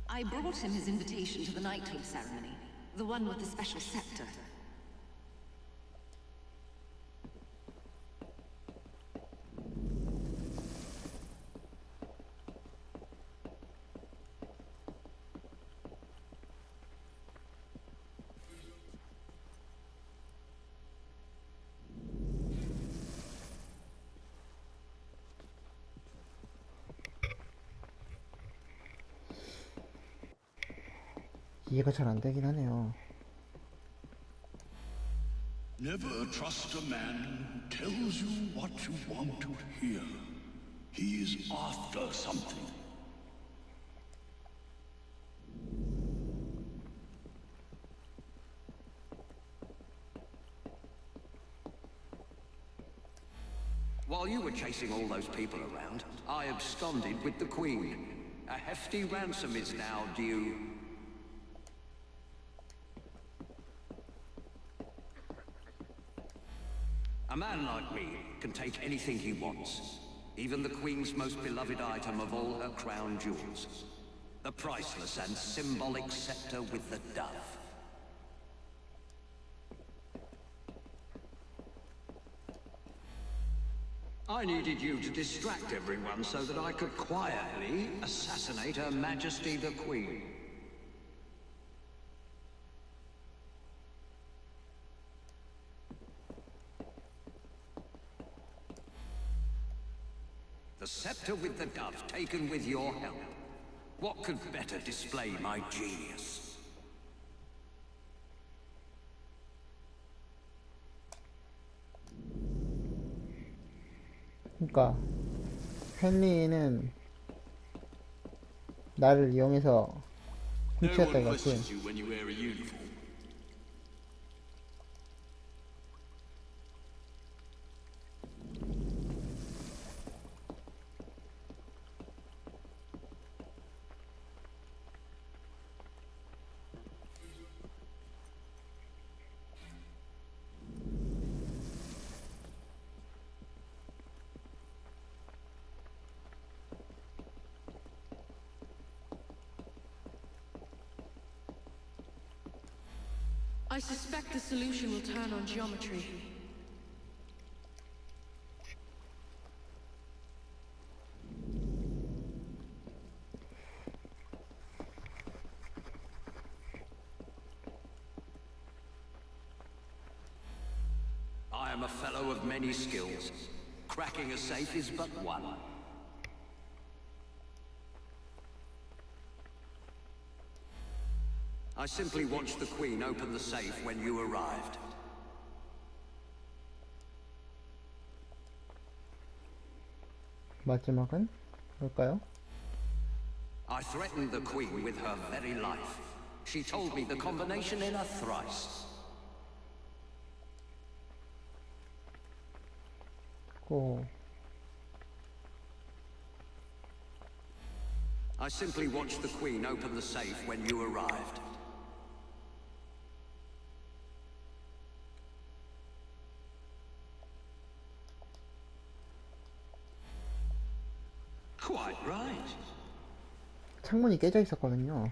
I brought him his invitation to the knighthood ceremony. The one with the special scepter. 이해가 잘 안 되긴 하네요. Never trust a man who tells you what you want to hear. He is after something. While you were chasing all those people around, I absconded with the Queen. A hefty ransom is now due. A man like me can take anything he wants, even the Queen's most beloved item of all her crown jewels, the priceless and symbolic scepter with the dove. I needed you to distract everyone so that I could quietly assassinate Her Majesty the Queen. The scepter with the dove taken with your help. What could better display my genius? 그러니까 헨리는 나를 이용해서 훔쳤다 이거지. I suspect the solution will turn on geometry. I am a fellow of many skills. Cracking a safe is but one. I simply watched the Queen open the safe when you arrived. 마지막은 뭘까요? I threatened the Queen with her very life. She told me the combination in a thrice. 고 I simply watched the Queen open the safe when you arrived. Quite right. 창문이 깨져 있었거든요.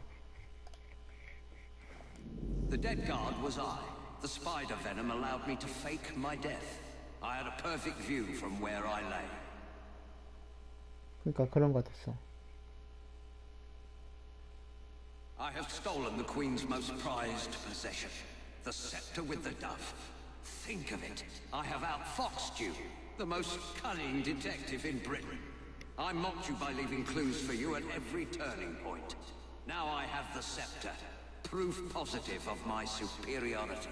The dead guard was I. The spider venom allowed me to fake my death. I had a perfect view from where I lay. 그러니까 그런 것 같았어. I have stolen the Queen's most prized possession, the scepter with the dove. Think of it. I have outfoxed you, the most cunning detective in Britain. I mocked you by leaving clues for you at every turning point. Now I have the scepter, proof positive of my superiority.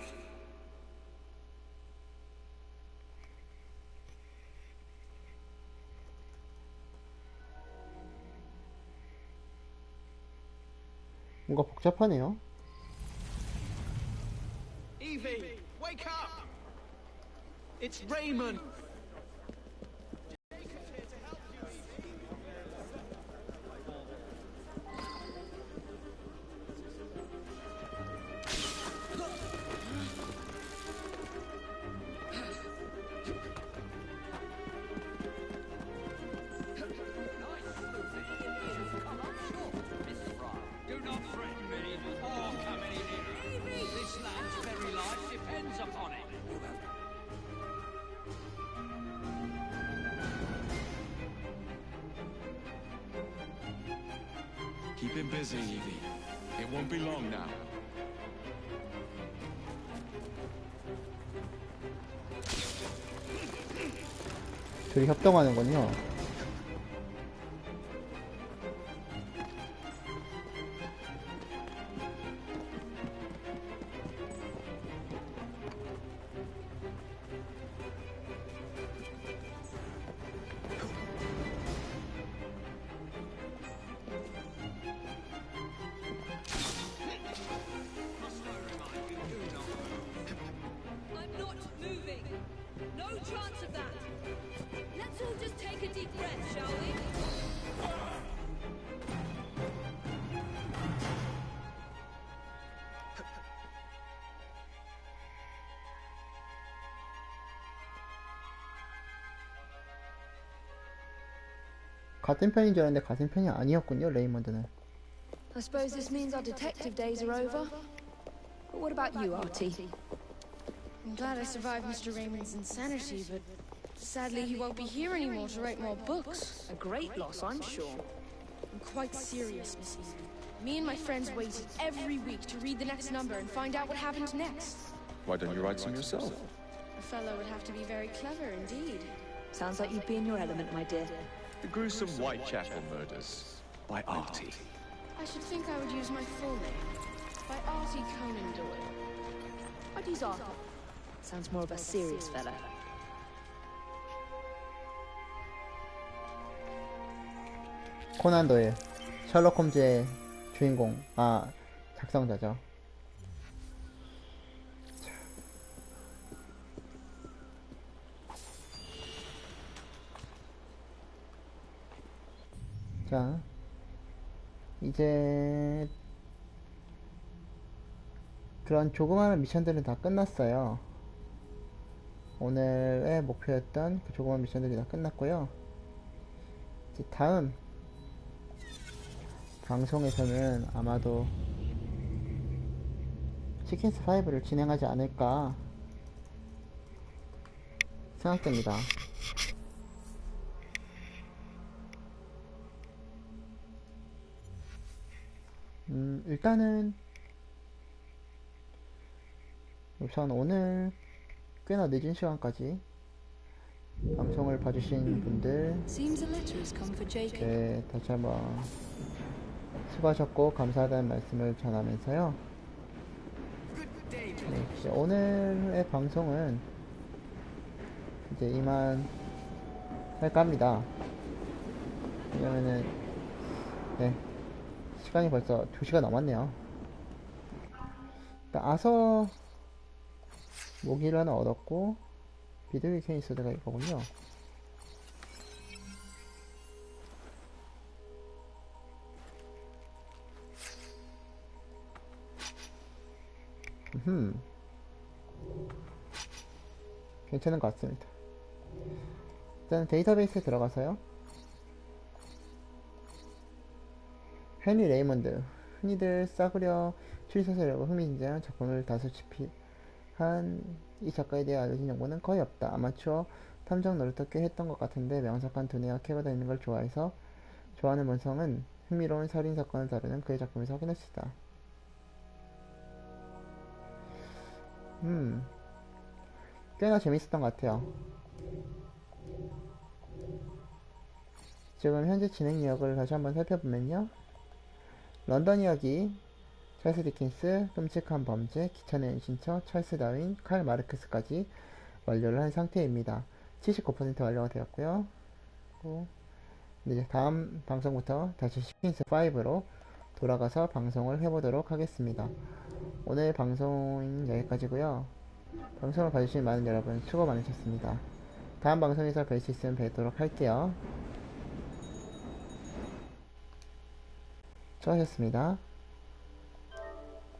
뭔가 복잡하네요. Evie, wake up! It's Raymond! Keep him busy, Evie. It won't be long now. 둘이 협동하는군요. 같은 편인 줄 알았는데 같은 편이 아니었군요, 레이먼드는. I suppose this means our detective days are over. But what about you, Artie? I'm glad I survived Mr. Raymond's insanity, but sadly he won't be here anymore to write more books. A great loss, I'm sure. I'm quite serious, Miss Evie. Me and my friends waited every week to read the next number and find out what happened next. Why don't you write some yourself? A fellow would have to be very clever indeed. Sounds like you'd be in your element, my dear. The gruesome Whitechapel murders by Artie. I should think I would use my full name. By Artie Conan Doyle. I'd use Arthur. Sounds more of a serious fella. 코난 도일, 셜록 홈즈의 주인공, 작성자죠. 자, 이제 그런 조그마한 미션들은 다 끝났어요. 오늘의 목표였던 그 조그마한 미션들이 다 끝났고요. 이제 다음 방송에서는 아마도 시킨스 5를 진행하지 않을까 생각됩니다. 일단은 우선 오늘 꽤나 늦은 시간까지 방송을 봐주신 분들 다시 한번 수고하셨고 감사하다는 말씀을 전하면서요. 이제 오늘의 방송은 이제 이만 할까 합니다. 왜냐면은 시간이 벌써 2시가 넘었네요. 아서 모기를 하나 얻었고 비둘기 케이스가 있거든요. 괜찮은 것 같습니다. 일단 데이터베이스에 들어가서요. 헨리 레이먼드, 흔히들 싸구려 추리소설이라고 흥미진진한 작품을 다수 집필한 이 작가에 대해 알려진 정보는 거의 없다. 아마추어 탐정 노릇도 꽤 했던 것 같은데 명석한 두뇌와 캐가 다니는 걸 좋아하는 본성은 흥미로운 살인사건을 다루는 그의 작품에서 확인할 수 있다. 꽤나 재밌었던 것 같아요. 지금 현재 진행 이야기를 다시 한번 살펴보면요. 런던 이야기, 찰스 디킨스, 끔찍한 범죄, 기천의 은신처, 찰스 다윈, 칼 마르크스까지 완료를 한 상태입니다. 79% 완료가 되었고요. 이제 다음 방송부터 다시 시킨스 5로 돌아가서 방송을 해보도록 하겠습니다. 오늘 방송은 여기까지고요. 방송을 봐주신 많은 여러분 수고 많으셨습니다. 다음 방송에서 뵐 수 있으면 뵙도록 할게요. 수고하셨습니다.